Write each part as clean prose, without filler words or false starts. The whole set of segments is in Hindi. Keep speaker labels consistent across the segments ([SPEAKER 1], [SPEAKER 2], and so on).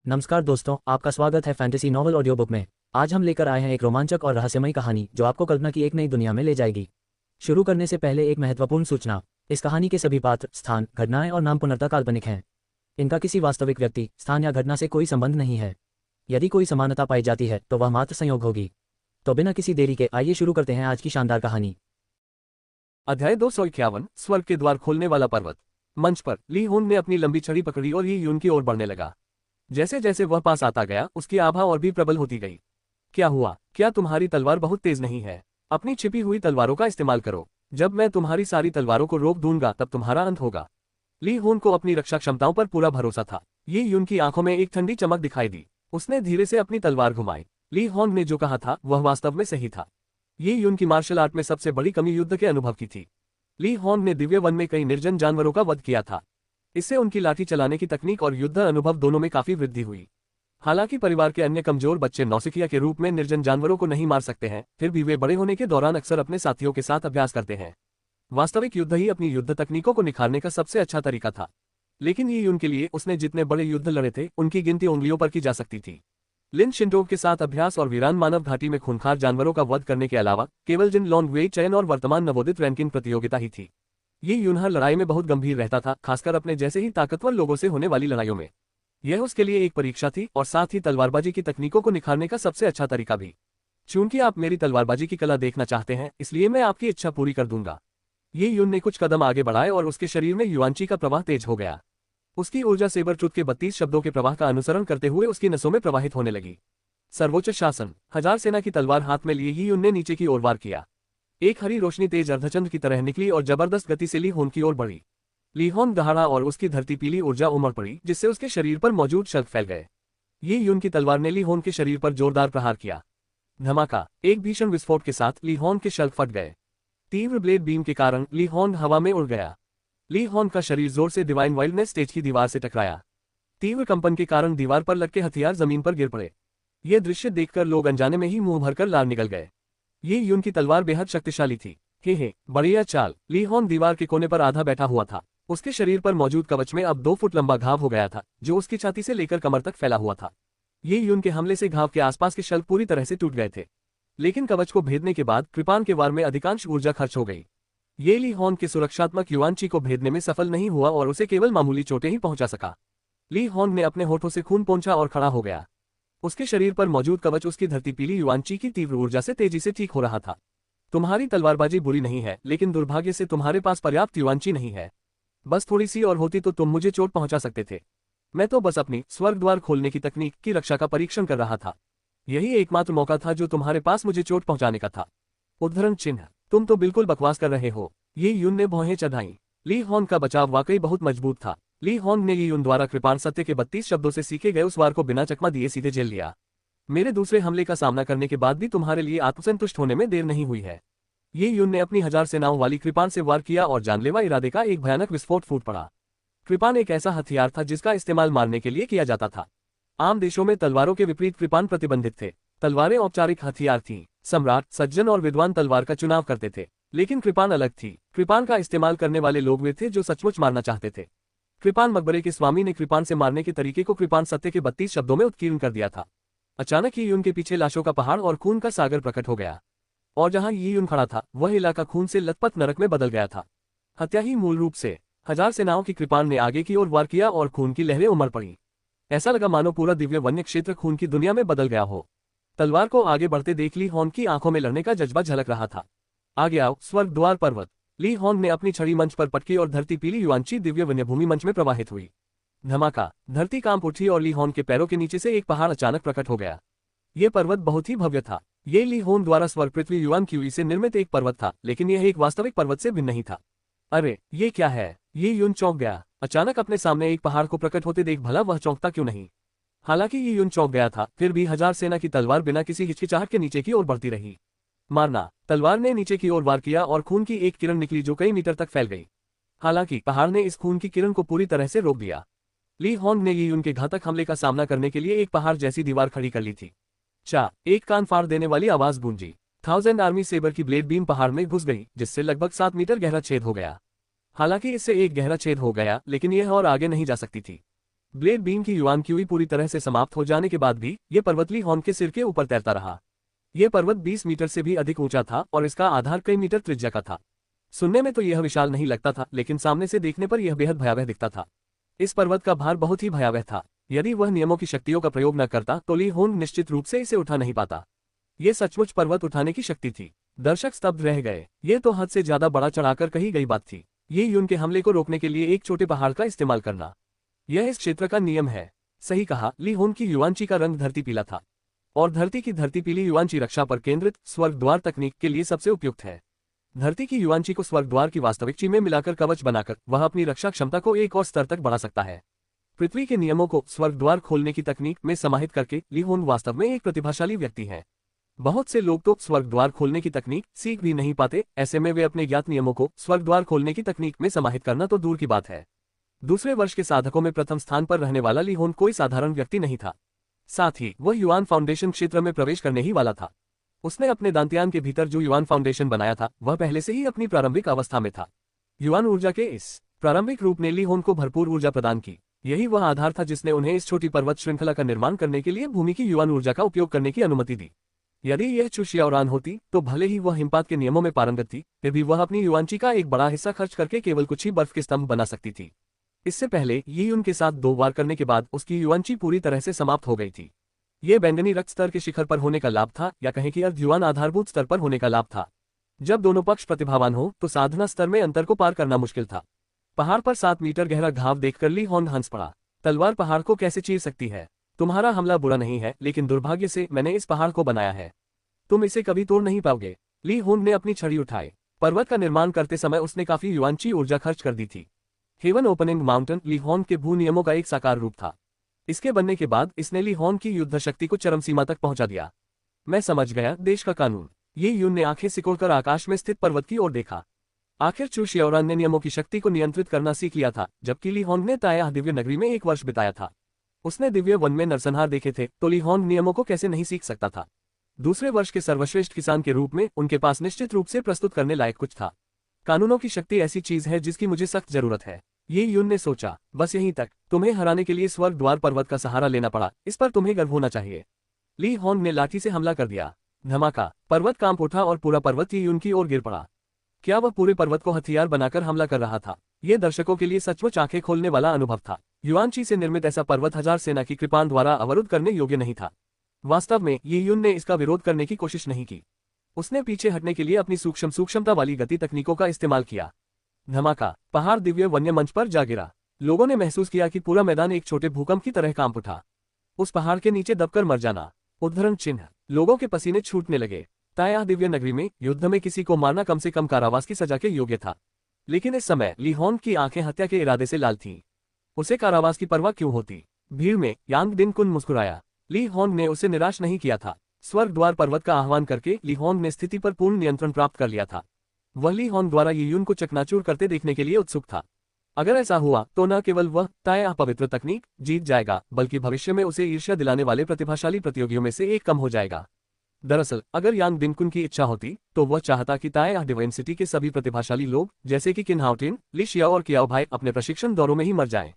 [SPEAKER 1] नमस्कार दोस्तों, आपका स्वागत है फैंटेसी नॉवल ऑडियो बुक में। आज हम लेकर आए हैं एक रोमांचक और रहस्यमयी कहानी जो आपको कल्पना की एक नई दुनिया में ले जाएगी। शुरू करने से पहले एक महत्वपूर्ण सूचना। इस कहानी के सभी पात्र, स्थान, घटनाएं और नाम पूर्णतः काल्पनिक हैं। इनका किसी वास्तविक व्यक्ति, स्थान या घटना से कोई संबंध नहीं है। यदि कोई समानता पाई जाती है तो वह मात्र संयोग होगी। तो बिना किसी देरी के आइए शुरू करते हैं आज की शानदार कहानी।
[SPEAKER 2] अध्याय 251 स्वर्ग के द्वार खोलने वाला पर्वत। मंच पर ली हुन ने अपनी लंबी छड़ी पकड़ी और यी यून की ओर बढ़ने लगा। जैसे जैसे वह पास आता गया, उसकी आभा और भी प्रबल होती गई। क्या हुआ? क्या तुम्हारी तलवार बहुत तेज नहीं है? अपनी छिपी हुई तलवारों का इस्तेमाल करो। जब मैं तुम्हारी सारी तलवारों को रोक दूंगा तब तुम्हारा अंत होगा। ली हुन को अपनी रक्षा क्षमताओं पर पूरा भरोसा था। यी यून की आंखों में एक ठंडी चमक दिखाई दी। उसने धीरे से अपनी तलवार घुमाई। ली होंग ने जो कहा था वह वास्तव में सही था। ये यून की मार्शल आर्ट में सबसे बड़ी कमी युद्ध के अनुभव की थी। ली होंग ने दिव्य वन में कई निर्जन जानवरों का वध किया था। इससे उनकी लाठी चलाने की तकनीक और युद्ध अनुभव दोनों में काफी वृद्धि हुई। हालांकि परिवार के अन्य कमजोर बच्चे नौसिखिया के रूप में निर्जन जानवरों को नहीं मार सकते हैं, फिर भी वे बड़े होने के दौरान अक्सर अपने साथियों के साथ अभ्यास करते हैं। वास्तविक युद्ध ही अपनी युद्ध तकनीकों को निखारने का सबसे अच्छा तरीका था। लेकिन ये यून के लिए उसने जितने बड़े युद्ध लड़े थे उनकी गिनती उंगलियों पर की जा सकती थी। लिन शिंटोव के साथ अभ्यास और वीरान मानव घाटी में खूंखार जानवरों का वध करने के अलावा केवल जिन लॉन्ग वेई चयन और वर्तमान नवोदित रैंकिंग प्रतियोगिता ही थी। ये यून हर लड़ाई में बहुत गंभीर रहता था, खासकर अपने जैसे ही ताकतवर लोगों से होने वाली लड़ाइयों में। यह उसके लिए एक परीक्षा थी और साथ ही तलवारबाजी की तकनीकों को निखारने का सबसे अच्छा तरीका भी। चूंकि आप मेरी तलवारबाजी की कला देखना चाहते हैं, इसलिए मैं आपकी इच्छा पूरी कर दूंगा। ये यून ने कुछ कदम आगे बढ़ाए और उसके शरीर में युआंची का प्रवाह तेज हो गया। उसकी ऊर्जा सेबर ट्रुथ के 32 शब्दों के प्रवाह का अनुसरण करते हुए उसकी नसों में प्रवाहित होने लगी। सर्वोच्च शासन। हजार सेना की तलवार हाथ में लिए ही यून ने नीचे की ओर वार किया। एक हरी रोशनी तेज अर्धचंद्र की तरह निकली और जबरदस्त गति से ली होन की ओर बढ़ी। ली होन दहाड़ा और उसकी धरती पीली ऊर्जा उमड़ पड़ी, जिससे उसके शरीर पर मौजूद शल्क फैल गए। ये यून की तलवार ने ली होन के शरीर पर जोरदार प्रहार किया। धमाका। एक भीषण विस्फोट के साथ ली होन के शल्क फट गए। तीव्र ब्लेड बीम के कारण ली होन हवा में उड़ गया। ली होन का शरीर जोर से डिवाइन वाइल्डनेस स्टेज की दीवार से टकराया। तीव्र कंपन के कारण दीवार पर लटके हथियार जमीन पर गिर पड़े। ये दृश्य देखकर लोग अनजाने में ही मुंह भरकर लाल निकल गए। ये यून की तलवार बेहद शक्तिशाली थी। हे बढ़िया चाल। ली होन दीवार के कोने पर आधा बैठा हुआ था। उसके शरीर पर मौजूद कवच में अब 2 फुट लंबा घाव हो गया था, जो उसकी छाती से लेकर कमर तक फैला हुआ था। ये यून के हमले से घाव के आसपास के शल्क पूरी तरह से टूट गए थे। लेकिन कवच को भेदने के बाद कृपान के वार में अधिकांश ऊर्जा खर्च हो गई। ये ली होन के सुरक्षात्मक युआंची को भेदने में सफल नहीं हुआ और उसे केवल मामूली चोटें ही पहुंचा सका। ली होन ने अपने होठों से खून पोंछा और खड़ा हो गया। उसके शरीर पर मौजूद कवच उसकी धरती पीली युआंची की तीव्र ऊर्जा से तेजी से ठीक हो रहा था। तुम्हारी तलवारबाजी बुरी नहीं है, लेकिन दुर्भाग्य से तुम्हारे पास पर्याप्त युआंची नहीं है। बस थोड़ी सी और होती तो तुम मुझे चोट पहुंचा सकते थे। मैं तो बस अपनी स्वर्ग द्वार खोलने की तकनीक की रक्षा का परीक्षण कर रहा था। यही एकमात्र मौका था जो तुम्हारे पास मुझे चोट पहुंचाने का था। उद्धरण चिन्ह। तुम तो बिल्कुल बकवास कर रहे हो। ये यून ने भौहें चढ़ाई। ली होन का बचाव वाकई बहुत मजबूत था। ली होन ने ये यून द्वारा कृपाण सत्य के 32 शब्दों से सीखे गए उस वार को बिना चकमा दिए सीधे झेल लिया। मेरे दूसरे हमले का सामना करने के बाद भी तुम्हारे लिए आत्मसंतुष्ट होने में देर नहीं हुई है। ये यून ने अपनी 1000 सेनाओं वाली कृपाण से वार किया और जानलेवा इरादे का एक भयानक विस्फोट फूट पड़ा। कृपाण एक ऐसा हथियार था जिसका इस्तेमाल मारने के लिए किया जाता था। आम देशों में तलवारों के विपरीत कृपाण प्रतिबंधित थे। तलवारें औपचारिक हथियार थीं। सम्राट, सज्जन और विद्वान तलवार का चुनाव करते थे, लेकिन कृपाण अलग थी। कृपाण का इस्तेमाल करने वाले लोग वे थे जो सचमुच मारना चाहते थे। कृपाण मकबरे के स्वामी ने कृपाण से मारने के तरीके को कृपाण सत्य के 32 शब्दों में उत्कीर्ण कर दिया था। अचानक ही यून के पीछे लाशों का पहाड़ और खून का सागर प्रकट हो गया, और जहां ये यून खड़ा था वह इलाका खून से लथपथ नरक में बदल गया था। हत्या ही मूल रूप से। 1000 सेनाओं की कृपाण ने आगे की ओर वार किया और खून की लहरें उमड़ पड़ी। ऐसा लगा मानो पूरा दिव्य वन्य क्षेत्र खून की दुनिया में बदल गया हो। तलवार को आगे बढ़ते देख ली होन की आंखों में लड़ने का जज्बा झलक रहा था। आगे आओ, स्वर्ग द्वार पर्वत। ली होन ने अपनी छड़ी मंच पर पटकी और धरती पीली युआंची दिव्य वन्यभूमि मंच में प्रवाहित हुई। धमाका। धरती कांप उठी और ली होन के पैरों के नीचे से एक पहाड़ अचानक प्रकट हो गया। ये पर्वत बहुत ही भव्य था। ये ली होन द्वारा स्वर्ग पृथ्वी युआन क्यूई से निर्मित एक पर्वत था, लेकिन यह एक वास्तविक पर्वत से भिन्न नहीं था। अरे ये क्या है? ये यून चौंक गया। अचानक अपने सामने एक पहाड़ को प्रकट होते देख भला वह चौंकता क्यों नहीं। हालांकि ये यून चौंक गया था, फिर भी 1000 सेना की तलवार बिना किसी हिचकिचाहट के नीचे की ओर बढ़ती रही। मारना। तलवार ने नीचे की ओर वार किया और खून की एक किरण निकली जो कई मीटर तक फैल गई। हालांकि पहाड़ ने इस खून की किरण को पूरी तरह से रोक दिया। ली होन ने ये यून के घातक हमले का सामना करने के लिए एक पहाड़ जैसी दीवार खड़ी कर ली थी। एक कान फाड़ देने वाली आवाज गूंजी। 1000 आर्मी सेबर की ब्लेड बीम पहाड़ में घुस गई, जिससे लगभग 7 मीटर गहरा छेद हो गया। हालांकि इससे एक गहरा छेद हो गया, लेकिन यह और आगे नहीं जा सकती थी। ब्लेड बीम की युआन क्यूई पूरी तरह से समाप्त हो जाने के बाद भी ये पर्वत ली हॉन के सिर के ऊपर तैरता रहा। यह पर्वत 20 मीटर से भी अधिक ऊंचा था और इसका आधार कई मीटर त्रिज्या का था। सुनने में तो यह विशाल नहीं लगता था, लेकिन सामने से देखने पर यह बेहद भयावह दिखता था। इस पर्वत का भार बहुत ही भयावह था। यदि वह नियमों की शक्तियों का प्रयोग न करता तो ली होन निश्चित रूप से इसे उठा नहीं पाता। ये सचमुच पर्वत उठाने की शक्ति थी। दर्शक स्तब्ध रह गए। ये तो हद से ज्यादा बड़ा चढ़ाकर कही गई बात थी। ये यून के हमले को रोकने के लिए एक छोटे पहाड़ का इस्तेमाल करना, यह इस क्षेत्र का नियम है। सही कहा, ली होन की युआनची का रंग धरती पीला था और धरती की धरती पीली युआनची रक्षा पर केंद्रित स्वर्ग द्वार तकनीक के लिए सबसे उपयुक्त है। धरती की युआनची को स्वर्ग द्वार की वास्तविक ची में मिलाकर कवच बनाकर वह अपनी रक्षा क्षमता को एक और स्तर तक बढ़ा सकता है। पृथ्वी के नियमों को स्वर्ग द्वार खोलने की तकनीक में समाहित करके ली होन वास्तव में एक प्रतिभाशाली व्यक्ति है। बहुत से लोग तो स्वर्ग द्वार खोलने की तकनीक सीख भी नहीं पाते, ऐसे में वे अपने ज्ञात नियमों को स्वर्ग द्वार खोलने की तकनीक में समाहित करना तो दूर की बात है। दूसरे वर्ष के साधकों में प्रथम स्थान पर रहने वाला ली होन कोई साधारण व्यक्ति नहीं था। साथ ही वह युआन फाउंडेशन क्षेत्र में प्रवेश करने ही वाला था। उसने अपने दांत्यान के भीतर जो युआन फाउंडेशन बनाया था वह पहले से ही अपनी प्रारंभिक अवस्था में था। युआन ऊर्जा के इस प्रारंभिक रूप ने ली होन को भरपूर ऊर्जा प्रदान की। यही वह आधार था जिसने उन्हें इस छोटी पर्वत श्रृंखला का निर्माण करने के लिए भूमि की युआन ऊर्जा का उपयोग करने की अनुमति दी। यदि यह चुशियाओरान होती तो भले ही वह हिमपात के नियमों में पारंगत थी, फिर भी वह अपनी युआनची का एक बड़ा हिस्सा खर्च करके केवल कुछ ही बर्फ के स्तंभ बना सकती थी। इससे पहले ये उनके साथ 2 बार करने के बाद उसकी युआनची पूरी तरह से समाप्त हो गई थी। ये बैंगनी रक्त स्तर के शिखर पर होने का लाभ था, या कहें कि अर्ध युआन आधारभूत स्तर पर होने का लाभ था। जब दोनों पक्ष प्रतिभावान हो तो साधना स्तर में अंतर को पार करना मुश्किल था। पहाड़ पर 7 मीटर गहरा घाव देखकर ली होन हंस पड़ा। तलवार पहाड़ को कैसे चीर सकती है? तुम्हारा हमला बुरा नहीं है, लेकिन दुर्भाग्य से मैंने इस पहाड़ को बनाया है। तुम इसे कभी तोड़ नहीं पाओगे। ली होन ने अपनी छड़ी उठाई। पर्वत का निर्माण करते समय उसने काफी युआनची ऊर्जा खर्च कर दी थी। हेवन ओपनिंग माउंटेन ली होन के भू नियमों का एक साकार रूप था। इसके बनने के बाद इसने ली होन की युद्ध शक्ति को चरम सीमा तक पहुंचा दिया। मैं समझ गया, देश का कानून। ये यून ने आंखें सिकोड़कर आकाश में स्थित पर्वत की ओर देखा। आखिर चू शियाओरान ने नियमों की शक्ति को नियंत्रित करना सीख लिया था, जबकि ली होन ने ताया दिव्य नगरी में 1 वर्ष बिताया था। उसने दिव्य वन में नरसंहार देखे थे, तो ली होन नियमों को कैसे नहीं सीख सकता था। दूसरे वर्ष के सर्वश्रेष्ठ किसान के रूप में उनके पास निश्चित रूप से प्रस्तुत करने लायक कुछ था। कानूनों की शक्ति ऐसी चीज है जिसकी मुझे सख्त जरूरत है, ये यून ने सोचा। बस यहीं तक। तुम्हें हराने के लिए स्वर्ग द्वार पर्वत का सहारा लेना पड़ा, इस पर तुम्हें गर्व होना चाहिए। ली होन ने लाठी से हमला कर दिया। धमाका, पर्वत कांप उठा और पूरा पर्वत ही यून की ओर गिर पड़ा। क्या वह पूरे पर्वत को हथियार बनाकर हमला कर रहा था? ये दर्शकों के लिए सचमुच आंखें खोलने वाला अनुभव था। युआनची से निर्मित ऐसा पर्वत 1000 सेना की कृपाण द्वारा अवरुद्ध करने योग्य नहीं था। वास्तव में ये यून ने इसका विरोध करने की कोशिश नहीं की। उसने पीछे हटने के लिए अपनी सूक्ष्मता वाली गति तकनीकों का इस्तेमाल किया। धमाका, पहाड़ दिव्य वन्य मंच पर जा गिरा। लोगों ने महसूस किया कि पूरा मैदान एक छोटे भूकंप की तरह कांप उठा। उस पहाड़ के नीचे दबकर मर जाना। उद्धरण चिन्ह। लोगों के पसीने छूटने लगे। ताया दिव्य नगरी में युद्ध में किसी को मारना कम से कम कारावास की सजा के योग्य था, लेकिन इस समय ली होन की आंखें हत्या के इरादे से लाल थीं। उसे कारावास की परवाह क्यों होती? भीड़ में यांग दिन कुन मुस्कुराया। ली होन ने उसे निराश नहीं किया था। स्वर्ग द्वार पर्वत का आह्वान करके ली होन ने स्थिति पर पूर्ण नियंत्रण प्राप्त कर लिया था। वह ली होन द्वारा यून को चकनाचूर करते देखने के लिए उत्सुक था। अगर ऐसा हुआ तो न केवल वह ताया पवित्र तकनीक जीत जाएगा, बल्कि भविष्य में उसे ईर्ष्या दिलाने वाले प्रतिभाशाली प्रतियोगियों में से एक कम हो जाएगा। दरअसल अगर यांग दिनकुन की इच्छा होती तो वह चाहता कि ताया डिवाइन सिटी के सभी प्रतिभाशाली लोग जैसे कि किन्हाउटिन, ली शियाओ और कियाओ भाई अपने प्रशिक्षण दौरों में ही मर जाएं।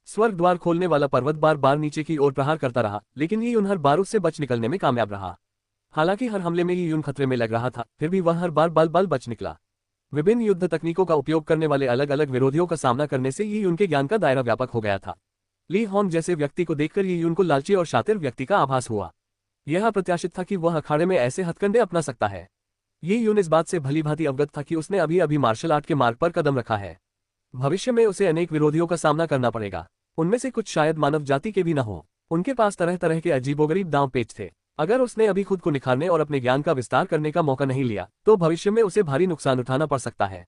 [SPEAKER 2] स्वर्ग द्वार खोलने वाला पर्वत बार बार नीचे की ओर प्रहार करता रहा, लेकिन ये हर बार उससे बच निकलने में कामयाब रहा। हालांकि हर हमले में ये खतरे में लग रहा था, फिर भी वह हर बार बल बच निकला। विभिन्न युद्ध तकनीकों का उपयोग करने वाले अलग अलग विरोधियों का सामना करने से ये उनके ज्ञान का दायरा व्यापक हो गया था। ली होन जैसे व्यक्ति को देखकर ये उनको लालची और शातिर व्यक्ति का आभास हुआ। यह अप्रत्याशित था कि वह अखाड़े में ऐसे हथकंडे अपना सकता है। ये यून इस बात से भली भांति अवगत था कि उसने अभी अभी मार्शल आर्ट के मार्ग पर कदम रखा है। भविष्य में उसे अनेक विरोधियों का सामना करना पड़ेगा। उनमें से कुछ शायद मानव जाति के भी न हो। उनके पास तरह तरह के अजीबोगरीब दांव पेच थे। अगर उसने अभी खुद को निखारने और अपने ज्ञान का विस्तार करने का मौका नहीं लिया तो भविष्य में उसे भारी नुकसान उठाना पड़ सकता है।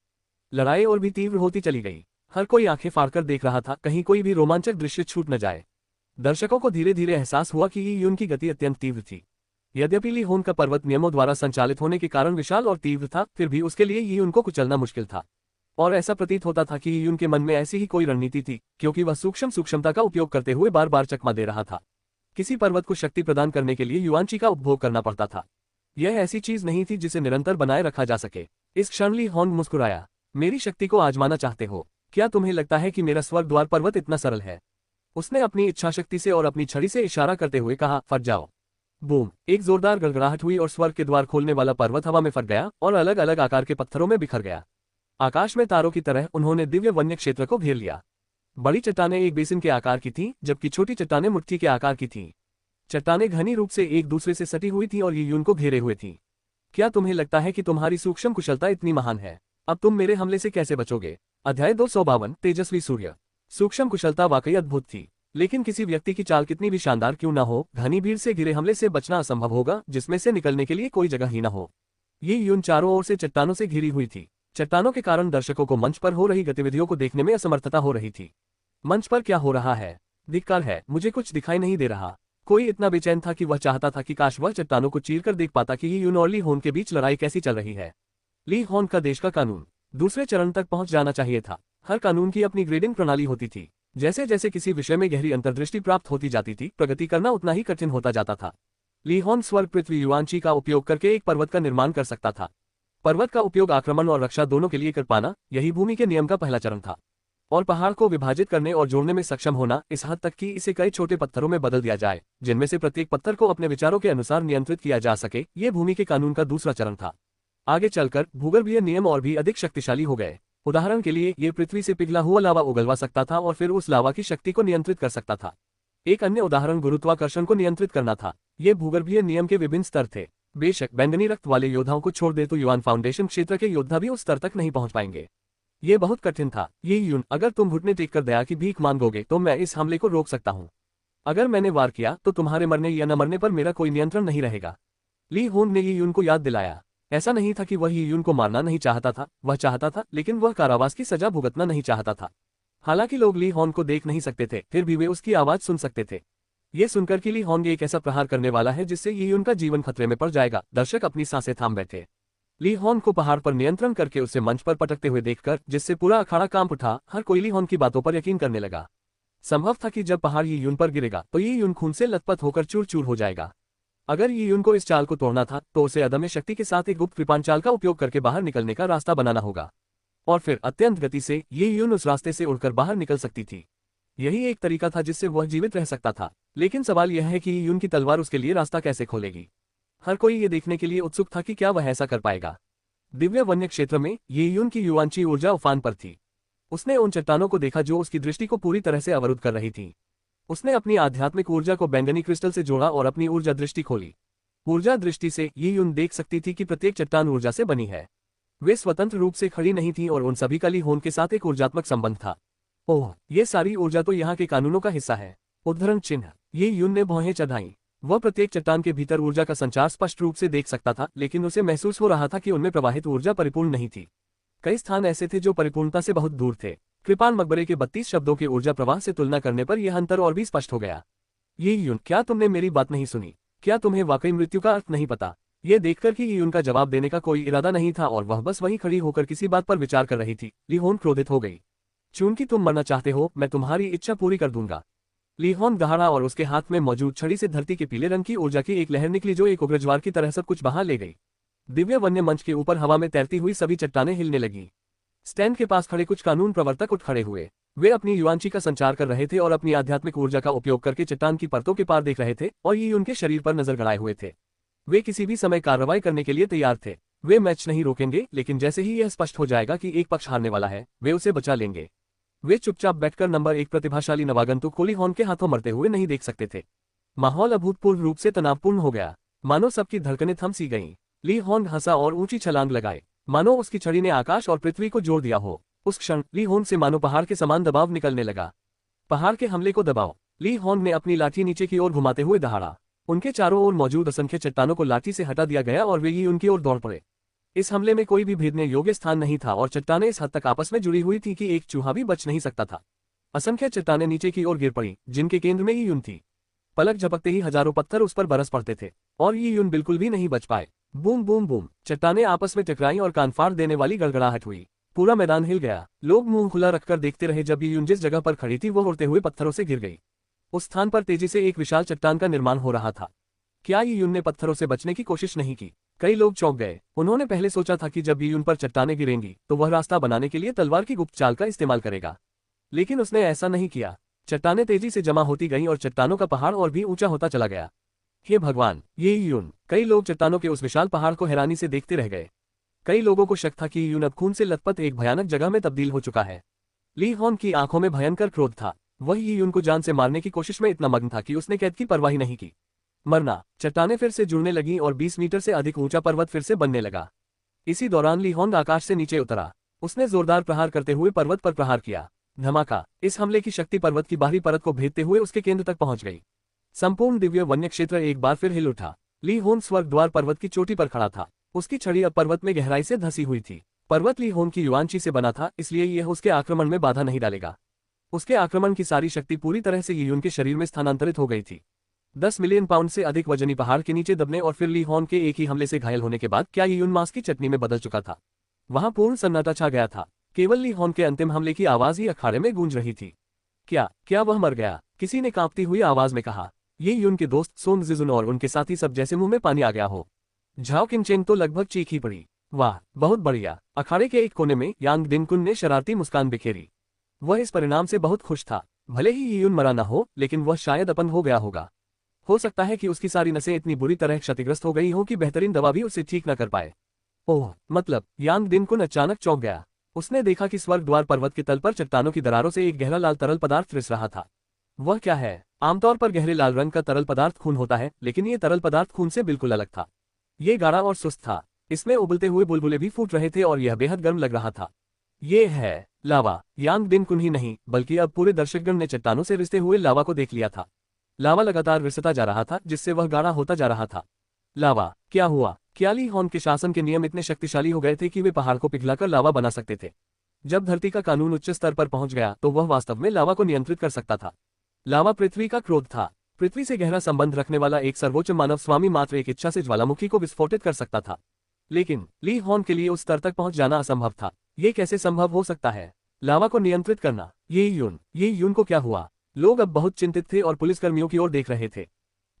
[SPEAKER 2] लड़ाई और भी तीव्र होती चली गई। हर कोई आंखें फाड़कर देख रहा था, कहीं कोई भी रोमांचक दृश्य छूट न जाए। दर्शकों को धीरे धीरे एहसास हुआ कि ये यून की गति अत्यंत तीव्र थी। यद्यपि ली होन का पर्वत नियमों द्वारा संचालित होने के कारण विशाल और तीव्र था, फिर भी उसके लिए ये उनको कुचलना मुश्किल था। और ऐसा प्रतीत होता था कि यून के मन में ऐसी ही कोई रणनीति थी, क्योंकि वह सूक्ष्मता का उपयोग करते हुए बार बार चकमा दे रहा था। किसी पर्वत को शक्ति प्रदान करने के लिए युआनची का उपभोग करना पड़ता था। यह ऐसी चीज नहीं थी जिसे निरंतर बनाए रखा जा सके। इस क्षण ली होन मुस्कुराया। मेरी शक्ति को आजमाना चाहते हो? क्या तुम्हें लगता है कि मेरा स्वर्ग द्वार पर्वत इतना सरल है? उसने अपनी इच्छाशक्ति से और अपनी छड़ी से इशारा करते हुए कहा, फट जाओ। बूम, एक जोरदार गड़गड़ाहट हुई और स्वर्ग के द्वार खोलने वाला पर्वत हवा में फट गया और अलग अलग आकार के पत्थरों में बिखर गया। आकाश में तारों की तरह उन्होंने दिव्य वन्य क्षेत्र को घेर लिया। बड़ी चट्टानें एक बेसिन के आकार की थीं, जबकि छोटी चट्टानें मुट्ठी के आकार की थीं। चट्टानें घनी रूप से एक दूसरे से सटी हुई थीं और ये यून को घेरे हुए थीं। क्या तुम्हें लगता है कि तुम्हारी सूक्ष्म कुशलता इतनी महान है? अब तुम मेरे हमले से कैसे बचोगे? अध्याय 252 तेजस्वी सूर्य। सूक्ष्म कुशलता वाकई अद्भुत थी, लेकिन किसी व्यक्ति की चाल कितनी भी शानदार क्यों न हो, घनी भीड़ से घिरे हमले से बचना असंभव होगा जिसमें से निकलने के लिए कोई जगह ही न हो। ये यून चारों ओर से चट्टानों से घिरी हुई थी। चट्टानों के कारण दर्शकों को मंच पर हो रही गतिविधियों को देखने में असमर्थता हो रही थी। मंच पर क्या हो रहा है? धिक्कार है, मुझे कुछ दिखाई नहीं दे रहा। कोई इतना बेचैन था कि वह चाहता था कि काश वह चट्टानों को चीरकर देख पाता कि ये यून और ली होन के बीच लड़ाई कैसी चल रही है। ली होन का देश का कानून दूसरे चरण तक पहुंच जाना चाहिए था। हर कानून की अपनी ग्रेडिंग प्रणाली होती थी। जैसे जैसे किसी विषय में गहरी अंतर्दृष्टि प्राप्त होती जाती थी, प्रगति करना उतना ही कठिन होता जाता था। ली होन स्वर्ग पृथ्वी युआनची का उपयोग करके एक पर्वत का निर्माण कर सकता था। पर्वत का उपयोग आक्रमण और रक्षा दोनों के लिए कर पाना, यही भूमि के नियम का पहला चरण था। और पहाड़ को विभाजित करने और जोड़ने में सक्षम होना, इस हद तक कि इसे कई छोटे पत्थरों में बदल दिया जाए, जिनमें से प्रत्येक पत्थर को अपने विचारों के अनुसार नियंत्रित किया जा सके, ये भूमि के कानून का दूसरा चरण था। आगे चलकर भूगर्भीय नियम और भी अधिक शक्तिशाली हो गए। उदाहरण के लिए, ये पृथ्वी से पिघला हुआ लावा उगलवा सकता था और फिर उस लावा की शक्ति को नियंत्रित कर सकता था। एक अन्य उदाहरण गुरुत्वाकर्षण को नियंत्रित करना था। ये भूगर्भीय नियम के विभिन्न स्तर थे। बेशक बैंगनी रक्त वाले योद्धाओं को छोड़ दे तो युआन फाउंडेशन क्षेत्र के योद्धा भी उस स्तर तक नहीं पहुंच पाएंगे। ये बहुत कठिन था। ये यून, अगर तुम घुटने टेककर दया की भीख मांगोगे तो मैं इस हमले को रोक सकता हूँ। अगर मैंने वार किया तो तुम्हारे मरने या न मरने पर मेरा कोई नियंत्रण नहीं रहेगा। ली होन ने ये यून को याद दिलाया। ऐसा नहीं था कि वह ये यून को मारना नहीं चाहता था, वह चाहता था, लेकिन वह कारावास की सजा भुगतना नहीं चाहता था। हालांकि लोग ली होन को देख नहीं सकते थे, फिर भी वे उसकी आवाज सुन सकते थे। ये सुनकर कि ली होन एक ऐसा प्रहार करने वाला है जिससे ये यून का जीवन खतरे में पड़ जाएगा, दर्शक अपनी सांसें थाम बैठे। ली होन को पहाड़ पर नियंत्रण करके उसे मंच पर पटकते हुए देखकर, जिससे पूरा अखाड़ा कांप उठा, हर कोई ली होन की बातों पर यकीन करने लगा। संभव था कि जब पहाड़ ये यून पर गिरेगा तो ये यून खून से लथपथ होकर चूर चूर हो जाएगा। अगर ये यून को इस चाल को तोड़ना था तो उसे अदम्य शक्ति के साथ एक गुप्त कृपाण चाल का उपयोग करके बाहर निकलने का रास्ता बनाना होगा, और फिर अत्यंत गति से ये यून उस रास्ते से उड़कर बाहर निकल सकती थी। यही एक तरीका था जिससे वह जीवित रह सकता था। लेकिन सवाल यह है कि ये यून की तलवार उसके लिए रास्ता कैसे खोलेगी। हर कोई ये देखने के लिए उत्सुक था कि क्या वह ऐसा कर पाएगा। दिव्य वन्य क्षेत्र में ये यून की युआनची ऊर्जा उफान पर थी। उसने उन चट्टानों को देखा जो उसकी दृष्टि को पूरी तरह से अवरुद्ध कर रही थी। उसने अपनी आध्यात्मिक ऊर्जा को बैंगनी क्रिस्टल से जोड़ा और अपनी ऊर्जा दृष्टि खोली। ऊर्जा दृष्टि से ये यून देख सकती थी कि प्रत्येक चट्टान ऊर्जा से बनी है। वे स्वतंत्र रूप से खड़ी नहीं थी और उन सभी का ली होन के साथ एक ऊर्जात्मक संबंध था। ओह, ये सारी ऊर्जा तो यहाँ के कानूनों का हिस्सा है। उद्धरण चिन्ह। ये यून ने भौहें चढ़ाई। वह प्रत्येक चट्टान के भीतर ऊर्जा का संचार स्पष्ट रूप से देख सकता था, लेकिन उसे महसूस हो रहा था कि उनमें प्रवाहित ऊर्जा परिपूर्ण नहीं थी। कई स्थान ऐसे थे जो परिपूर्णता से बहुत दूर थे। कृपाण मकबरे के 32 शब्दों के ऊर्जा प्रवाह से तुलना करने पर यह अंतर और भी स्पष्ट हो गया। ये यून, क्या तुमने मेरी बात नहीं सुनी? क्या तुम्हें वाकई मृत्यु का अर्थ नहीं पता? ये देखकर कि ये उनका जवाब देने का कोई इरादा नहीं था और वह बस वहीं खड़ी होकर किसी बात पर विचार कर रही थी, ली होन क्रोधित हो गई। चूंकि तुम मरना चाहते हो, मैं तुम्हारी इच्छा पूरी कर दूंगा। ली होन दहाड़ा और उसके हाथ में मौजूद छड़ी से धरती के पीले रंग की ऊर्जा की एक लहर निकली जो एक उग्रज्वार की तरह सब कुछ बहा ले गई। दिव्य वन्य मंच के ऊपर हवा में तैरती हुई सभी चट्टानें हिलने लगी। स्टैंड के पास खड़े कुछ कानून प्रवर्तक उठ खड़े हुए। वे अपनी युआनची का संचार कर रहे थे और अपनी आध्यात्मिक ऊर्जा का उपयोग करके चट्टान की परतों के पार देख रहे थे और ये उनके शरीर पर नजर गड़ाए हुए थे। वे किसी भी समय कार्रवाई करने के लिए तैयार थे। वे मैच नहीं रोकेंगे, लेकिन जैसे ही यह स्पष्ट हो जाएगा कि एक पक्ष हारने वाला है, वे उसे बचा लेंगे। वे चुपचाप बैठकर नंबर 1 प्रतिभाशाली नवागंतुक को ली होन के हाथों मरते हुए नहीं देख सकते थे। माहौल अभूतपूर्व रूप से तनावपूर्ण हो गया, मानो सबकी धड़कनें थम सी गईं। ली होन हंसा और ऊंची छलांग लगाए, मानो उसकी छड़ी ने आकाश और पृथ्वी को जोड़ दिया हो। उस क्षण ली होन से मानो पहाड़ के समान दबाव निकलने लगा। पहाड़ के हमले को दबाओ। ली होन ने अपनी लाठी नीचे की ओर घुमाते हुए दहाड़ा। उनके चारों ओर मौजूद असंख्य चट्टानों को लाठी से हटा दिया गया और वे ही उनकी ओर दौड़ पड़े। इस हमले में कोई भी भेदने योग्य स्थान नहीं था और चट्टानें इस हद तक आपस में जुड़ी हुई थी कि एक चूहा भी बच नहीं सकता था। असंख्य चट्टानें नीचे की ओर गिर पड़ी, जिनके केंद्र में ये यून थी। पलक झपकते ही हजारों पत्थर उस पर बरस पड़ते थे और ये यून बिल्कुल भी नहीं बच पाए। बूम बूम बूम, चट्टानें आपस में टकराईं और कान फाड़ देने वाली गड़गड़ाहट हुई। पूरा मैदान हिल गया। लोग मुंह खुला रखकर देखते रहे जब ये यून जिस जगह पर खड़ी थी वो उड़ते हुए पत्थरों से गिर गई। उस स्थान पर तेजी से एक विशाल चट्टान का निर्माण हो रहा था। क्या ये यून ने पत्थरों से बचने की कोशिश नहीं की? कई लोग चौंक गए। उन्होंने पहले सोचा था कि जब ये यून पर चट्टानें गिरेंगी तो वह रास्ता बनाने के लिए तलवार की गुप्त चाल का इस्तेमाल करेगा, लेकिन उसने ऐसा नहीं किया। चट्टानें तेजी से जमा होती गईं और चट्टानों का पहाड़ और भी ऊंचा होता चला गया। हे भगवान, ये यून! कई लोग चट्टानों के उस विशाल पहाड़ को हैरानी से देखते रह गए। कई लोगों को शक था कि यून अब खून से लथपथ एक भयानक जगह में तब्दील हो चुका है। ली हॉन की आंखों में भयंकर क्रोध था। वह यून को जान से मारने की कोशिश में इतना मग्न था कि उसने कैद की परवाह ही नहीं की। मरना। चट्टानें फिर से जुड़ने लगीं और 20 मीटर से अधिक ऊंचा पर्वत फिर से बनने लगा। इसी दौरान ली हॉन आकाश से नीचे उतरा। उसने जोरदार प्रहार करते हुए पर्वत पर प्रहार किया। धमाका। इस हमले की शक्ति पर्वत की बाहरी परत को भेदते हुए उसके केंद्र तक पहुंच गई। संपूर्ण दिव्य वन्य क्षेत्र एक बार फिर हिल उठा। ली हॉन स्वर्ग द्वार पर्वत की चोटी पर खड़ा था। उसकी छड़ी अब पर्वत में गहराई से धंसी हुई थी। पर्वत ली हॉन की युआनची से बना था, इसलिए यह उसके आक्रमण में बाधा नहीं डालेगा। उसके आक्रमण की सारी शक्ति पूरी तरह से यून के शरीर में स्थानांतरित हो गई थी। 10 मिलियन पाउंड से अधिक वजनी पहाड़ के नीचे दबने और फिर ली हॉन के एक ही हमले से घायल होने के बाद क्या यून मांस की चटनी में बदल चुका था। वहां पूर्ण सन्नाटा छा गया था। केवल ली हॉन के अंतिम हमले की आवाज ही अखाड़े में गूंज रही थी। क्या वह मर गया? किसी ने कांपती हुई आवाज में कहा। ये यून के दोस्त सोंग जिजुन और उनके साथी सब जैसे मुंह में पानी आ गया हो। झाओ किनचेंग तो लगभग चीख ही पड़ी। वाह, बहुत बढ़िया। अखाड़े के एक कोने में यांग दिनकुन ने शरारती मुस्कान बिखेरी। वह इस परिणाम से बहुत खुश था। भले ही यून मरा न हो, लेकिन वह शायद अपंग हो गया होगा। हो सकता है कि उसकी सारी नसें इतनी बुरी तरह क्षतिग्रस्त हो गई हो कि बेहतरीन दवा भी उसे ठीक न कर पाए। ओह, मतलब। यांग दिनकुन अचानक चौंक गया। उसने देखा कि स्वर्ग द्वार पर्वत के तल पर चट्टानों की दरारों से एक गहरा लाल तरल पदार्थ रिस रहा था। वह क्या है? आमतौर पर गहरे लाल रंग का तरल पदार्थ खून होता है, लेकिन ये तरल पदार्थ खून से बिल्कुल अलग था। ये गाढ़ा और सुस्त था। इसमें उबलते हुए बुलबुले भी फूट रहे थे और यह बेहद गर्म लग रहा था। ये है लावा। यांग दिनकुन ही नहीं, बल्कि अब पूरे दर्शकगण ने चट्टानों से रिसते हुए लावा को देख लिया था। लावा लगातार रिसता जा रहा था, जिससे वह गाढ़ा होता जा रहा था। लावा। क्या हुआ? क्या ली हॉन के शासन के नियम इतने शक्तिशाली हो गए थे कि वे पहाड़ को पिघलाकर लावा बना सकते थे? जब धरती का कानून उच्च स्तर पर पहुंच गया तो वह वास्तव में लावा को नियंत्रित कर सकता था। लावा पृथ्वी का क्रोध था। पृथ्वी से गहरा संबंध रखने वाला एक सर्वोच्च मानव स्वामी मात्र एक इच्छा से ज्वालामुखी को विस्फोटित कर सकता था। लेकिन ली हॉन के लिए उस स्तर तक पहुंच जाना असंभव था। ये कैसे संभव हो सकता है? लावा को नियंत्रित करना। ये यून को क्या हुआ? लोग अब बहुत चिंतित थे और पुलिसकर्मियों की ओर देख रहे थे।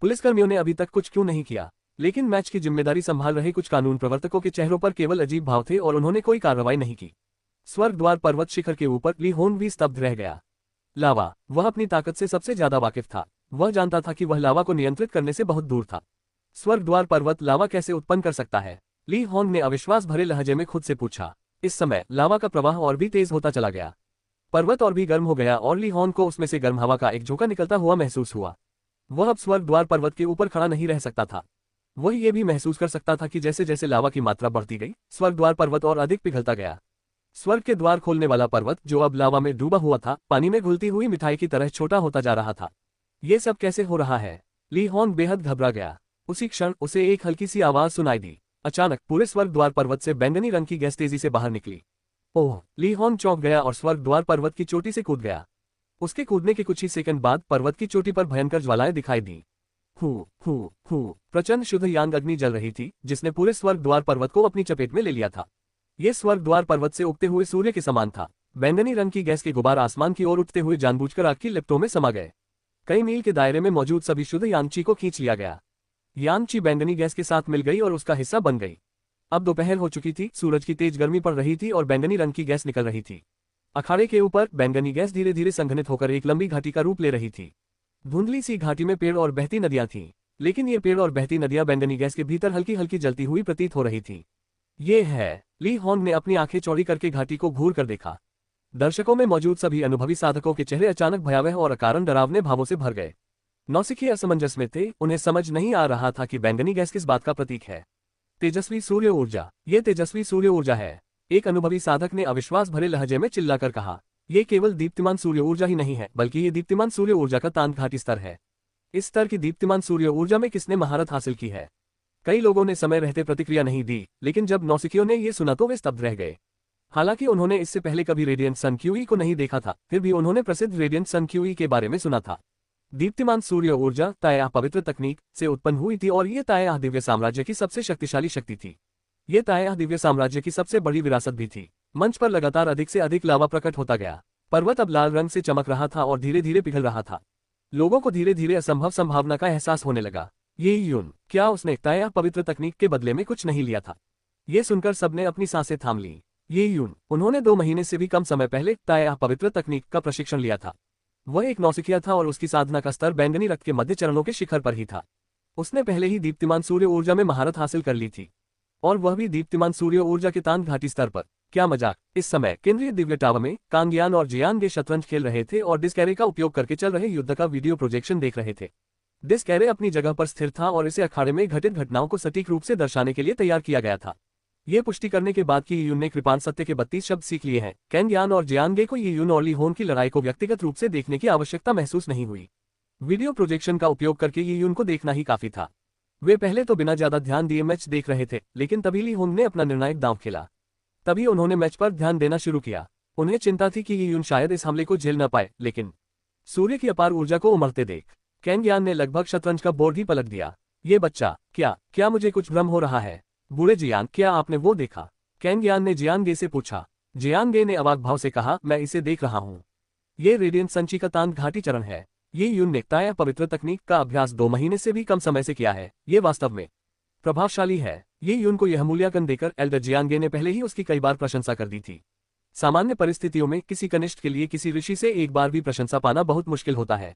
[SPEAKER 2] पुलिसकर्मियों ने अभी तक कुछ क्यों नहीं किया? लेकिन मैच की जिम्मेदारी संभाल रहे कुछ कानून प्रवर्तकों के चेहरों पर केवल अजीब भाव थे और उन्होंने कोई कार्रवाई नहीं की। स्वर्ग द्वार पर्वत शिखर के ऊपर ली हॉन भी स्तब्ध रह गया। लावा। वह अपनी ताकत से सबसे ज्यादा वाकिफ था। वह जानता था कि वह लावा को नियंत्रित करने से बहुत दूर था। स्वर्ग द्वार पर्वत लावा कैसे उत्पन्न कर सकता है? ली हॉन ने अविश्वास भरे लहजे में खुद से पूछा। इस समय लावा का प्रवाह और भी तेज होता चला गया। पर्वत और भी गर्म हो गया और ली हॉन को उसमें से गर्म हवा का एक झोंका निकलता हुआ महसूस हुआ। वह अब स्वर्ग द्वार पर्वत के ऊपर खड़ा नहीं रह सकता था। वह ये भी महसूस कर सकता था कि जैसे जैसे लावा की मात्रा बढ़ती गई, स्वर्ग द्वार पर्वत और अधिक पिघलता गया। स्वर्ग के द्वार खोलने वाला पर्वत, जो अब लावा में डूबा हुआ था, पानी में घुलती हुई मिठाई की तरह छोटा होता जा रहा था। ये सब कैसे हो रहा है? ली हॉन बेहद घबरा गया। उसी क्षण उसे एक हल्की सी आवाज सुनाई दी। अचानक पूरे स्वर्ग द्वार पर्वत से बैंगनी रंग की गैस तेजी से बाहर निकली। ओह! ली हॉन चौंक गया और स्वर्ग द्वार पर्वत की चोटी से कूद गया। उसके कूदने के कुछ ही सेकंड बाद पर्वत की चोटी पर भयंकर ज्वालाएं दिखाई दी। प्रचंड शुद्ध यांग अग्नि जल रही थी, जिसने पूरे स्वर्ग द्वार पर्वत को अपनी चपेट में ले लिया था। यह स्वर्ग द्वार पर्वत से उगते हुए सूर्य के समान था। बैंगनी रंग की गैस के गुबार आसमान की ओर उठते हुए जानबूझकर आग की लिपटों में समा गए। कई मील के दायरे में मौजूद सभी शुद्ध यांगची को खींच लिया गया। यांगची बैंगनी गैस के साथ मिल गई और उसका हिस्सा बन गई। अब दोपहर हो चुकी थी, सूरज की तेज गर्मी पड़ रही थी और बैंगनी रंग की गैस निकल रही थी। अखाड़े के ऊपर बैंगनी गैस धीरे धीरे संघनित होकर एक लंबी घाटी का रूप ले रही थी। धुंधली सी घाटी में पेड़ और बहती नदियां थीं, लेकिन ये पेड़ और बहती नदियां बैंगनी गैस के भीतर हल्की हल्की जलती हुई प्रतीत हो रही थी। ये है। ली हॉन ने अपनी आंखें चौड़ी करके घाटी को घूर कर देखा। दर्शकों में मौजूद सभी अनुभवी साधकों के चेहरे अचानक भयावह और अकारण डरावने भावों से भर गए। नौसिखिए असमंजस में थे, उन्हें समझ नहीं आ रहा था कि बैंगनी गैस किस बात का प्रतीक है। तेजस्वी सूर्य ऊर्जा। ये तेजस्वी सूर्य ऊर्जा है, एक अनुभवी साधक ने अविश्वास भरे लहजे में चिल्लाकर कहा। ये केवल दीप्तिमान सूर्य ऊर्जा ही नहीं है, बल्कि ये दीप्तिमान सूर्य ऊर्जा का तांत घाटी स्तर है। इस स्तर की दीप्तिमान सूर्य ऊर्जा में किसने महारत हासिल की है? कई लोगों ने समय रहते प्रतिक्रिया नहीं दी, लेकिन जब नौसिखियों ने ये सुना तो वे स्तब्ध रह गए। हालांकि उन्होंने इससे पहले कभी रेडियंट सन क्यूई को नहीं देखा था, फिर भी उन्होंने प्रसिद्ध रेडियंट सन क्यूई के बारे में सुना था। दीप्तिमान सूर्य ऊर्जा ताया पवित्र तकनीक से उत्पन्न हुई थी और ये ताया दिव्य साम्राज्य की सबसे शक्तिशाली शक्ति थी। ये ताया दिव्य साम्राज्य की सबसे बड़ी विरासत भी थी। मंच पर लगातार अधिक से अधिक लावा प्रकट होता गया। पर्वत अब लाल रंग से चमक रहा था और धीरे धीरे पिघल रहा था। लोगों को धीरे धीरे असंभव संभावना का एहसास होने लगा। ये यून, क्या उसने ताया पवित्र तकनीक के बदले में कुछ नहीं लिया था? ये सुनकर सबने अपनी सांसें थाम ली। ये यून, उन्होंने 2 महीने से भी कम समय पहले ताया पवित्र तकनीक का प्रशिक्षण लिया था। वह एक नौसिखिया था और उसकी साधना का स्तर बैंगनी रक्त के मध्य चरणों के शिखर पर ही था। उसने पहले ही दीप्तिमान सूर्य ऊर्जा में महारत हासिल कर ली थी, और वह भी दीप्तिमान सूर्य ऊर्जा के तांग घाटी स्तर पर। क्या मजाक। इस समय केंद्रीय दिव्य टावर में कांगयान और जियांगे शतरंज खेल रहे थे और डिस्कैरे का उपयोग करके चल रहे युद्ध का वीडियो प्रोजेक्शन देख रहे थे। डिस्कैरे अपनी जगह पर स्थिर था और इसे अखाड़े में घटित घटनाओं को सटीक रूप से दर्शाने के लिए तैयार किया गया था। ये पुष्टि करने के बाद कि यून ने कृपाण सत्य के 32 शब्द सीख लिए हैं, कांगयान और जियांगे को यून और ली होन की लड़ाई को व्यक्तिगत रूप से देखने की आवश्यकता महसूस नहीं हुई। वीडियो प्रोजेक्शन का उपयोग करके यून को देखना ही काफी था। वे पहले तो बिना ज्यादा ध्यान दिए मैच देख रहे थे, लेकिन तभी ली होंग ने अपना निर्णायक दांव खेला। तभी उन्होंने मैच पर ध्यान देना शुरू किया। उन्हें चिंता थी कि यून शायद इस हमले को झेल न पाए, लेकिन सूर्य की अपार ऊर्जा को उमड़ते देख कांगयान ने लगभग शतरंज का बोर्ड ही पलट दिया। ये बच्चा, क्या मुझे कुछ भ्रम हो रहा है? बूढ़े जियांग, क्या आपने वो देखा? कांगयान ने जियांगे से पूछा। जियांगे ने अवाक भाव से कहा, मैं इसे देख रहा हूँ। ये रेडियंट संची का तांग घाटी चरण है। ये यून ने ताया पवित्र तकनीक का अभ्यास 2 महीने से भी कम समय से किया है। ये वास्तव में प्रभावशाली है। ये यून को यह मूल्यांकन देकर एल्डर जियांगे ने पहले ही उसकी कई बार प्रशंसा कर दी थी। सामान्य परिस्थितियों में किसी कनिष्ठ के लिए किसी ऋषि से एक बार भी प्रशंसा पाना बहुत मुश्किल होता है।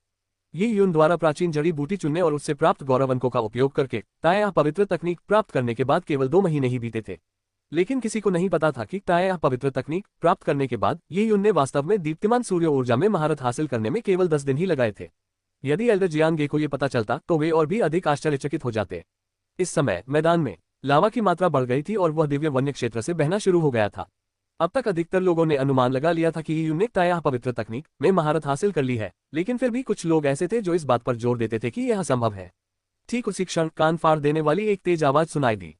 [SPEAKER 2] ये यून द्वारा प्राचीन जड़ी बूटी चुनने और उससे प्राप्त गौरव अंकों का उपयोग करके ताया पवित्र तकनीक प्राप्त करने के बाद केवल 2 महीने ही बीते थे। लेकिन किसी को नहीं पता था कि ताया पवित्र तकनीक प्राप्त करने के बाद ये यून ने वास्तव में दीप्तिमान सूर्य ऊर्जा में महारत हासिल करने में केवल 10 दिन ही लगाए थे। यदि एल्डर जियांगे को ये पता चलता तो वे और भी अधिक आश्चर्यचकित हो जाते। इस समय मैदान में लावा की मात्रा बढ़ गई थी और वह दिव्य वन्य क्षेत्र से बहना शुरू हो गया था। अब तक अधिकतर लोगों ने अनुमान लगा लिया था कि यून ने ताया पवित्र तकनीक में महारत हासिल कर ली है, लेकिन फिर भी कुछ लोग ऐसे थे जो इस बात पर जोर देते थे कि यह असंभव है। ठीक उसी क्षण कान फाड़ देने वाली एक तेज आवाज सुनाई दी।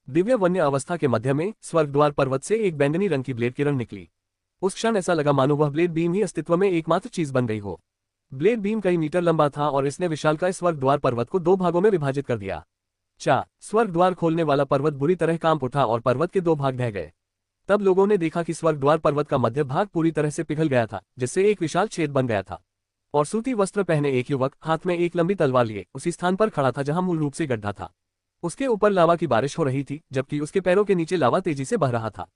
[SPEAKER 2] दिव्य वन्य अवस्था के मध्य में स्वर्गद्वार पर्वत से एक बैंगनी रंग की ब्लेड किरण निकली। उस क्षण ऐसा लगा मानो वह ब्लेड बीम ही अस्तित्व में एकमात्र चीज बन गई हो। ब्लेड बीम कई मीटर लंबा था और इसने विशालकाय स्वर्गद्वार पर्वत को 2 भागों में विभाजित कर दिया। स्वर्गद्वार खोलने वाला पर्वत बुरी तरह कांप उठा और पर्वत के 2 भाग ढह गए। तब लोगों ने देखा कि स्वर्गद्वार पर्वत का मध्य भाग पूरी तरह से पिघल गया था, जिससे एक विशाल छेद बन गया था। और सूती वस्त्र पहने एक युवक हाथ में एक लंबी तलवार लिए उसी स्थान पर खड़ा था जहां मूल रूप से गड्ढा था। उसके ऊपर लावा की बारिश हो रही थी, जबकि उसके पैरों के नीचे लावा तेजी से बह रहा था।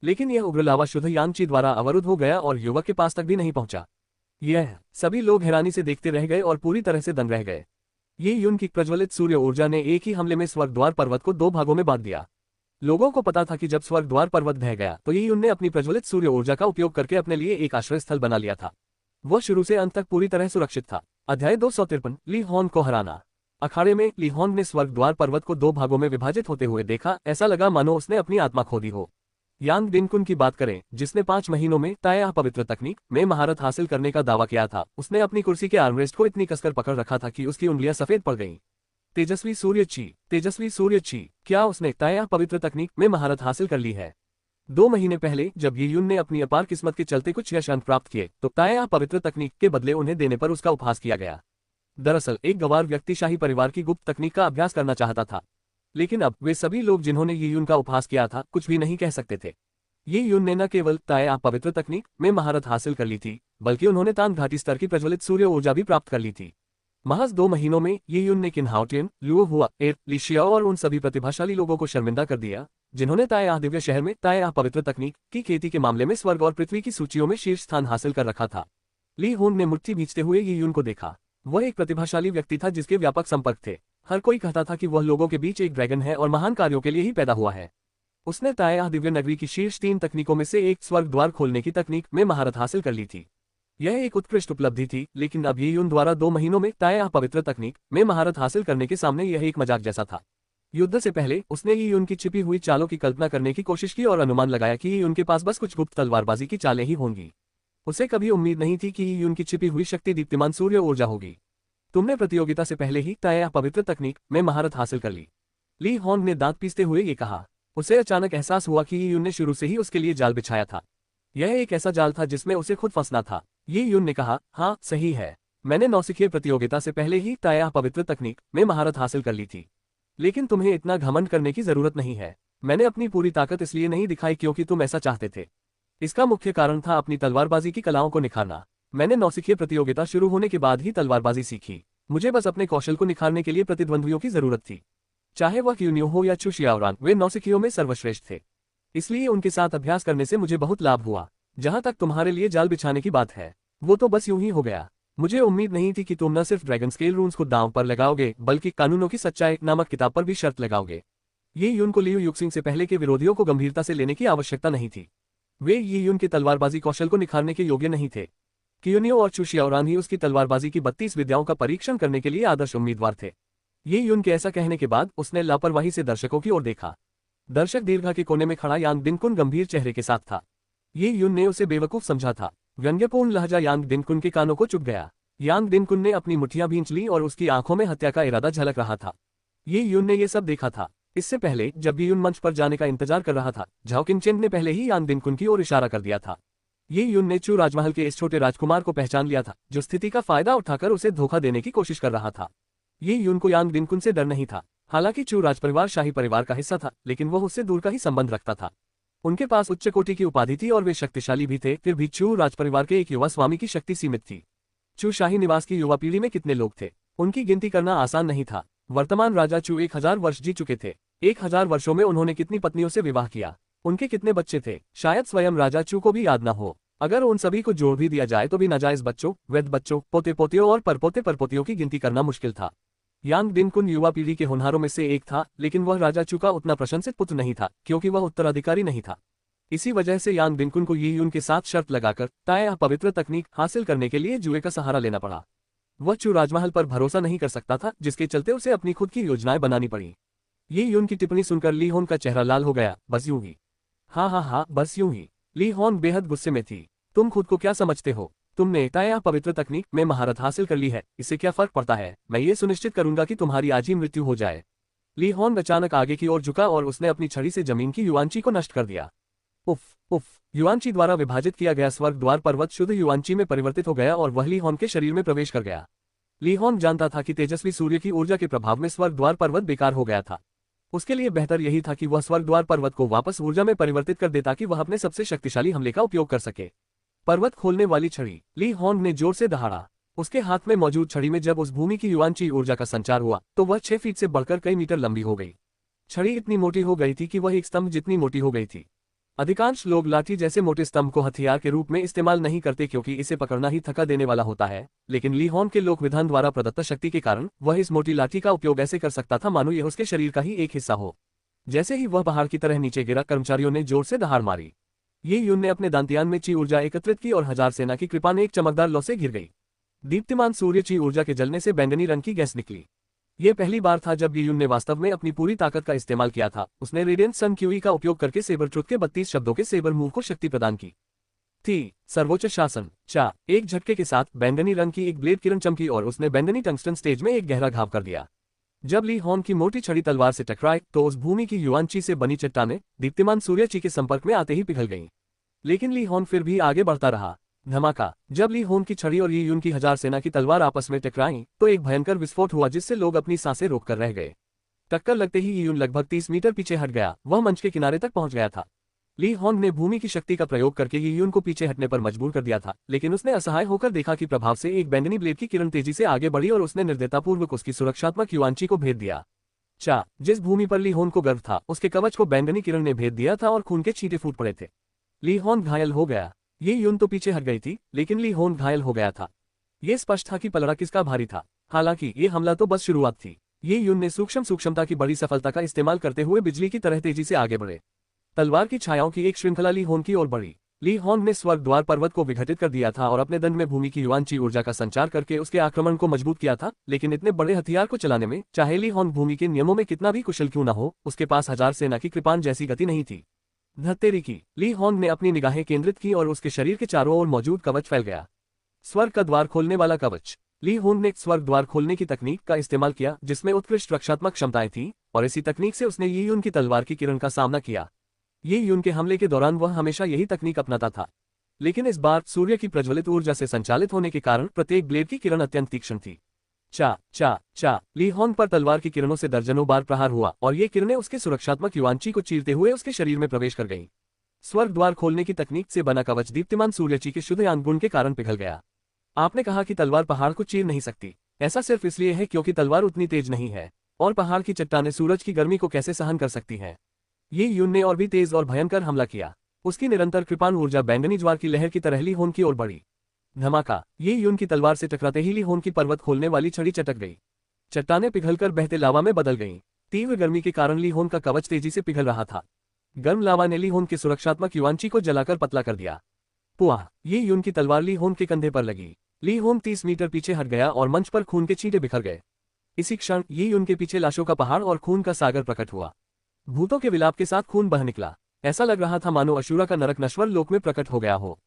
[SPEAKER 2] लेकिन यह उग्र लावा शुद्ध यांगची द्वारा अवरुद्ध हो गया और युवक के पास तक भी नहीं पहुंचा। यह सभी लोग हैरानी से देखते रह गए और पूरी तरह से दंग रह गए। ये यून की प्रज्वलित सूर्य ऊर्जा ने एक ही हमले में स्वर्गद्वार पर्वत को 2 भागों में बांट दिया। लोगों को पता था कि जब स्वर्गद्वार पर्वत ढह गया तो ये यून ने अपनी प्रज्वलित सूर्य ऊर्जा का उपयोग करके अपने लिए एक आश्रय स्थल बना लिया था। वह शुरू से अंत तक पूरी तरह सुरक्षित था। अध्याय 253 ली होन को हराना। अखाड़े में ली होन ने स्वर्गद्वार पर्वत को 2 भागों में विभाजित होते हुए देखा। ऐसा लगा मानो उसने अपनी आत्मा खो दी हो। यांग डिनकुन की बात करें, जिसने 5 महीनों में ताया पवित्र तकनीक में महारत हासिल करने का दावा किया था, उसने अपनी कुर्सी के आर्मरेस्ट को इतनी कसकर पकड़ रखा था कि उसकी उंगलियां सफेद पड़ गईं। तेजस्वी सूर्य ची, क्या उसने ताया पवित्र तकनीक में महारत हासिल कर ली है? 2 महीने पहले जब ये यून ने अपनी अपार किस्मत के चलते कुछ यश अंक प्राप्त किए तो ताया पवित्र तकनीक के बदले उन्हें देने पर उसका उपहास किया गया। दरअसल एक गवार व्यक्ति शाही परिवार की गुप्त तकनीक का अभ्यास करना चाहता था, लेकिन अब वे सभी लोग जिन्होंने ये यून का उपहास किया था कुछ भी नहीं कह सकते थे। ये यून ने न केवल ताया पवित्र तकनीक में महारत हासिल कर ली थी, बल्कि उन्होंने तान घाटी स्तर की प्रज्वलित सूर्य ऊर्जा भी प्राप्त कर ली थी। महज 2 महीनों में ये यून ने किन्हाउटियन, लुओ हुआ, लिशिया और उन सभी प्रतिभाशाली लोगों को शर्मिंदा कर दिया जिन्होंने ताया दिव्य शहर में ताया पवित्र तकनीक की खेती के मामले में स्वर्ग और पृथ्वी की सूचियों में शीर्ष स्थान हासिल कर रखा था। ली होन ने मुट्ठी भींचते हुए ये यून को देखा। वह एक प्रतिभाशाली व्यक्ति था जिसके व्यापक संपर्क थे। हर कोई कहता था कि वह लोगों के बीच एक ड्रैगन है और महान कार्यों के लिए ही पैदा हुआ है। उसने ताया दिव्य नगरी की शीर्ष 3 तकनीकों में से एक स्वर्ग द्वार खोलने की तकनीक में महारत हासिल कर ली थी। यह एक उत्कृष्ट उपलब्धि थी, लेकिन अब ये यून द्वारा 2 महीनों में ताया पवित्र तकनीक में महारत हासिल करने के सामने यह एक मजाक जैसा था। युद्ध से पहले उसने ये यून की छिपी हुई चालों की कल्पना करने की कोशिश की और अनुमान लगाया कि ये उनके पास बस कुछ गुप्त तलवारबाजी की चालें ही होंगी। उसे कभी उम्मीद नहीं थी कि ये यून की छिपी हुई शक्ति दीप्तिमान सूर्य ऊर्जा होगी। तुमने प्रतियोगिता से पहले ही ताया पवित्र तकनीक में महारत हासिल कर ली। ली होन ने दांत पीसते हुए ये कहा। उसे अचानक एहसास हुआ कि ये यून ने शुरू से ही उसके लिए जाल बिछाया था। यह एक ऐसा जाल था जिसमें उसे खुद फंसना था। ये यून ने कहा, हाँ सही है, मैंने नौसिखिए प्रतियोगिता से पहले ही ताया पवित्र तकनीक में महारत हासिल कर ली थी। लेकिन तुम्हें इतना घमंड करने की जरूरत नहीं है। मैंने अपनी पूरी ताकत इसलिए नहीं दिखाई क्योंकि तुम ऐसा चाहते थे। इसका मुख्य कारण था अपनी तलवारबाजी की कलाओं को निखारना। मैंने नौसिखिए प्रतियोगिता शुरू होने के बाद ही तलवारबाजी सीखी। मुझे बस अपने कौशल को निखारने के लिए प्रतिद्वंद्वियों की जरूरत थी। चाहे वह क्यूनियो हो या चू शियाओरान, वे नौसिखियों में सर्वश्रेष्ठ थे। इसलिए उनके साथ अभ्यास करने से मुझे बहुत लाभ हुआ। जहां तक तुम्हारे लिए जाल बिछाने की बात है, वो तो बस यूं ही हो गया। मुझे उम्मीद नहीं थी कि तुम न सिर्फ ड्रैगन स्केल रून्स को दांव पर लगाओगे बल्कि कानूनों की सच्चाई नामक किताब पर भी शर्त लगाओगे। ये यून को लियू युक्सिंग से पहले के विरोधियों को गंभीरता से लेने की आवश्यकता नहीं थी। वे ये यून के तलवारबाजी कौशल को निखारने के योग्य नहीं थे। कियोनियो और चू शियाओरान ही उसकी तलवारबाजी की 32 विद्याओं का परीक्षण करने के लिए आदर्श उम्मीदवार थे। ये यून के ऐसा कहने के बाद उसने लापरवाही से दर्शकों की ओर देखा। दर्शक दीर्घा के कोने में खड़ा यांग दिनकुन गंभीर चेहरे के साथ था। ये यून ने उसे बेवकूफ समझा था। व्यंग्यपूर्ण लहजा यांग दिनकुन के कानों को चुभ गया। यांग दिनकुन ने अपनी मुठ्ठियां भींच ली और उसकी आंखों में हत्या का इरादा झलक रहा था। ये यून ने ये सब देखा था। इससे पहले जब यून मंच पर जाने का इंतजार कर रहा था, झाओ किनचेन ने पहले ही यांग दिनकुन की ओर इशारा कर दिया था। ये यून ने चू राजमहल के इस छोटे राजकुमार को पहचान लिया था जो स्थिति का फायदा उठाकर उसे धोखा देने की कोशिश कर रहा था। ये यून को यांग दिनकुन से डर नहीं था। हालांकि चू राजपरिवार शाही परिवार का हिस्सा था, लेकिन वह उससे दूर का ही संबंध रखता था। उनके पास उच्च कोटि की उपाधि थी और वे शक्तिशाली भी थे, फिर भी चू राजपरिवार के एक युवा स्वामी की शक्ति सीमित थी। चू शाही निवास की युवा पीढ़ी में कितने लोग थे, उनकी गिनती करना आसान नहीं था। वर्तमान राजा चू 1000 वर्ष जी चुके थे। 1000 वर्षों में उन्होंने कितनी पत्नियों से विवाह किया, उनके कितने बच्चे थे, शायद स्वयं राजा चू को भी याद न हो। अगर उन सभी को जोड़ भी दिया जाए तो भी नाजायज बच्चों, वैध बच्चों, पोते पोतियों और परपोते परपोतियों की गिनती करना मुश्किल था। यांग दिनकुन युवा पीढ़ी के होनहारों में से एक था, लेकिन वह राजा चू का उतना प्रशंसित पुत्र नहीं था क्योंकि वह उत्तराधिकारी नहीं था। इसी वजह से यांग दिनकुन को ये यून के साथ शर्त लगाकर ताया पवित्र तकनीक हासिल करने के लिए जुए का सहारा लेना पड़ा। वह चू राजमहल पर भरोसा नहीं कर सकता था, जिसके चलते उसे अपनी खुद की योजनाएं बनानी पड़ी। ये यून की टिप्पणी सुनकर ली होन का चेहरा लाल हो गया। बस यूं ही? हाँ, बस यूं ही। ली होन बेहद गुस्से में थी। तुम खुद को क्या समझते हो? तुमने ताया पवित्र तकनीक में महारत हासिल कर ली है, इससे क्या फर्क पड़ता है? मैं ये सुनिश्चित करूंगा कि तुम्हारी आज ही मृत्यु हो जाए। ली होन अचानक आगे की ओर झुका और उसने अपनी छड़ी से जमीन की युआंची को नष्ट कर दिया। उफ। युआंची द्वारा विभाजित किया गया स्वर्ग द्वार पर्वत शुद्ध युआंची में परिवर्तित हो गया और वह ली होन के शरीर में प्रवेश कर गया। ली होन जानता था कि तेजस्वी सूर्य की ऊर्जा के प्रभाव में स्वर्ग द्वार पर्वत बेकार हो गया था। उसके लिए बेहतर यही था कि वह स्वर्ग द्वार पर्वत को वापस ऊर्जा में परिवर्तित कर दे ताकि वह अपने सबसे शक्तिशाली हमले का उपयोग कर सके। पर्वत खोलने वाली छड़ी। ली होन ने जोर से दहाड़ा। उसके हाथ में मौजूद छड़ी में जब उस भूमि की युआंची ऊर्जा का संचार हुआ तो वह 6 फीट से बढ़कर कई मीटर लंबी हो गई। छड़ी इतनी मोटी हो गई थी कि वह एक स्तंभ जितनी मोटी हो गई थी। अधिकांश लोग लाठी जैसे मोटे स्तंभ को हथियार के रूप में इस्तेमाल नहीं करते क्योंकि इसे पकड़ना ही थका देने वाला होता है, लेकिन ली होन के लोक विधान द्वारा प्रदत्त शक्ति के कारण वह इस मोटी लाठी का उपयोग ऐसे कर सकता था मानो यह उसके शरीर का ही एक हिस्सा हो। जैसे ही वह पहाड़ की तरह नीचे गिरा, कर्मचारियों ने जोर से दहाड़ मारी। ये यून ने अपने दांतियान में ची ऊर्जा एकत्रित की और 1000 सेना की कृपा ने एक चमकदार लौ से घिर गई। दीप्तिमान सूर्य ची ऊर्जा के जलने से बैंगनी रंग की गैस निकली। ये पहली बार था जब ये यून ने वास्तव में अपनी पूरी ताकत का इस्तेमाल किया था। उसने रेडियंट सन क्यूई का उपयोग करके सेबर ट्रुथ के 32 शब्दों के सेबर मूव को शक्ति प्रदान की थी। सर्वोच्च शासन। चा एक झटके के साथ बैंगनी रंग की एक ब्लेड किरण चमकी और उसने बैंगनी टंगस्टन स्टेज में एक गहरा घाव कर दिया। जब ली होन की मोटी छड़ी तलवार से टकराई तो उस भूमि की युआंची से बनी चट्टानें दीप्तिमान सूर्य ची के संपर्क में आते ही पिघल गईं। लेकिन ली होन फिर भी आगे बढ़ता रहा। धमाका। जब ली होन की छड़ी और ये यून की 1000 सेना की तलवार आपस में टकराई तो एक भयंकर विस्फोट हुआ जिससे लोग अपनी सांसें रोककर रह गए। टक्कर लगते ही ये यून लगभग 30 मीटर पीछे हट गया। वह मंच के किनारे तक पहुंच गया था। ली होन ने भूमि की शक्ति का प्रयोग करके ये यून को पीछे हटने पर मजबूर कर दिया था, लेकिन उसने असहाय होकर देखा कि प्रभाव से एक बैंगनी ब्लेड की किरण तेजी से आगे बढ़ी और उसने निर्दयतापूर्वक उसकी सुरक्षात्मक युआंची को भेद दिया। चा जिस भूमि पर ली होन को गर्व था उसके कवच को बैंगनी किरण ने भेद दिया था और खून के छींटे फूट पड़े थे। ली होन घायल हो गया। ये यून तो पीछे हट गई थी, लेकिन ली होन घायल हो गया था। ये स्पष्ट था कि पलड़ा किसका भारी था। हालांकि ये हमला तो बस शुरुआत थी। ये यून ने सूक्ष्मता की बड़ी सफलता का इस्तेमाल करते हुए बिजली की तरह तेजी से आगे बढ़े। तलवार की छायाओं की एक श्रृंखला ली होन की ओर बढ़ी। ली होन ने स्वर्ग द्वार पर्वत को विघटित कर दिया था और अपने दंड में भूमि की युआंची ऊर्जा का संचार करके उसके आक्रमण को मजबूत किया था, लेकिन इतने बड़े हथियार को चलाने में चाहे ली होन भूमि के नियमों में कितना भी कुशल क्यों न हो, उसके पास 1000 सेना की कृपान जैसी गति नहीं थी। धत्तेरी की। ली होन ने अपनी निगाहें केंद्रित की और उसके शरीर के चारों ओर मौजूद कवच फैल गया। स्वर्ग का द्वार खोलने वाला कवच। ली होन ने स्वर्ग द्वार खोलने की तकनीक का इस्तेमाल किया जिसमें उत्कृष्ट रक्षात्मक क्षमताएं थीं, और इसी तकनीक से उसने ये यून की तलवार की किरण का सामना किया। ये यून के हमले के दौरान वह हमेशा यही तकनीक अपनाता था, लेकिन इस बार सूर्य की प्रज्वलित ऊर्जा से संचालित होने के कारण प्रत्येक ब्लेड की किरण अत्यंत तीक्ष्ण थी। चा ली होन पर तलवार की किरणों से दर्जनों बार प्रहार हुआ और ये किरणें उसके सुरक्षात्मक युआंची को चीरते हुए उसके शरीर में प्रवेश कर गईं। स्वर्ग द्वार खोलने की तकनीक से बना कवच दीप्तिमान सूर्यची के शुद्ध यान गुण के कारण पिघल गया। आपने कहा कि तलवार पहाड़ को चीर नहीं सकती। ऐसा सिर्फ इसलिए है क्योंकि तलवार उतनी तेज नहीं है, और पहाड़ की चट्टानें सूरज की गर्मी को कैसे सहन कर सकती हैं। ये यून ने और भी तेज और भयंकर हमला किया। उसकी निरंतर कृपाण ऊर्जा बैंगनी ज्वार की लहर की तरह ली होन की ओर बढ़ी। धमाका, ये यून की तलवार से टकराते ही ली होन की पर्वत खोलने वाली छड़ी चटक गई। चट्टानें पिघलकर बहते लावा में बदल गईं। तीव्र गर्मी के कारण ली होन का कवच तेजी से पिघल रहा था। गर्म लावा ने ली होन के सुरक्षात्मक युआनची को जलाकर पतला कर दिया। पुआ, ये यून की तलवार ली होन के कंधे पर लगी। ली होन 30 मीटर पीछे हट गया और मंच पर खून के छींटे बिखर गए। इसी क्षण ये यून के पीछे लाशों का पहाड़ और खून का सागर प्रकट हुआ। भूतों के विलाप के साथ खून बह निकला। ऐसा लग रहा था मानो अशूरा का नरक नश्वर लोक में प्रकट हो गया हो।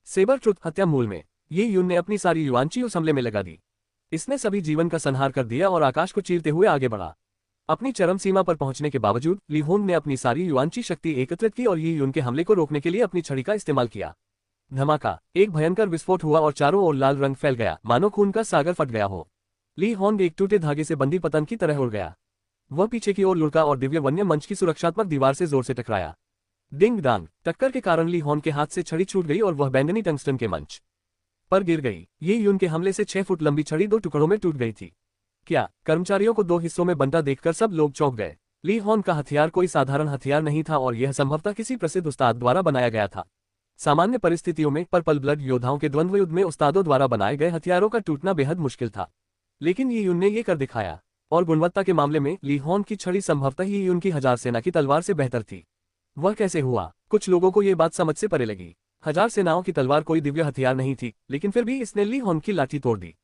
[SPEAKER 2] सेबर ट्रुथ हत्या मूल में ये यून ने अपनी सारी युआनची उस हमले में लगा दी। इसने सभी जीवन का संहार कर दिया और आकाश को चीरते हुए आगे बढ़ा। अपनी चरम सीमा पर पहुंचने के बावजूद ली होन ने अपनी सारी युआनची शक्ति एकत्रित की और ये यून के हमले को रोकने के लिए अपनी छड़ी का इस्तेमाल किया। धमाका, एक भयंकर विस्फोट हुआ और चारों ओर लाल रंग फैल गया, मानो खून का सागर फट गया हो। ली होन एक टूटे धागे से बंधी पतंग की तरह उड़ गया। वह पीछे की ओर लुढ़का और दिव्य वन्य मंच की सुरक्षात्मक दीवार से जोर से टकराया। डिंग डांग, टक्कर के कारण ली होन के हाथ से छड़ी छूट गई और वह बैंगनी टंगस्टन के मंच पर गिर गई। ये यून के हमले से 6 फुट लंबी छड़ी 2 टुकड़ों में टूट गई थी। क्या कर्मचारियों को 2 हिस्सों में बंटा देखकर सब लोग चौंक गए। ली होन का हथियार कोई साधारण हथियार नहीं था और यह संभवतः किसी प्रसिद्ध उस्ताद द्वारा बनाया गया था। सामान्य परिस्थितियों में पर्पल ब्लड योद्धाओं के द्वंद्व युद्ध में उस्तादों द्वारा बनाए गए हथियारों का टूटना बेहद मुश्किल था, लेकिन ये यून ने ये कर दिखाया। और गुणवत्ता के मामले में ली होन की छड़ी संभवतः ही यून की 1000 सेना की तलवार से बेहतर थी। वह कैसे हुआ? कुछ लोगों को ये बात समझ से परे लगी। 1000 सेनाओं की तलवार कोई दिव्य हथियार नहीं थी, लेकिन फिर भी इसने ली होन की लाठी तोड़ दी।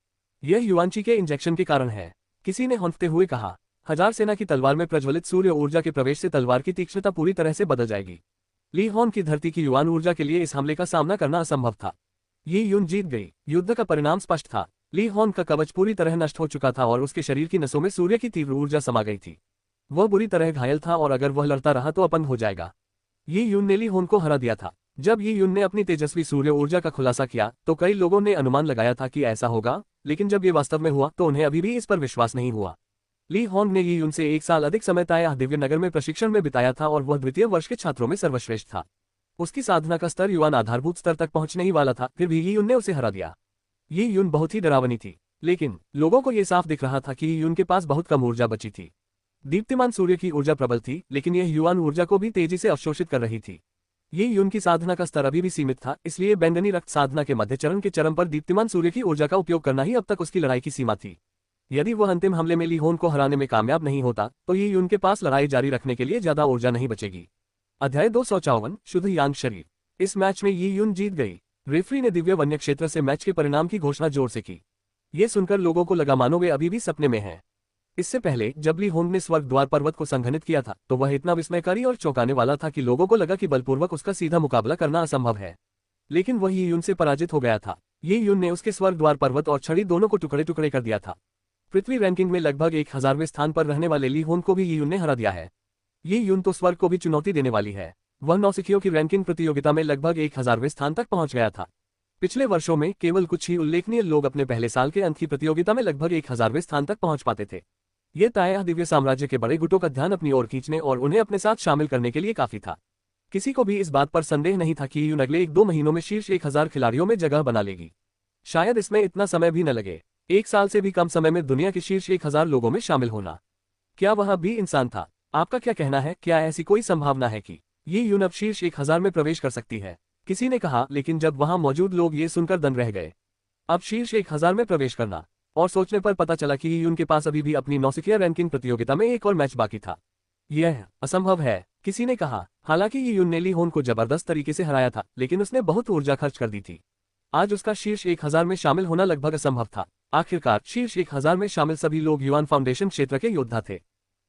[SPEAKER 2] यह युआनची के इंजेक्शन के कारण है, किसी ने हौंकते हुए कहा। 1000 सेना की तलवार में प्रज्वलित सूर्य ऊर्जा के प्रवेश से तलवार की तीक्ष्णता पूरी तरह से बदल जाएगी। ली होन की धरती की युआन ऊर्जा के लिए इस हमले का सामना करना असंभव था। ये यून जीत गई। युद्ध का परिणाम स्पष्ट था। ली होन का कवच पूरी तरह नष्ट हो चुका था और उसके शरीर की नसों में सूर्य की तीव्र ऊर्जा समा गई थी। वह बुरी तरह घायल था और अगर वह लड़ता रहा तो अपंग हो जाएगा। ये यून ने ली होन को हरा दिया था। जब ये यून ने अपनी तेजस्वी सूर्य ऊर्जा का खुलासा किया तो कई लोगों ने अनुमान लगाया था कि ऐसा होगा, लेकिन जब ये वास्तव में हुआ तो उन्हें अभी भी इस पर विश्वास नहीं हुआ। ली होन ने ये यून से 1 साल अधिक समय ताया दिव्य नगर में प्रशिक्षण में बिताया था और वह द्वितीय वर्ष के छात्रों में सर्वश्रेष्ठ था। उसकी साधना का स्तर युआन आधारभूत स्तर तक पहुंचने ही वाला था, फिर भी ये यून ने उसे हरा दिया। ये यून बहुत ही डरावनी थी, लेकिन लोगों को यह साफ दिख रहा था कि यून के पास बहुत कम ऊर्जा बची थी। दीप्तिमान सूर्य की ऊर्जा प्रबल थी, लेकिन यह युआन ऊर्जा को भी तेजी से अवशोषित कर रही थी। ये यून की साधना का स्तर अभी भी सीमित था, इसलिए बैंगनी रक्त साधना के मध्य चरण के चरम पर दीप्तिमान सूर्य की ऊर्जा का उपयोग करना ही अब तक उसकी लड़ाई की सीमा थी। यदि वह अंतिम हमले में ली होन को हराने में कामयाब नहीं होता तो ये यून के पास लड़ाई जारी रखने के लिए ज्यादा ऊर्जा नहीं बचेगी। अध्याय 254 शुद्ध यांग शरीर। इस मैच में ये यून जीत गई। रेफरी ने दिव्य वन्य क्षेत्र से मैच के परिणाम की घोषणा जोर से की। ये सुनकर लोगों को लगा मानो वे अभी भी सपने में हैं। इससे पहले जब ली होंग ने स्वर्ग द्वार पर्वत को संघनित किया था तो वह इतना विस्मयकारी और चौंकाने वाला था कि लोगों को लगा कि बलपूर्वक उसका सीधा मुकाबला करना असंभव है। लेकिन वह ये यून से पराजित हो गया था। ये यून ने उसके स्वर्ग द्वार पर्वत और छड़ी दोनों को टुकड़े टुकड़े कर दिया था। पृथ्वी रैंकिंग में लगभग 1000वें स्थान पर रहने वाले ली होंग को भी ये यून ने हरा दिया है। ये यून तो स्वर्ग को भी चुनौती देने वाली है। वह नौसिखियों की रैंकिंग प्रतियोगिता में लगभग 1000वें स्थान तक पहुंच गया था। पिछले वर्षों में केवल कुछ ही उल्लेखनीय लोग अपने पहले साल के अंत की प्रतियोगिता में लगभग 1000वें स्थान तक पहुंच पाते थे। ये ताया दिव्य साम्राज्य के बड़े गुटों का ध्यान अपनी ओर खींचने और उन्हें अपने साथ शामिल करने के लिए काफी था। किसी को भी इस बात पर संदेह नहीं था कि यून अगले 1-2 महीनों में शीर्ष 1000 खिलाड़ियों में जगह बना लेगी। शायद इसमें इतना समय भी न लगे। 1 साल से भी कम समय में दुनिया के शीर्ष 1000 लोगों में शामिल होना। क्या वह भी इंसान था? आपका क्या कहना है? क्या ऐसी कोई संभावना है कि ये यून अब शीर्ष 1000 में प्रवेश कर सकती है? किसी ने कहा, लेकिन जब वहां मौजूद लोग ये सुनकर दंग रह गए। अब शीर्ष 1000 में प्रवेश करना, और सोचने पर पता चला कि यून के पास अभी भी अपनी नौसिखिया रैंकिंग प्रतियोगिता में एक और मैच बाकी था। यह असंभव है, किसी ने कहा। हालांकि यून ने ली होन को जबरदस्त तरीके से हराया था, लेकिन उसने बहुत ऊर्जा खर्च कर दी थी। आज उसका शीर्ष 1000 में शामिल होना लगभग असंभव था। आखिरकार शीर्ष 1000 में शामिल सभी लोग युआन फाउंडेशन क्षेत्र के योद्धा थे।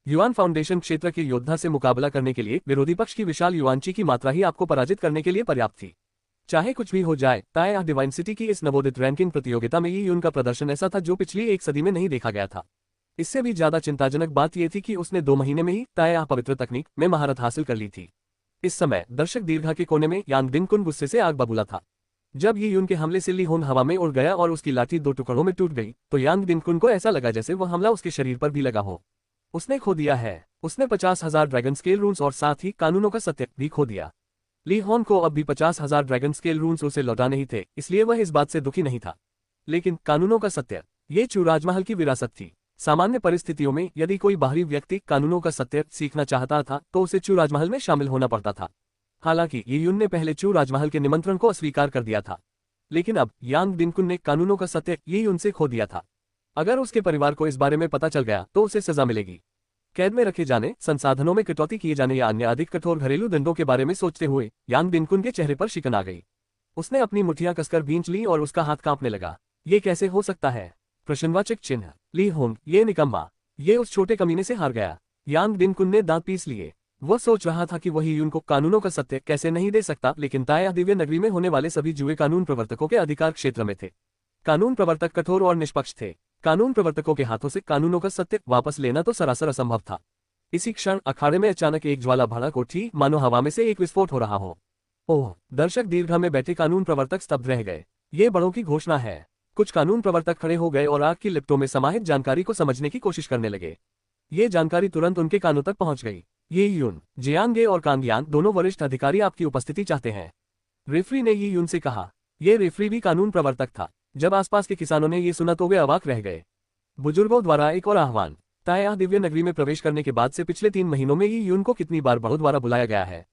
[SPEAKER 2] युआन फाउंडेशन क्षेत्र के योद्धा से मुकाबला करने के लिए विरोधी पक्ष की विशाल युआनची की मात्रा ही आपको पराजित करने के लिए पर्याप्त थी। चाहे कुछ भी हो जाए, ताया डिवाइन सिटी की इस नवोदित रैंकिंग प्रतियोगिता में ये यून का प्रदर्शन ऐसा था जो पिछली 1 सदी में नहीं देखा गया था। इससे भी ज्यादा चिंताजनक बात यह थी कि उसने 2 महीने में ही ताया पवित्र तकनीक में महारत हासिल कर ली थी। इस समय दर्शक दीर्घा के कोने में यांग दिनकुन गुस्से से आग बबूला था। जब ये यून के हमले से ली होन हवा में उड़ गया और उसकी लाठी 2 टुकड़ों में टूट गई तो यांग दिनकुन को ऐसा लगा जैसे वह हमला उसके शरीर पर भी लगा हो। उसने खो दिया है। उसने 50,000 ड्रैगन स्केल रून्स और साथ ही कानूनों का सत्य भी खो दिया। ली होन को अब भी 50,000 ड्रैगन स्केल रून्स उसे लौटाने ही थे, इसलिए वह इस बात से दुखी नहीं था। लेकिन कानूनों का सत्य, ये चू राजमहल की विरासत थी। सामान्य परिस्थितियों में यदि कोई बाहरी व्यक्ति कानूनों का सत्य सीखना चाहता था तो उसे चू राजमहल में शामिल होना पड़ता था। हालांकि ये यून ने पहले चू राजमहल के निमंत्रण को अस्वीकार कर दिया था। लेकिन अब यांग बिनकुन ने कानूनों का सत्य यही उनसे खो दिया था। अगर उसके परिवार को इस बारे में पता चल गया तो उसे सजा मिलेगी। कैद में रखे जाने, संसाधनों में कटौती किए जाने या अन्य अधिक कठोर घरेलू दंडों के बारे में सोचते हुए यांग बिनकुन के चेहरे पर शिकन आ गई। उसने अपनी मुठ्ठियां कसकर भींच ली और उसका हाथ कांपने लगा। ये कैसे हो सकता है? प्रश्नवाचक चिन्ह। ली होंग, ये निकम्मा, ये उस छोटे कमीने से हार गया। यांग बिनकुन ने दांत पीस लिए। वह सोच रहा था कि वही यून को कानूनों का सत्य कैसे नहीं दे सकता, लेकिन ताया दिव्य नगरी में होने वाले सभी जुए कानून प्रवर्तकों के अधिकार क्षेत्र में थे। कानून प्रवर्तक कठोर और निष्पक्ष थे। कानून प्रवर्तकों के हाथों से कानूनों का सत्य वापस लेना तो सरासर असंभव था। इसी क्षण अखाड़े में अचानक एक ज्वाला भड़क उठी, मानो हवा में से एक विस्फोट हो रहा हो। ओह! दर्शक दीर्घा में बैठे कानून प्रवर्तक स्तब्ध रह गए। ये बड़ों की घोषणा है। कुछ कानून प्रवर्तक खड़े हो गए और आग की लिपटों में समाहित जानकारी को समझने की कोशिश करने लगे। ये जानकारी तुरंत उनके कानों तक पहुंच गई। ये यून, जियांगे और कांगयान दोनों वरिष्ठ अधिकारी आपकी उपस्थिति चाहते हैं। रेफरी ने ये यून से कहा। ये रेफरी भी कानून प्रवर्तक था। जब आसपास के किसानों ने ये सुना तो वे अवाक रह गए। बुजुर्गों द्वारा एक और आह्वान। ताया दिव्य नगरी में प्रवेश करने के बाद से पिछले 3 महीनों में ये यून को कितनी बार बड़ों द्वारा बुलाया गया है।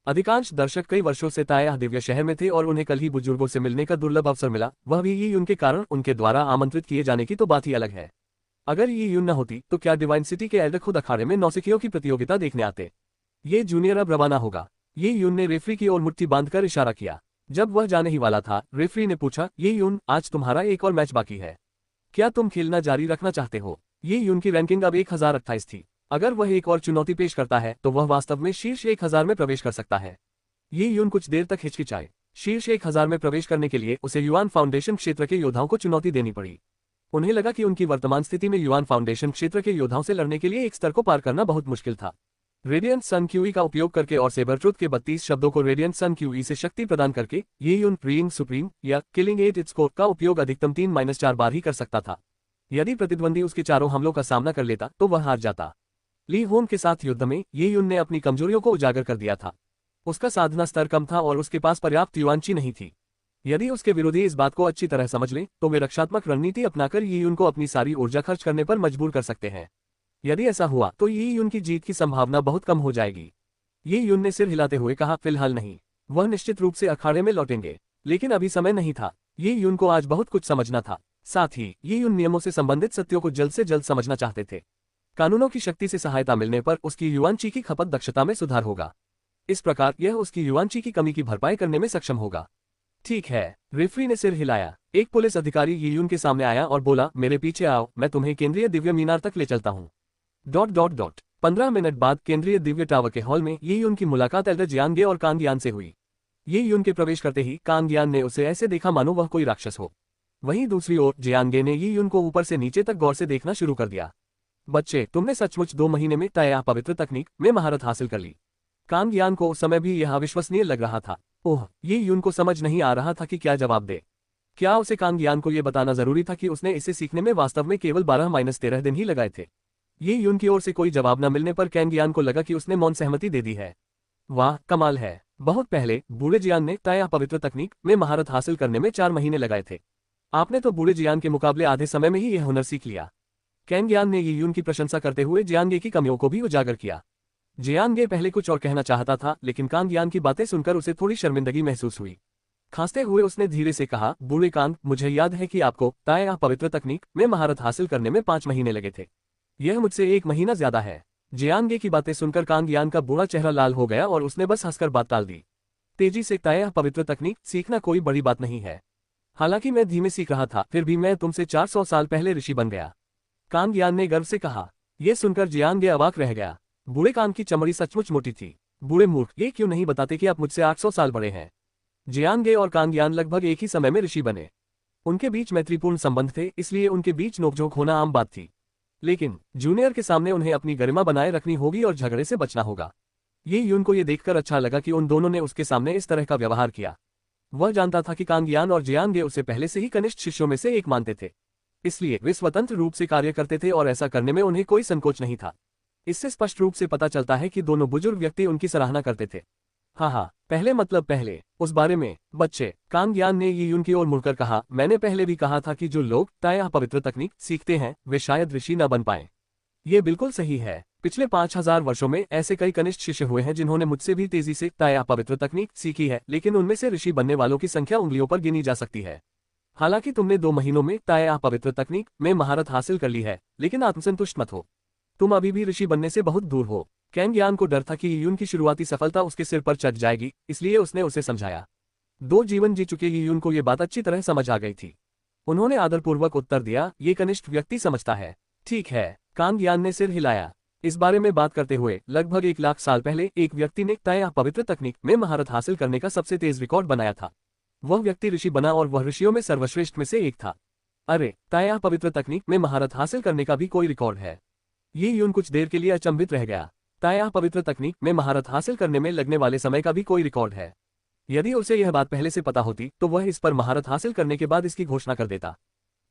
[SPEAKER 2] अधिकांश दर्शक कई वर्षों से ताया दिव्य शहर में थे और उन्हें कल ही बुजुर्गों से मिलने का दुर्लभ अवसर मिला, वह भी ये यून के कारण। उनके द्वारा आमंत्रित किए जाने की तो बात ही अलग है। अगर ये यून न होती तो क्या डिवाइन सिटी के एल्डर खुद अखाड़े में नौसिखियों की प्रतियोगिता देखने आते। ये जूनियर अब रवाना होगा। ये यून ने रेफरी की ओर मुट्ठी बांधकर इशारा किया। जब वह जाने ही वाला था, रेफरी ने पूछा, ये यून, आज तुम्हारा एक और मैच बाकी है। क्या तुम खेलना जारी रखना चाहते हो? ये यून की रैंकिंग अब 1028 थी। अगर वह एक और चुनौती पेश करता है तो वह वास्तव में शीर्ष 1000 में प्रवेश कर सकता है। ये यून कुछ देर तक हिचकिचाए। शीर्ष 1000 में प्रवेश करने के लिए उसे युआन फाउंडेशन क्षेत्र के योद्धाओं को चुनौती देनी पड़ी। उन्हें लगा कि उनकी वर्तमान स्थिति में युआन फाउंडेशन क्षेत्र के योद्धाओं से लड़ने के लिए एक स्तर को पार करना बहुत मुश्किल था। रेडियंट सन क्यूई का उपयोग करके और सेबरट्रूथ के 32 शब्दों को रेडियंट सन क्यूई से शक्ति प्रदान करके ये यून रीइंग सुप्रीम या किलिंग 8 इट्स का उपयोग अधिकतम 3-4 बार ही कर सकता था। यदि प्रतिद्वंदी उसके चारों हमलों का सामना कर लेता तो वह हार जाता। ली होन के साथ युद्ध में ये यून ने अपनी कमजोरियों को उजागर कर दिया था। उसका साधना स्तर कम था और उसके पास पर्याप्त युआनची नहीं थी। यदि उसके विरोधी इस बात को अच्छी तरह समझ लें तो वे रक्षात्मक रणनीति अपनाकर ये यून को अपनी सारी ऊर्जा खर्च करने पर मजबूर कर सकते हैं। यदि ऐसा हुआ तो ये यून की जीत की संभावना बहुत कम हो जाएगी। ये यून ने सिर हिलाते हुए कहा, फिलहाल नहीं। वह निश्चित रूप से अखाड़े में लौटेंगे, लेकिन अभी समय नहीं था। ये यून को आज बहुत कुछ समझना था। साथ ही ये यून नियमों से संबंधित सत्यों को जल्द से जल्द समझना चाहते थे। कानूनों की शक्ति से सहायता मिलने पर उसकी युआनची की खपत दक्षता में सुधार होगा। इस प्रकार यह उसकी युआनची की कमी की भरपाई करने में सक्षम होगा। ठीक है, रेफरी ने सिर हिलाया। एक पुलिस अधिकारी ये यून के सामने आया और बोला, मेरे पीछे आओ, मैं तुम्हें केंद्रीय दिव्य मीनार तक ले चलता हूँ। 15 मिनट बाद केंद्रीय दिव्य टावर के हॉल में ये यून की मुलाकात एल्डर जियांगे और कांगयान से हुई। ये यून के प्रवेश करते ही कांगयान ने उसे ऐसे देखा मानो वह कोई राक्षस हो। वहीं दूसरी ओर जियांगे ने ये यून को ऊपर से नीचे तक गौर से देखना शुरू कर दिया। बच्चे, तुमने सचमुच 2 महीने में ताया पवित्र तकनीक में महारत हासिल कर ली। कांगयान को उस समय भी यह अविश्वसनीय लग रहा था। ओह! ये यून को समझ नहीं आ रहा था कि क्या जवाब दे। क्या उसे कांगयान को यह बताना जरूरी था कि उसने इसे सीखने में वास्तव में केवल 12-13 दिन ही लगाए थे। ये यून की ओर से कोई जवाब न मिलने पर कांगयान को लगा कि उसने मौन सहमति दे दी है। वाह, कमाल है। बहुत पहले बूढ़े जियान ने ताया पवित्र तकनीक में महारत हासिल करने में 4 महीने लगाए थे। आपने तो बूढ़े जियान के मुकाबले आधे समय में ही यह हुनर सीख लिया। कांगयान ने ये यून की प्रशंसा करते हुए जियांगे की कमियों को भी उजागर किया। जियांगे पहले कुछ और कहना चाहता था, लेकिन कांगयान की बातें सुनकर उसे थोड़ी शर्मिंदगी महसूस हुई। खांसते हुए उसने धीरे से कहा, बूढ़े कांग, मुझे याद है कि आपको ताया पवित्र तकनीक में महारत हासिल करने में 5 महीने लगे थे। यह मुझसे 1 महीना ज्यादा है। जियांगे की बातें सुनकर कांगयान का बूढ़ा चेहरा लाल हो गया और उसने बस हंसकर बात टाल दी। तेजी से ताया पवित्र तकनीक सीखना कोई बड़ी बात नहीं है। हालांकि मैं धीमे सीख रहा था, फिर भी मैं तुमसे 400 साल पहले ऋषि बन गया। कांगयान ने गर्व से कहा। यह सुनकर जियांगे अवाक रह गया। बूढ़े कांग की चमड़ी सचमुच मोटी थी। बूढ़े मूर्ख, ये क्यों नहीं बताते कि आप मुझसे 800 साल बड़े हैं। जियांगे और कांगयान लगभग एक ही समय में ऋषि बने। उनके बीच मैत्रीपूर्ण संबंध थे, इसलिए उनके बीच नोकझोंक होना आम बात थी। लेकिन जूनियर के सामने उन्हें अपनी गरिमा बनाए रखनी होगी और झगड़े से बचना होगा। ये यून को यह देखकर अच्छा लगा कि उन दोनों ने उसके सामने इस तरह का व्यवहार किया। वह जानता था कि कांगयान और जियांगे उसे पहले से ही कनिष्ठ शिष्यों में से एक मानते थे, इसलिए वे स्वतंत्र रूप से कार्य करते थे और ऐसा करने में उन्हें कोई संकोच नहीं था। इससे स्पष्ट रूप से पता चलता है कि दोनों बुजुर्ग व्यक्ति उनकी सराहना करते थे। हाँ, पहले मतलब पहले, उस बारे में। बच्चे, कांगयान ने ये यून की ओर मुड़कर कहा, मैंने पहले भी कहा था कि जो लोग ताया पवित्र तकनीक सीखते हैं वे शायद ऋषि न बन पाए। ये बिल्कुल सही है। पिछले 5000 वर्षों में ऐसे कई कनिष्ठ शिष्य हुए हैं जिन्होंने मुझसे भी तेजी से ताया पवित्र तकनीक सीखी है, लेकिन उनमें से ऋषि बनने वालों की संख्या उंगलियों पर गिनी जा सकती है। हालांकि तुमने 2 महीनों में ताया पवित्र तकनीक में महारत हासिल कर ली है, लेकिन आत्मसंतुष्ट मत हो। तुम अभी भी ऋषि बनने से बहुत दूर हो। कैंग यान को डर था कि यून की शुरुआती सफलता उसके सिर पर चढ़ जाएगी, इसलिए उसने उसे समझाया। 2 जीवन जी चुके यून को यह बात अच्छी तरह समझ आ गई थी। उन्होंने आदरपूर्वक उत्तर दिया, ये कनिष्ठ व्यक्ति समझता है। ठीक है, कांग यान ने सिर हिलाया। इस बारे में बात करते हुए लगभग 1 लाख साल पहले एक व्यक्ति ने ताया पवित्र तकनीक में महारत हासिल करने का सबसे तेज रिकॉर्ड बनाया था। वह व्यक्ति ऋषि बना और वह ऋषियों में सर्वश्रेष्ठ में से एक था। अरे, ताया पवित्र तकनीक में महारत हासिल करने का भी कोई रिकॉर्ड है? ये यून कुछ देर के लिए अचंभित रह गया। ताया पवित्र तकनीक में महारत हासिल करने में लगने वाले समय का भी कोई रिकॉर्ड है? यदि उसे यह बात पहले से पता होती तो वह इस पर महारत हासिल करने के बाद इसकी घोषणा कर देता।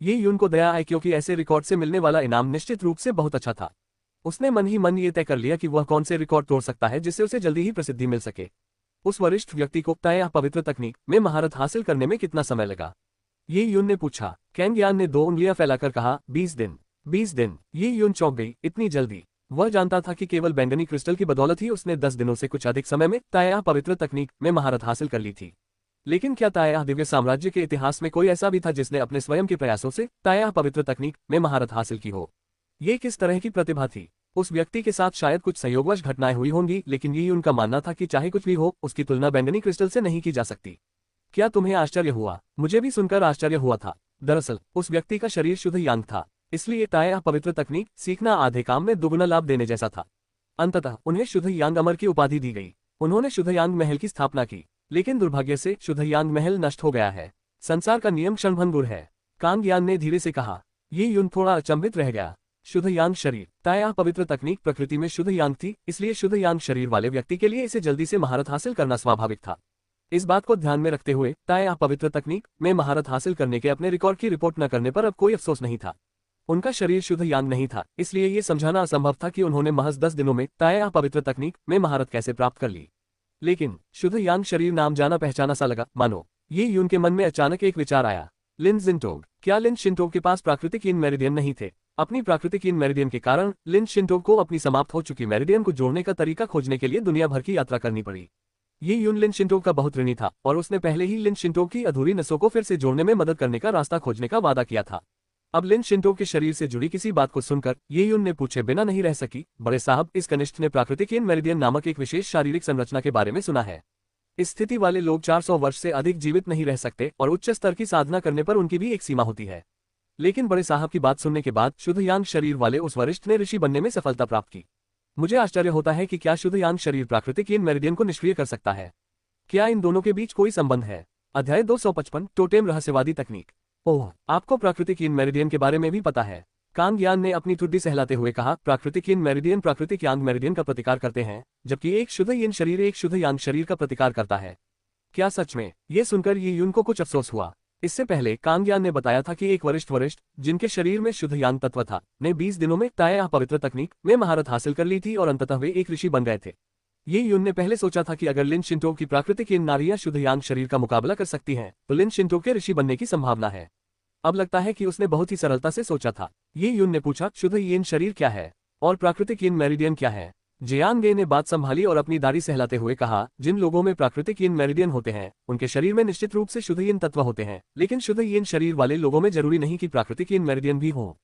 [SPEAKER 2] ये यून को दया आई क्योंकि ऐसे रिकॉर्ड से मिलने वाला इनाम निश्चित रूप से बहुत अच्छा था। उसने मन ही मन ये तय कर लिया कि वह कौन से रिकॉर्ड तोड़ सकता है जिससे उसे जल्दी ही प्रसिद्धि मिल सके। उस वरिष्ठ व्यक्ति को ताया पवित्र तकनीक में महारत हासिल करने में कितना समय लगा? ये यून ने पूछा। कैंग यान ने 2 उंगलियां फैलाकर कहा, 20 दिन। 20 दिन। ये यून चौंक गई, इतनी जल्दी? वह जानता था कि केवल बैंगनी क्रिस्टल की बदौलत ही उसने 10 दिनों से कुछ अधिक समय में ताया पवित्र तकनीक में महारत हासिल कर ली थी। लेकिन क्या ताया दिव्य साम्राज्य के इतिहास में कोई ऐसा भी था जिसने अपने स्वयं के प्रयासों से ताया पवित्र तकनीक में महारत हासिल की हो? ये किस तरह की प्रतिभा थी? उस व्यक्ति के साथ शायद कुछ संयोगवश घटनाएं हुई होंगी, लेकिन ये उनका मानना था कि चाहे कुछ भी हो, उसकी तुलना बैंगनी क्रिस्टल से नहीं की जा सकती। क्या तुम्हें आश्चर्य हुआ? मुझे भी सुनकर आश्चर्य हुआ था। दरअसल उस व्यक्ति का शरीर शुद्ध यांग था, इसलिए ताया पवित्र तकनीक सीखना आधे काम में दुगुना लाभ देने जैसा था। अंततः उन्हें शुद्ध यांग अमर की उपाधि दी गई। उन्होंने शुद्ध यांग महल की स्थापना की, लेकिन दुर्भाग्य से शुद्ध यांग महल नष्ट हो गया है। संसार का नियम क्षणभंगुर है, कांग यान ने धीरे से कहा। ये यून थोड़ा अचंभित रह गया। शुद्ध यांग शरीर। ताया पवित्र तकनीक प्रकृति में शुद्ध यांग थी, इसलिए शुद्ध यांग शरीर वाले व्यक्ति के लिए इसे जल्दी से महारत हासिल करना स्वाभाविक था। इस बात को ध्यान में रखते हुए ताया पवित्र तकनीक में महारत हासिल करने के अपने रिकॉर्ड की रिपोर्ट न करने पर अब कोई अफसोस नहीं था। उनका शरीर शुद्ध यांग नहीं था, इसलिए ये समझाना असंभव था कि उन्होंने महज 10 दिनों में ताया पवित्र तकनीक में महारत कैसे प्राप्त कर ली। लेकिन शुद्ध यांग शरीर नाम जाना पहचाना सा लगा, मानो। ये यून के मन में अचानक एक विचार आया। लिन जिनटोग। क्या लिन शिंटोग के पास प्राकृतिक yin मेरिडियन नहीं थे? अपनी प्राकृतिक yin मेरिडियन के कारण लिन शिंटोग को अपनी समाप्त हो चुकी मेरिडियन को जोड़ने का तरीका खोजने के लिए दुनिया भर की यात्रा करनी पड़ी। ये यून लिन शिंटोग का बहुत ऋणी था और उसने पहले ही लिन शिंटोग की अधूरी नसों को फिर से जोड़ने में मदद करने का रास्ता खोजने का वादा किया था। अब लिन शिंटोग के शरीर से जुड़ी किसी बात को सुनकर ये यून ने पूछे बिना नहीं रह सकी, बड़े साहब, इस कनिष्ठ ने प्राकृतिक yin मेरिडियन नामक एक विशेष शारीरिक संरचना के बारे में सुना है। इस स्थिति वाले लोग 400 वर्ष से अधिक जीवित नहीं रह सकते और उच्च स्तर की साधना करने पर उनकी भी एक सीमा होती है। लेकिन बड़े साहब की बात सुनने के बाद शुद्ध यांग शरीर वाले उस वरिष्ठ ने ऋषि बनने में सफलता प्राप्त की। मुझे आश्चर्य होता है कि क्या शुद्ध यांग शरीर प्राकृतिक yin मेरिडियन को निष्क्रिय कर सकता है? क्या इन दोनों के बीच कोई संबंध है? अध्याय 255 टोटेम रहस्यवादी तकनीक। ओह, आपको प्राकृतिक yin मेरिडियन के बारे में भी पता है? कांग यान ने अपनी ठुड्डी सहलाते हुए कहा। प्राकृतिक yin मेरिडियन प्राकृतिक यांग मेरिडियन का प्रतिकार करते हैं, जबकि एक शुद्ध yin शरीर एक शुद्ध यांग शरीर का प्रतिकार करता है। क्या सच में? ये सुनकर ये यून को कुछ अफसोस हुआ। इससे पहले कांग यान ने बताया था कि एक वरिष्ठ जिनके शरीर में शुद्ध यांग तत्व था, ने 20 दिनों में ताया पवित्र तकनीक में महारत हासिल कर ली थी और अंततः वे एक ऋषि बन गए थे। ये यून ने पहले सोचा था कि अगर लिन शिंटोग की प्राकृतिक yin नारियां शुद्ध यांग शरीर का मुकाबला कर सकती हैं, तो लिन शिंटोग के ऋषि बनने की संभावना है। अब लगता है कि उसने बहुत ही सरलता से सोचा था। ये यून ने पूछा, शुद्ध yin शरीर क्या है और प्राकृतिक yin मेरिडियन क्या है? जियांगे ने बात संभाली और अपनी दाढ़ी सहलाते हुए कहा, जिन लोगों में प्राकृतिक yin मेरिडियन होते हैं, उनके शरीर में निश्चित रूप से शुद्ध yin तत्व होते हैं, लेकिन शुद्ध yin शरीर वाले लोगों में जरूरी नहीं कि प्राकृतिक yin मेरिडियन भी हो।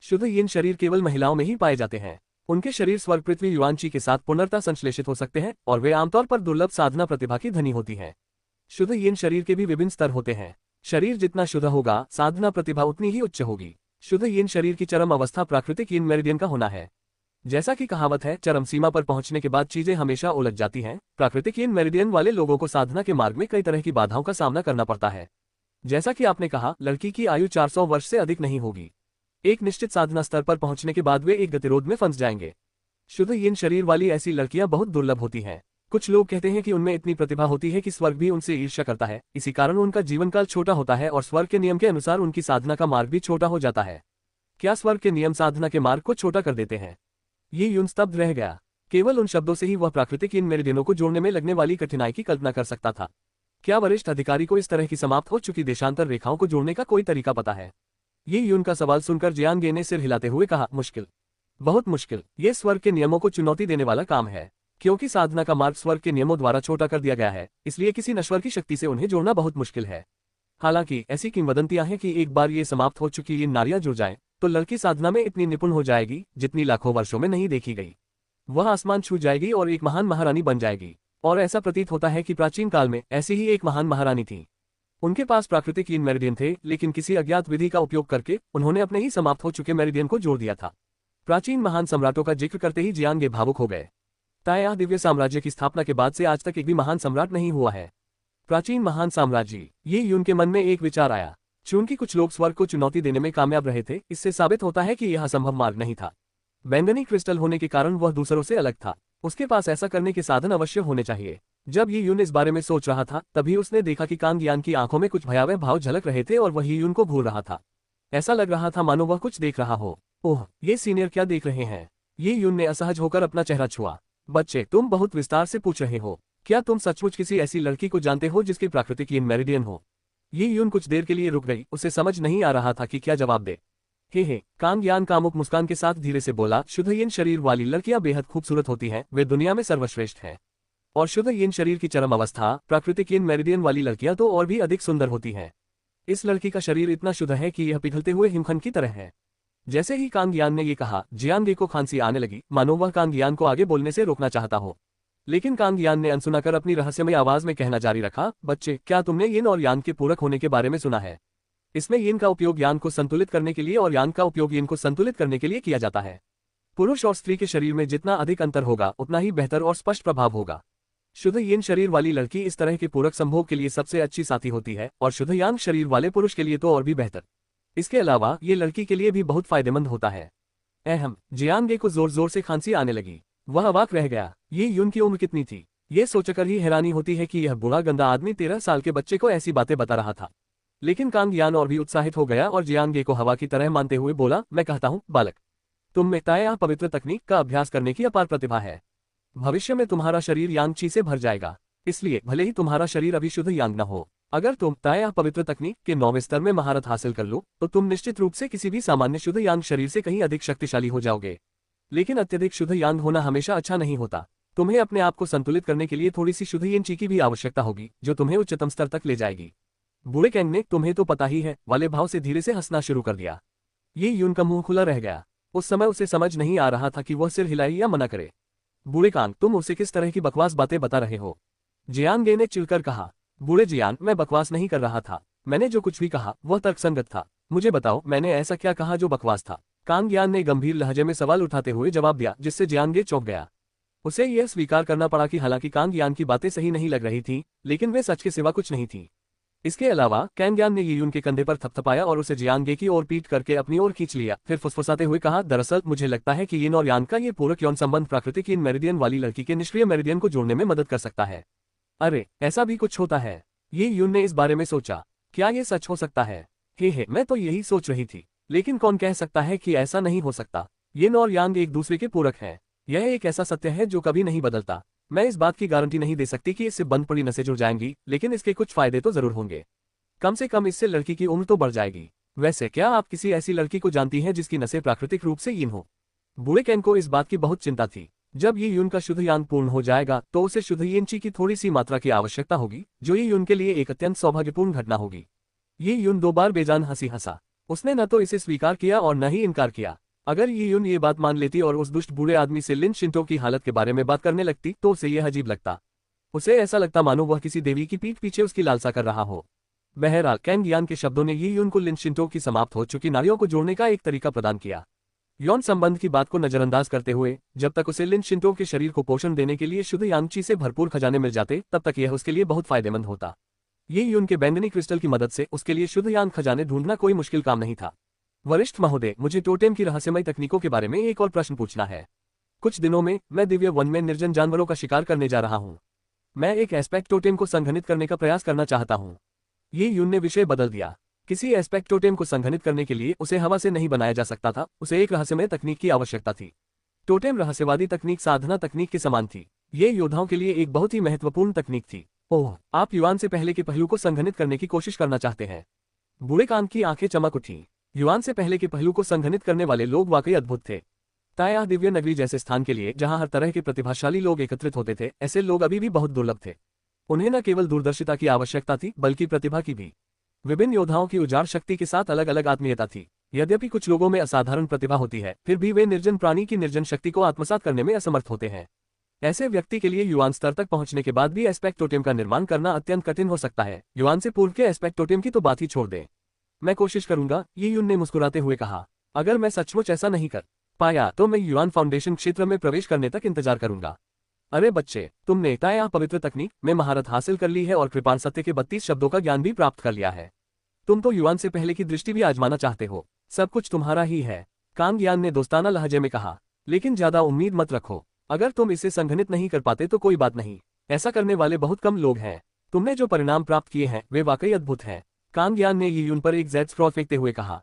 [SPEAKER 2] शुद्ध yin शरीर केवल महिलाओं में ही पाए जाते हैं। उनके शरीर स्वर्ग पृथ्वी युआनची के साथ पुनर्ता संश्लेषित हो सकते हैं और वे आमतौर पर दुर्लभ साधना प्रतिभा की धनी होती हैं। शुद्ध yin शरीर के भी विभिन्न स्तर होते हैं। शरीर जितना शुद्ध होगा, साधना प्रतिभा उतनी ही उच्च होगी। शुद्ध yin शरीर की चरम अवस्था प्राकृतिक yin मेरिडियन का होना है। जैसा कि कहावत है, चरम सीमा पर पहुंचने के बाद चीजें हमेशा उलझ जाती हैं। प्राकृतिक yin मेरिडियन वाले लोगों को साधना के मार्ग में कई तरह की बाधाओं का सामना करना पड़ता है। जैसा कि आपने कहा, लड़की की आयु 400 वर्ष से अधिक नहीं होगी। एक निश्चित साधना स्तर पर पहुंचने के बाद वे एक गतिरोध में फंस जाएंगे। शुद्ध yin शरीर वाली ऐसी लड़कियां बहुत दुर्लभ होती हैं। कुछ लोग कहते हैं कि उनमें इतनी प्रतिभा होती है कि स्वर्ग भी उनसे ईर्ष्या करता है। इसी कारण उनका जीवनकाल छोटा होता है और स्वर्ग के नियम के अनुसार उनकी साधना का मार्ग भी छोटा हो जाता है। क्या स्वर्ग के नियम साधना के मार्ग को छोटा कर देते हैं? ये यून स्तब्ध रह गया। केवल उन शब्दों से ही वह प्राकृतिक yin मेरिडियनों को जोड़ने में लगने वाली कठिनाई की कल्पना कर सकता था। क्या वरिष्ठ अधिकारी को इस तरह की समाप्त हो चुकी देशांतर रेखाओं को जोड़ने का कोई तरीका पता है? ये यून का सवाल सुनकर जियांगे ने सिर हिलाते हुए कहा, मुश्किल, बहुत मुश्किल। ये स्वर्ग के नियमों को चुनौती देने वाला काम है। क्योंकि साधना का मार्ग स्वर्ग के नियमों द्वारा छोटा कर दिया गया है, इसलिए किसी नश्वर की शक्ति से उन्हें जोड़ना बहुत मुश्किल है। हालांकि ऐसी किंवदंतियां हैं कि एक बार ये समाप्त हो चुकी ये नारियां जुड़ जाएं, तो लड़की साधना में इतनी निपुण हो जाएगी जितनी लाखों वर्षों में नहीं देखी गई। वह आसमान छू जाएगी और एक महान महारानी बन जाएगी। और ऐसा प्रतीत होता है कि प्राचीन काल में ऐसी ही एक महान महारानी थी। उनके पास प्राकृतिक yin मेरिडियन थे, लेकिन किसी अज्ञात विधि का उपयोग करके उन्होंने अपने ही समाप्त हो चुके मेरिडियन को जोड़ दिया था। प्राचीन महान सम्राटों का जिक्र करते ही जियांगे भावुक हो गए। ताया दिव्य साम्राज्य की स्थापना के बाद से आज तक एक भी महान सम्राट नहीं हुआ है। प्राचीन महान साम्राज्य, ये यून के मन में एक विचार आया। चूंकि कुछ लोग स्वर्ग को चुनौती देने में कामयाब रहे थे, इससे साबित होता है कि यह असंभव मार्ग नहीं था। बैंगनी क्रिस्टल होने के कारण वह दूसरों से अलग था। उसके पास ऐसा करने के साधन अवश्य होने चाहिए। जब ये यून इस बारे में सोच रहा था, तभी उसने देखा कि कांग यान की आंखों में कुछ भयावह भाव झलक रहे थे और वही यून को घूर रहा था। ऐसा लग रहा था मानो वह कुछ देख रहा हो। ओह, ये सीनियर क्या देख रहे हैं? ये यून ने असहज होकर अपना चेहरा छुआ। बच्चे, तुम बहुत विस्तार से पूछ रहे हो। क्या तुम सचमुच किसी ऐसी लड़की को जानते हो जिसकी प्राकृतिक yin मेरिडियन हो? ये यून कुछ देर के लिए रुक गई। उसे समझ नहीं आ रहा था कि क्या जवाब दे। हे, कांग यान कामुक मुस्कान के साथ धीरे से बोला, शुद्ध yin शरीर वाली लड़कियां बेहद खूबसूरत होती हैं, वे दुनिया में सर्वश्रेष्ठ हैं। और शुद्ध yin शरीर की चरम अवस्था, प्राकृतिक yin मेरिडियन वाली लड़कियां तो और भी अधिक सुंदर होती हैं। इस लड़की का शरीर इतना शुद्ध है कि यह पिघलते हुए हिमखंड की तरह है। जैसे ही कांग यान ने ये कहा, जियांगे को खांसी आने लगी, मानो वह कांग यान को आगे बोलने से रोकना चाहता हो। लेकिन कांग यान ने अनसुना कर अपनी रहस्यमय आवाज में कहना जारी रखा, बच्चे, क्या तुमने यिन और यान के पूरक होने के बारे में सुना है? इसमें यिन का उपयोग यान को संतुलित करने के लिए और यान का उपयोग यिन को संतुलित करने के लिए किया जाता है। पुरुष और स्त्री के शरीर में जितना अधिक अंतर होगा, उतना ही बेहतर और स्पष्ट प्रभाव होगा। शुद्ध यिन शरीर वाली लड़की इस तरह के पूरक संभोग के लिए सबसे अच्छी साथी होती है, और शुद्ध यांग शरीर वाले पुरुष के लिए तो और भी बेहतर। इसके अलावा ये लड़की के लिए भी बहुत फायदेमंद होता है। जियांगे को जोर जोर से खांसी आने लगी। वह अवाक रह गया। ये यून की उम्र कितनी थी? ये सोचकर ही हैरानी होती है कि यह बूढ़ा गंदा आदमी 13 साल के बच्चे को ऐसी बातें बता रहा था। लेकिन कांग यान और भी उत्साहित हो गया और जियांगे को हवा की तरह मानते हुए बोला, मैं कहता हूँ बालक, तुम में ताया पवित्र तकनीक का अभ्यास करने की अपार प्रतिभा है। भविष्य में तुम्हारा शरीर यांग ची से भर जाएगा। इसलिए भले ही तुम्हारा शरीर अभी शुद्ध यांग न हो, अगर तुम ताया पवित्र तकनीक के 9वें स्तर में महारत हासिल कर लो, तो तुम निश्चित रूप से किसी भी सामान्य शुद्ध यांग शरीर से कहीं अधिक शक्तिशाली हो जाओगे। लेकिन अत्यधिक शुद्ध यांग होना हमेशा अच्छा नहीं होता। तुम्हें अपने आप को संतुलित करने के लिए थोड़ी सी शुद्ध यिन ची की भी आवश्यकता होगी, जो तुम्हें उच्चतम स्तर तक ले जाएगी। बूढ़े कैंग ने तुम्हें तो पता ही है वाले भाव से धीरे से हंसना शुरू कर दिया। ये यून का मुंह खुला रह गया। उस समय उसे समझ नहीं आ रहा था कि वह सिर हिलाए या मना करे। बूढ़े कांग, तुम उसे किस तरह की बकवास बातें बता रहे हो? जियांगे ने चिढ़कर कहा। बूढ़े जियान, मैं बकवास नहीं कर रहा था। मैंने जो कुछ भी कहा वह तर्कसंगत था। मुझे बताओ, मैंने ऐसा क्या कहा जो बकवास था? कांग यान ने गंभीर लहजे में सवाल उठाते हुए जवाब दिया, जिससे जियांगे चौंक गया। उसे यह स्वीकार करना पड़ा कि हालांकि कांग यान की बातें सही नहीं लग रही थी, लेकिन वे सच के सिवा कुछ नहीं थी। इसके अलावा कांग यान ने यून के कंधे पर थपथपाया और उसे जियांगे की ओर पीट करके अपनी ओर खींच लिया। फिर फुसफुसाते हुए कहा, दरअसल मुझे लगता है कि यिन और यान का ये पूरक यौन संबंध प्राकृतिक यिन मेरिडियन वाली लड़की के निष्क्रिय मेरिडियन को जोड़ने में मदद कर सकता है। अरे, ऐसा भी कुछ होता है? ये यून ने इस बारे में सोचा। क्या ये सच हो सकता है? हे, मैं तो यही सोच रही थी। लेकिन कौन कह सकता है कि ऐसा नहीं हो सकता? यिन और यांग एक दूसरे के पूरक हैं। यह एक ऐसा सत्य है जो कभी नहीं बदलता। मैं इस बात की गारंटी नहीं दे सकती कि इससे बंद पड़ी नसें जुड़ जाएंगी, लेकिन इसके कुछ फायदे तो जरूर होंगे। कम से कम इससे लड़की की उम्र तो बढ़ जाएगी। वैसे क्या आप किसी ऐसी लड़की को जानती हैं जिसकी नसें प्राकृतिक रूप से यिन हो? बूढ़े कैंग को इस बात की बहुत चिंता थी। जब ये यून का शुद्ध यांग पूर्ण हो जाएगा तो उसे शुद्ध यिन ची की थोड़ी सी मात्रा की आवश्यकता होगी, जो ये यून के लिए एक अत्यंत सौभाग्यपूर्ण घटना होगी। ये यून 2 बार बेजान हंसा। उसने न तो इसे स्वीकार किया और न ही इनकार किया। अगर ये यून ये बात मान लेती और उस दुष्ट बूढ़े आदमी से लिन शिंटो की हालत के बारे में बात करने लगती, तो उसे यह अजीब लगता। उसे ऐसा लगता मानो वह किसी देवी की पीठ पीछे उसकी लालसा कर रहा हो। बहरहाल कांग यान के शब्दों ने ये यून को लिन शिंटो की समाप्त हो चुकी नारियों को जोड़ने का एक तरीका प्रदान किया। यौन संबंध की बात को नजरअंदाज करते हुए, जब तक उसे लिन शिंटो के शरीर को पोषण देने के लिए शुद्ध यांग ची से भरपूर खजाने मिल जाते, तब तक यह उसके लिए बहुत फायदेमंद होता। ये यून के बैंगनी क्रिस्टल की मदद से उसके लिए शुद्ध यांग खजाने ढूंढना कोई मुश्किल काम नहीं था। वरिष्ठ महोदय, मुझे टोटेम की रहस्यमय तकनीकों के बारे में एक और प्रश्न पूछना है। कुछ दिनों में मैं दिव्य वन में निर्जन जानवरों का शिकार करने जा रहा हूँ। मैं एक एस्पेक्ट टोटेम को संघनित करने का प्रयास करना चाहता हूँ। ये यून ने विषय बदल दिया। किसी एस्पेक्ट टोटेम को संघनित करने के लिए उसे हवा से नहीं बनाया जा सकता था, उसे एक रहस्यमय तकनीक की आवश्यकता थी। टोटेम रहस्यवादी तकनीक साधना तकनीक के समान थी। ये योद्धाओं के लिए एक बहुत ही महत्वपूर्ण तकनीक थी। ओह, आप युआन से पहले के पहलू को संघनित करने की कोशिश करना चाहते हैं? बूढ़े कांग की आंखें चमक उठी। युआन से पहले के पहलू को संघनित करने वाले लोग वाकई अद्भुत थे। ताया दिव्य नगरी जैसे स्थान के लिए जहां हर तरह के प्रतिभाशाली लोग एकत्रित होते थे, ऐसे लोग अभी भी बहुत दुर्लभ थे। उन्हें न केवल दूरदर्शिता की आवश्यकता थी बल्कि प्रतिभा की भी। विभिन्न योद्धाओं की उजाड़ शक्ति के साथ अलग अलग आत्मीयता थी। यद्यपि कुछ लोगों में असाधारण प्रतिभा होती है, फिर भी वे निर्जन प्राणी की निर्जन शक्ति को आत्मसात करने में असमर्थ होते हैं। ऐसे व्यक्ति के लिए युआन स्तर तक पहुंचने के बाद भी एस्पेक्ट टोटेम का निर्माण करना अत्यंत कठिन हो सकता है। युआन से पूर्व के एस्पेक्ट टोटेम की तो बात ही छोड़ दें। मैं कोशिश करूंगा, ये युन ने मुस्कुराते हुए कहा। अगर मैं सचमुच ऐसा नहीं कर पाया तो मैं युआन फाउंडेशन क्षेत्र में प्रवेश करने तक इंतजार करूंगा। अरे बच्चे, तुमने ताया पवित्र तकनीक में महारत हासिल कर ली है और कृपाण सत्य के 32 शब्दों का ज्ञान भी प्राप्त कर लिया है। तुम तो युआन से पहले की दृष्टि भी आजमाना चाहते हो। सब कुछ तुम्हारा ही है, कांग यान ने दोस्ताना लहजे में कहा। लेकिन ज्यादा उम्मीद मत रखो। अगर तुम इसे संघनित नहीं कर पाते तो कोई बात नहीं, ऐसा करने वाले बहुत कम लोग हैं। तुमने जो परिणाम प्राप्त किए हैं वे वाकई अद्भुत हैं। कांग यान ने यी युन पर एक जेड स्क्रॉल फेंकते हुए कहा।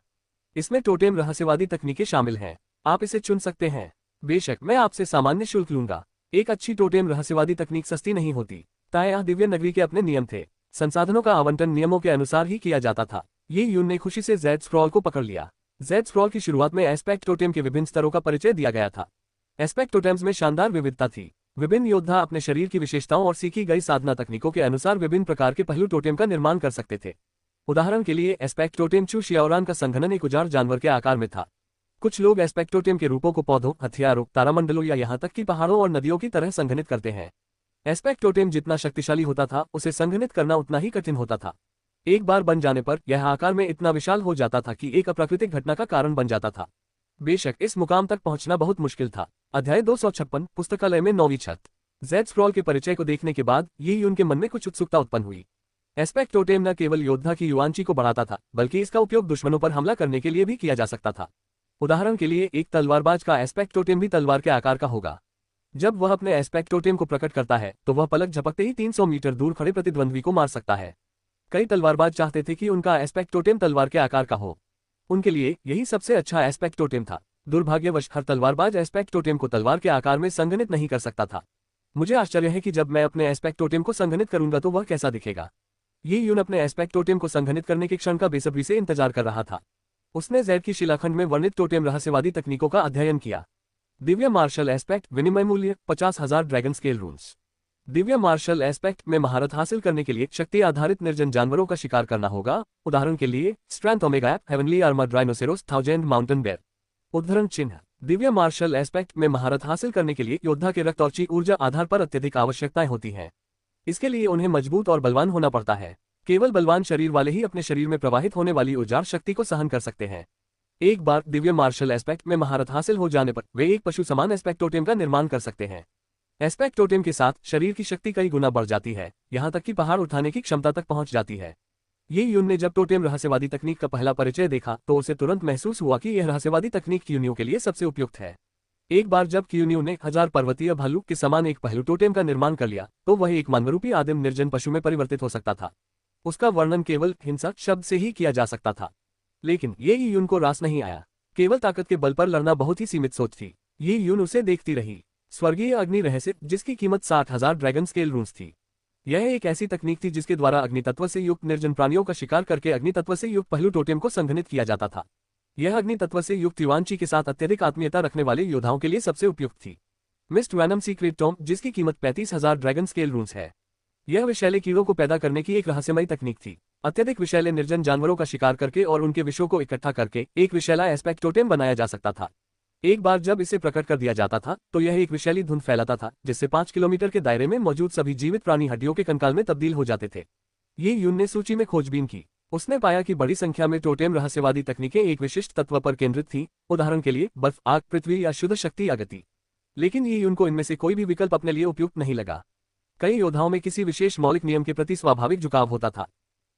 [SPEAKER 2] इसमें टोटेम रहस्यवादी तकनीकें शामिल हैं, आप इसे चुन सकते हैं। बेशक, मैं आपसे सामान्य शुल्क लूंगा। एक अच्छी टोटेम रहस्यवादी तकनीक सस्ती नहीं होती। ताया दिव्य नगरी के अपने नियम थे, संसाधनों का आवंटन नियमों के अनुसार ही किया जाता था। ये युन ने खुशी से जेड स्क्रॉल को पकड़ लिया। जेड स्क्रॉल की शुरुआत में एस्पेक्ट टोटेम के विभिन्न स्तरों का परिचय दिया गया था। एस्पेक्ट टोटेम्स में शानदार विविधता थी। विभिन्न योद्धा अपने शरीर की विशेषताओं और सीखी गई साधना तकनीकों के अनुसार विभिन्न प्रकार के पहलू टोटेम का निर्माण कर सकते थे। उदाहरण के लिए एस्पेक्ट टोटेम चू शियाओरान का संघनन एक उजाड़ जानवर के आकार में था। कुछ लोग एस्पेक्ट टोटेम के रूपों को पौधों, हथियारों, तारामंडलों या यहाँ तक कि पहाड़ों और नदियों की तरह संघनित करते हैं। एस्पेक्ट टोटेम जितना शक्तिशाली होता था, उसे संघनित करना उतना ही कठिन होता था। एक बार बन जाने पर यह आकार में इतना विशाल हो जाता था कि एक अप्राकृतिक घटना का कारण बन जाता था। बेशक, इस मुकाम तक पहुंचना बहुत मुश्किल था। अध्याय 256, पुस्तकालय में 9वीं छत। जेड स्क्रॉल के परिचय को देखने के बाद ये उनके मन में कुछ उत्सुकता उत्पन्न हुई। एस्पेक्ट टोटेम न केवल योद्धा की युआनची को बढ़ाता था, बल्कि इसका उपयोग दुश्मनों पर हमला करने के लिए भी किया जा सकता था। उदाहरण के लिए, एक तलवारबाज का एस्पेक्ट टोटेम भी तलवार के आकार का होगा। जब वह अपने एस्पेक्ट टोटेम को प्रकट करता है तो वह पलक झपकते ही 300 मीटर दूर खड़े प्रतिद्वंद्वी को मार सकता है। कई तलवारबाज चाहते थे कि उनका एस्पेक्ट टोटेम तलवार के आकार का हो। उनके लिए यही सबसे अच्छा एस्पेक्ट टोटेम था। दुर्भाग्यवश हर तलवारबाज एस्पेक्ट टोटेम को तलवार के आकार में संघनित नहीं कर सकता था। मुझे आश्चर्य है कि जब मैं अपने एस्पेक्ट टोटेम को संघनित करूंगा तो वह कैसा दिखेगा। ये यून अपने एस्पेक्ट टोटेम को संघनित करने के क्षण का बेसब्री से इंतजार कर रहा था। उसने ज़ैड की शिलाखंड में वर्णित टोटेम रहस्यवादी तकनीकों का अध्ययन किया। दिव्य मार्शल एस्पेक्ट, विनिमय मूल्य 50,000 dragon scale रून्स। Divya martial aspect में महारत हासिल करने के लिए शक्ति आधारित निर्जन जानवरों का शिकार करना होगा। उदाहरण के लिए, strength omega app, heavenly armored rhinoceros, 1000 mountain bear. उद्धरण चिन्ह। दिव्य मार्शल एस्पेक्ट में महारत हासिल करने के लिए योद्धा के रक्त और ची ऊर्जा आधार पर अत्यधिक आवश्यकताएं होती हैं। इसके लिए उन्हें मजबूत और बलवान होना पड़ता है। केवल बलवान शरीर वाले ही अपने शरीर में प्रवाहित होने वाली उजाड़ शक्ति को सहन कर सकते हैं। एक बार दिव्य मार्शल एस्पेक्ट में महारत हासिल हो जाने पर वे एक पशु समान एस्पेक्ट टोटेम का निर्माण कर सकते हैं। एस्पेक्ट टोटेम के साथ शरीर की शक्ति कई गुना बढ़ जाती है, यहाँ तक कि पहाड़ उठाने की क्षमता तक पहुंच जाती है। ये यून ने जब टोटेम रहस्यवादी तकनीक का पहला परिचय देखा तो उसे तुरंत महसूस हुआ कि यह रहस्यवादी तकनीक क्यूनियो के लिए सबसे उपयुक्त है। एक बार जब क्यूनियो ने 1000 पर्वतीय भालू के समान एक पहलू टोटेम का निर्माण कर लिया तो वह एक मानवरूपी आदिम निर्जन पशु में परिवर्तित हो सकता था। उसका वर्णन केवल हिंसा शब्द से ही किया जा सकता था। लेकिन ये यून को रास नहीं आया। केवल ताकत के बल पर लड़ना बहुत ही सीमित सोच थी। ये यून उसे देखती रही। स्वर्गीय अग्नि रहस्य, जिसकी कीमत 60,000 ड्रैगन स्केल रून्स थी। यह एक ऐसी तकनीक थी जिसके द्वारा अग्नि तत्व से युक्त निर्जन प्राणियों का शिकार करके अग्नि तत्व से युक्त पहलू टोटेम को संघनित किया जाता था। यह अग्नि तत्व से युक्त युआनची के साथ अत्यधिक आत्मीयता रखने वाले योद्धाओं के लिए सबसे उपयुक्त थी। मिस्ट वैनम सीक्रेट टॉम, जिसकी कीमत 35,000 ड्रैगन स्केल रून्स है। यह विषैले कीड़ों को पैदा करने की एक रहस्यमयी तकनीक थी। अत्यधिक विषैले निर्जन जानवरों का शिकार करके और उनके विषों को इकट्ठा करके एक विषैला एस्पेक्ट टोटेम बनाया जा सकता था। एक बार जब इसे प्रकट कर दिया जाता था तो यह एक विषैली धुंध फैलाता था जिससे 5 किलोमीटर के दायरे में मौजूद सभी जीवित प्राणी हड्डियों के कंकाल में तब्दील हो जाते थे। ये यून ने सूची में खोजबीन की। उसने पाया कि बड़ी संख्या में टोटेम रहस्यवादी तकनीकें एक विशिष्ट तत्व पर केंद्रित थीं, उदाहरण के लिए बर्फ, आग, पृथ्वी या शुद्ध शक्ति या गति। लेकिन ये यून को इनमें से कोई भी विकल्प अपने लिए उपयुक्त नहीं लगा। कई योद्धाओं में किसी विशेष मौलिक नियम के प्रति स्वाभाविक झुकाव होता था।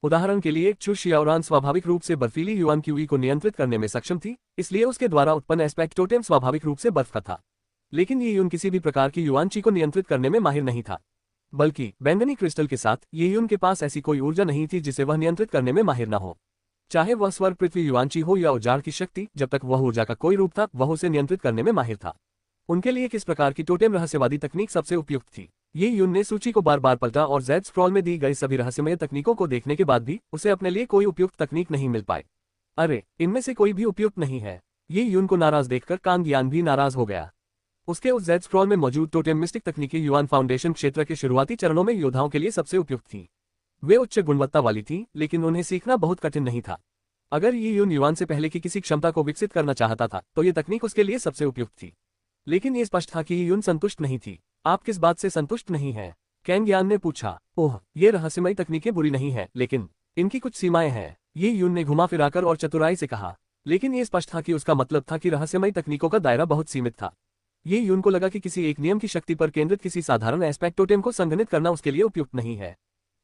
[SPEAKER 2] उदाहरण के लिए, चू शियाओरान स्वाभाविक रूप से बर्फीली युआन क्यूई को नियंत्रित करने में सक्षम थी, इसलिए उसके द्वारा उत्पन्न एस्पेक्ट टोटेम स्वाभाविक रूप से बर्फ का था। लेकिन ये यून किसी भी प्रकार की युआनची को नियंत्रित करने में माहिर नहीं था। बल्कि बैंगनी क्रिस्टल के साथ ये यून के पास ऐसी कोई ऊर्जा नहीं थी जिसे वह नियंत्रित करने में माहिर न हो। चाहे वह स्वर्ग पृथ्वी युआनची हो या उजाड़ की शक्ति, जब तक वह ऊर्जा का कोई रूप था वह उसे नियंत्रित करने में माहिर था। उनके लिए किस प्रकार की टोटेम रहस्यवादी तकनीक सबसे उपयुक्त थी? ये यून ने सूची को बार बार पलटा और जेड स्क्रॉल में दी गई सभी रहस्यमय तकनीकों को देखने के बाद भी उसे अपने लिए कोई उपयुक्त तकनीक नहीं मिल पाई। अरे, इनमें से कोई भी उपयुक्त नहीं है। ये यून को नाराज देखकर कांग यान भी नाराज हो गया। उसके उस जेड स्क्रॉल में मौजूद टोटेम मिस्टिक तकनीकें युआन फाउंडेशन क्षेत्र के शुरुआती चरणों में योद्धाओं के लिए सबसे उपयुक्त थीं। वे उच्च गुणवत्ता वाली थीं, लेकिन उन्हें सीखना बहुत कठिन नहीं था। अगर ये यून युआन से पहले की किसी क्षमता को विकसित करना चाहता था तो ये तकनीक उसके लिए सबसे उपयुक्त थी। लेकिन ये स्पष्ट था कि ये यून संतुष्ट नहीं थी। आप किस बात से संतुष्ट नहीं हैं? कैंग यान ने पूछा। ओह, ये रहस्यमयी तकनीकें बुरी नहीं हैं, लेकिन इनकी कुछ सीमाएं हैं, ये यून ने घुमा फिराकर और चतुराई से कहा। लेकिन ये स्पष्ट था कि उसका मतलब था कि रहस्यमयी तकनीकों का दायरा बहुत सीमित था। ये यून को लगा कि किसी एक नियम की शक्ति पर केंद्रित किसी साधारण एस्पेक्ट टोटेम को संघनित करना उसके लिए उपयुक्त नहीं है।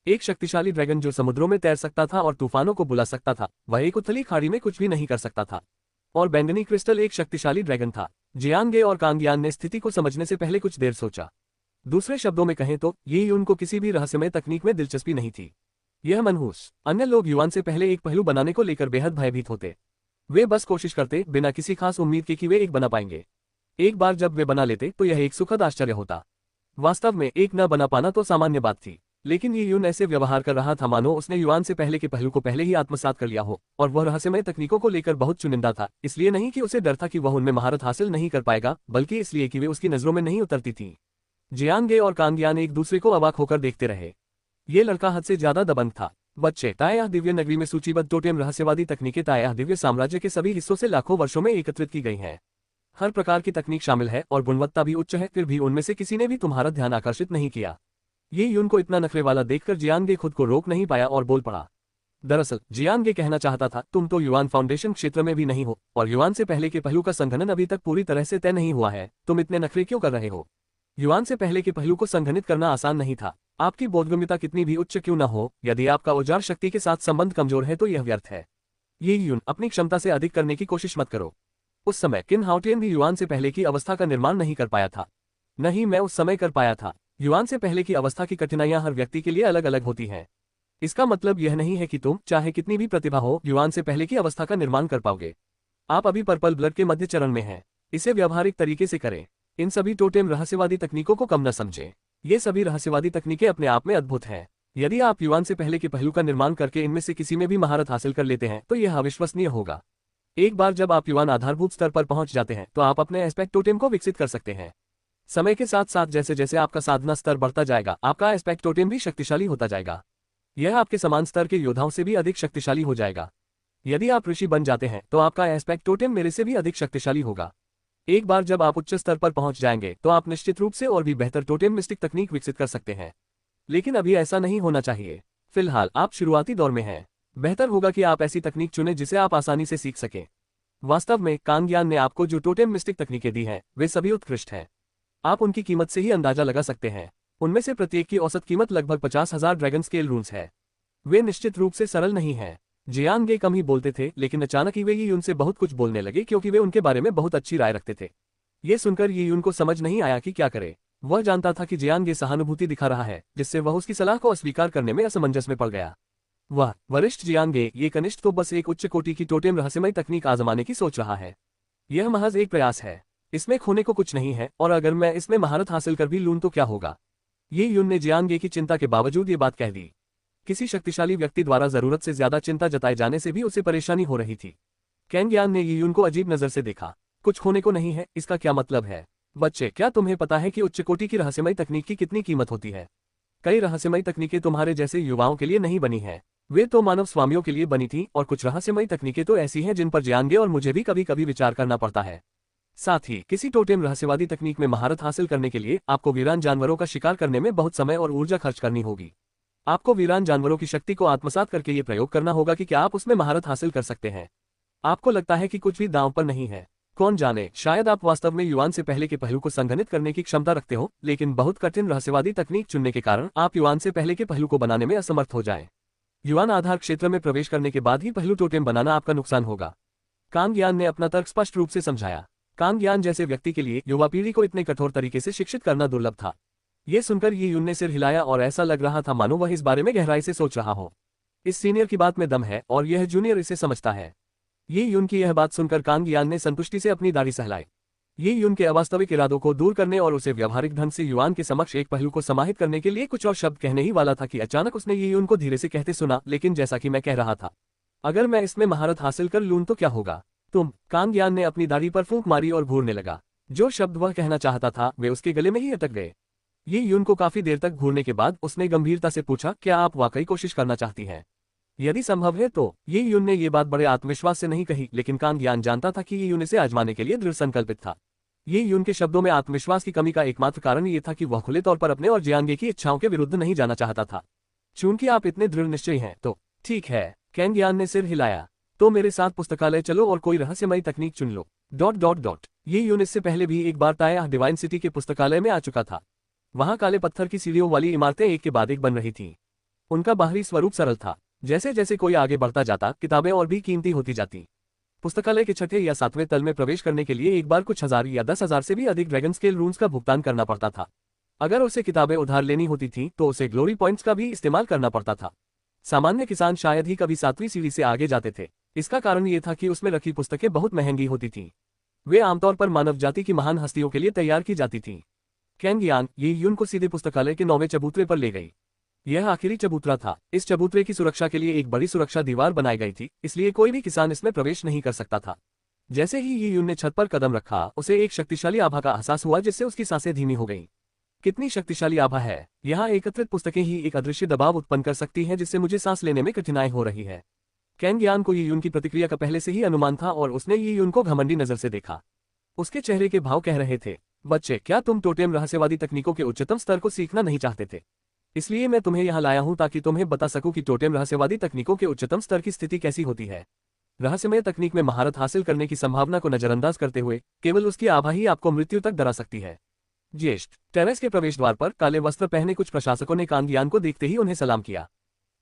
[SPEAKER 2] एक शक्तिशाली ड्रैगन जो समुद्रों में तैर सकता था और तूफानों को बुला सकता था, वह एक उथली खाड़ी में कुछ भी नहीं कर सकता था। और बैंगनी क्रिस्टल एक शक्तिशाली ड्रैगन था। जियांगे और कांगयान ने स्थिति को समझने से पहले कुछ देर सोचा। दूसरे शब्दों में कहें तो ये यून को किसी भी रहस्यमय तकनीक में दिलचस्पी नहीं थी। यह मनहूस अन्य लोग युआन से पहले एक पहलू बनाने को लेकर बेहद भयभीत होते। वे बस कोशिश करते, बिना किसी खास उम्मीद के कि वे एक बना पाएंगे। एक बार जब वे बना लेते तो यह एक सुखद आश्चर्य होता। वास्तव में एक न बना पाना तो सामान्य बात थी, लेकिन ये यून ऐसे व्यवहार कर रहा था मानो उसने युआन से पहले के पहलू को पहले ही आत्मसात कर लिया हो, और वह रहस्यमय तकनीकों को लेकर बहुत चुनिंदा था। इसलिए नहीं कि उसे डर था कि वह उनमें महारत हासिल नहीं कर पाएगा, बल्कि इसलिए कि वे उसकी नजरों में नहीं उतरती थीं। जियांगे और कांगयान एक दूसरे को अवाक होकर देखते रहे। ये लड़का हद से ज्यादा दबंग था। बच्चे, तायाह दिव्य नगरी में सूचीबद्ध टोटेम रहस्यवादी तकनीकें तायाह दिव्य साम्राज्य के सभी हिस्सों से लाखों वर्षों में एकत्रित की गई हैं। हर प्रकार की तकनीक शामिल है और गुणवत्ता भी उच्च है, फिर भी उनमें से किसी ने भी तुम्हारा ध्यान आकर्षित नहीं किया। ये यून को इतना नखरे वाला देखकर जियांगे खुद को रोक नहीं पाया और बोल पड़ा। दरअसल जियांगे कहना चाहता था, तुम तो युआन फाउंडेशन क्षेत्र में भी नहीं हो, और युआन से पहले के पहलू का संघनन अभी तक पूरी तरह से तय नहीं हुआ है। तुम इतने नखरे क्यों कर रहे हो? युआन से पहले के पहलू को संघनित करना आसान नहीं था। आपकी बोधगम्यता कितनी भी उच्च क्यों न हो, यदि आपका औजार शक्ति के साथ संबंध कमजोर है तो यह व्यर्थ है। ये यून, अपनी क्षमता से अधिक करने की कोशिश मत करो। उस समय किन हाउटियन भी युआन से पहले की अवस्था का निर्माण नहीं कर पाया था। नहीं, मैं उस समय कर पाया था। युआन से पहले की अवस्था की कठिनाइयां हर व्यक्ति के लिए अलग अलग होती हैं। इसका मतलब यह नहीं है कि तुम, चाहे कितनी भी प्रतिभा हो, युआन से पहले की अवस्था का निर्माण कर पाओगे। आप अभी पर्पल ब्लड के मध्य चरण में हैं। इसे व्यावहारिक तरीके से करें। इन सभी टोटेम रहस्यवादी तकनीकों को कम न समझें। ये सभी रहस्यवादी तकनीकें अपने आप में अद्भुत हैं। यदि आप युआन से पहले के पहलू का निर्माण करके इनमें से किसी में भी महारत हासिल कर लेते हैं तो यह अविश्वसनीय होगा। एक बार जब आप युआन आधारभूत स्तर पर पहुंच जाते हैं तो आप अपने एस्पेक्ट टोटेम को विकसित कर सकते हैं। समय के साथ साथ जैसे जैसे आपका साधना स्तर बढ़ता जाएगा, आपका एस्पेक्ट टोटेम भी शक्तिशाली होता जाएगा। यह आपके समान स्तर के योद्धाओं से भी अधिक शक्तिशाली हो जाएगा। यदि आप ऋषि बन जाते हैं तो आपका एस्पेक्ट टोटेम मेरे से भी अधिक शक्तिशाली होगा। एक बार जब आप उच्च स्तर पर पहुंच जाएंगे तो आप निश्चित रूप से और भी बेहतर टोटेम मिस्टिक तकनीक विकसित कर सकते हैं। लेकिन अभी ऐसा नहीं होना चाहिए। फिलहाल आप शुरुआती दौर में हैं। बेहतर होगा कि आप ऐसी तकनीक चुनें जिसे आप आसानी से सीख सकें। वास्तव में कांगयान ने आपको जो टोटेम मिस्टिक तकनीकें दी हैं वे सभी उत्कृष्ट हैं। आप उनकी कीमत से ही अंदाजा लगा सकते हैं। उनमें से प्रत्येक की औसत कीमत लगभग 50,000 ड्रैगन स्केल रून्स है। वे निश्चित रूप से सरल नहीं हैं। जियांगे कम ही बोलते थे, लेकिन अचानक ही वे ये उनसे बहुत कुछ बोलने लगे क्योंकि वे उनके बारे में बहुत अच्छी राय रखते थे। ये सुनकर ये उनको समझ नहीं आया कि क्या करे। वह जानता था कि जियांगे सहानुभूति दिखा रहा है, जिससे वह उसकी सलाह को अस्वीकार करने में असमंजस में पड़ गया। वह वरिष्ठ जियांगे, ये कनिष्ठ तो बस एक उच्च कोटि की टोटेम रहस्यमय तकनीक आजमाने की सोच रहा है। यह महज एक प्रयास है। इसमें खोने को कुछ नहीं है, और अगर मैं इसमें महारत हासिल कर भी लूं तो क्या होगा? ये यून ने जियांगे की चिंता के बावजूद ये बात कह दी। किसी शक्तिशाली व्यक्ति द्वारा जरूरत से ज्यादा चिंता जताए जाने से भी उसे परेशानी हो रही थी। कैंगयान ने ये यून को अजीब नजर से देखा। कुछ खोने को नहीं है, इसका क्या मतलब है? बच्चे, क्या तुम्हें पता है कि उच्च कोटि की रहस्यमय तकनीक की कितनी कीमत होती है? कई रहस्यमय तकनीकें तुम्हारे जैसे युवाओं के लिए नहीं बनी हैं। वे तो मानव स्वामियों के लिए बनी थी, और कुछ रहस्यमय तकनीकें तो ऐसी हैं जिन पर जियांगे और मुझे भी कभी कभी विचार करना पड़ता है। साथ ही किसी टोटेम रहस्यवादी तकनीक में महारत हासिल करने के लिए आपको वीरान जानवरों का शिकार करने में बहुत समय और ऊर्जा खर्च करनी होगी। आपको वीरान जानवरों की शक्ति को आत्मसात करके ये प्रयोग करना होगा कि क्या आप उसमें महारत हासिल कर सकते हैं। आपको लगता है कि कुछ भी दांव पर नहीं है। कौन जाने, शायद आप वास्तव में युआन से पहले के पहलू को संघनित करने की क्षमता रखते हो, लेकिन बहुत कठिन रहस्यवादी तकनीक चुनने के कारण आप युआन से पहले के पहलू को बनाने में असमर्थ हो जाएं। युआन आधार क्षेत्र में प्रवेश करने के बाद ही पहलू टोटेम बनाना आपका नुकसान होगा। कांगयान ने अपना तर्क स्पष्ट रूप से समझाया। कांगयान जैसे व्यक्ति के लिए युवा पीढ़ी को इतने कठोर तरीके से शिक्षित करना दुर्लभ था। ये सुनकर ये यून ने सिर हिलाया और ऐसा लग रहा था मानो वह इस बारे में गहराई से सोच रहा हो। इस सीनियर की बात में दम है और यह जूनियर इसे समझता है। ये यून की यह बात सुनकर कांगयान ने संतुष्टि से अपनी दाढ़ी सहलाई। ये यून के अवास्तविक इरादों को दूर करने और उसे व्यावहारिक ढंग से युआन के समक्ष एक पहलू को समाहित करने के लिए कुछ और शब्द कहने ही वाला था कि अचानक उसने ये यून को धीरे से कहते सुना, लेकिन जैसा कि मैं कह रहा था, अगर मैं इसमें महारत हासिल कर लूं तो क्या होगा? कांग यान ने अपनी दाढ़ी पर फूंक मारी और घूरने लगा। जो शब्द वह कहना चाहता था वे उसके गले में ही अटक गए। ये यून को काफी देर तक घूरने के बाद उसने गंभीरता से पूछा, क्या आप वाकई कोशिश करना चाहती हैं? यदि संभव है तो। ये यून ने ये बात बड़े आत्मविश्वास से नहीं कही, लेकिन कांग यान जानता था कि ये यून इसे आजमाने के लिए दृढ़ संकल्पित था। ये यून के शब्दों में आत्मविश्वास की कमी का एकमात्र कारण ये था कि वह खुले तौर पर अपने और जियांगे की इच्छाओं के विरुद्ध नहीं जाना चाहता था। चूंकि आप इतने दृढ़ निश्चयी हैं तो ठीक है, कांग यान ने सिर हिलाया। तो मेरे साथ पुस्तकालय चलो और कोई रहस्यमयी तकनीक चुन लो। ये यून इससे पहले भी एक बार ताया डिवाइन सिटी के पुस्तकालय में आ चुका था। वहां काले पत्थर की सीढ़ियों वाली इमारतें एक के बाद एक बन रही थीं। उनका बाहरी स्वरूप सरल था। जैसे जैसे कोई आगे बढ़ता जाता किताबें और भी कीमती होती जाती। पुस्तकालय के छठे या सातवें तल में प्रवेश करने के लिए एक बार कुछ 1000 या 10,000 से भी अधिक ड्रैगन स्केल रून्स का भुगतान करना पड़ता था। अगर उसे किताबें उधार लेनी होती थीं तो उसे ग्लोरी पॉइंट्स का भी इस्तेमाल करना पड़ता था। सामान्य किसान शायद ही कभी 7वीं सीढ़ी से आगे जाते थे। इसका कारण ये था कि उसमें रखी पुस्तकें बहुत महंगी होती थीं। वे आमतौर पर मानव जाति की महान हस्तियों के लिए तैयार की जाती थीं। कांग यान ये यून को सीधे पुस्तकालय के 9वें चबूतरे पर ले गई। यह आखिरी चबूतरा था। इस चबूतरे की सुरक्षा के लिए एक बड़ी सुरक्षा दीवार बनाई गई थी, इसलिए कोई भी किसान इसमें प्रवेश नहीं कर सकता था। जैसे ही ये यून ने छत पर कदम रखा, उसे एक शक्तिशाली आभा का एहसास हुआ जिससे उसकी सांसें धीमी हो गईं। कितनी शक्तिशाली आभा है! यहाँ एकत्रित पुस्तकें ही एक अदृश्य दबाव उत्पन्न कर सकती हैं जिससे मुझे सांस लेने में कठिनाई हो रही है। कांग यान को ये यून की प्रतिक्रिया का पहले से ही अनुमान था और उसने ये यून को घमंडी नजर से देखा। उसके चेहरे के भाव कह रहे थे, बच्चे, क्या तुम टोटेम रहस्यवादी तकनीकों के उच्चतम स्तर को सीखना नहीं चाहते थे? इसलिए मैं तुम्हें यहाँ लाया हूँ ताकि तुम्हें बता सकूं कि टोटेम रहस्यवादी तकनीकों के उच्चतम स्तर की स्थिति कैसी होती है। रहस्यमय तकनीक में महारत हासिल करने की संभावना को नजरअंदाज करते हुए केवल उसकी आभा ही आपको मृत्यु तक डरा सकती है। ज्येष्ठ टेरेस के प्रवेश द्वार पर काले वस्त्र पहने कुछ प्रशासकों ने कांग यान को देखते ही उन्हें सलाम किया।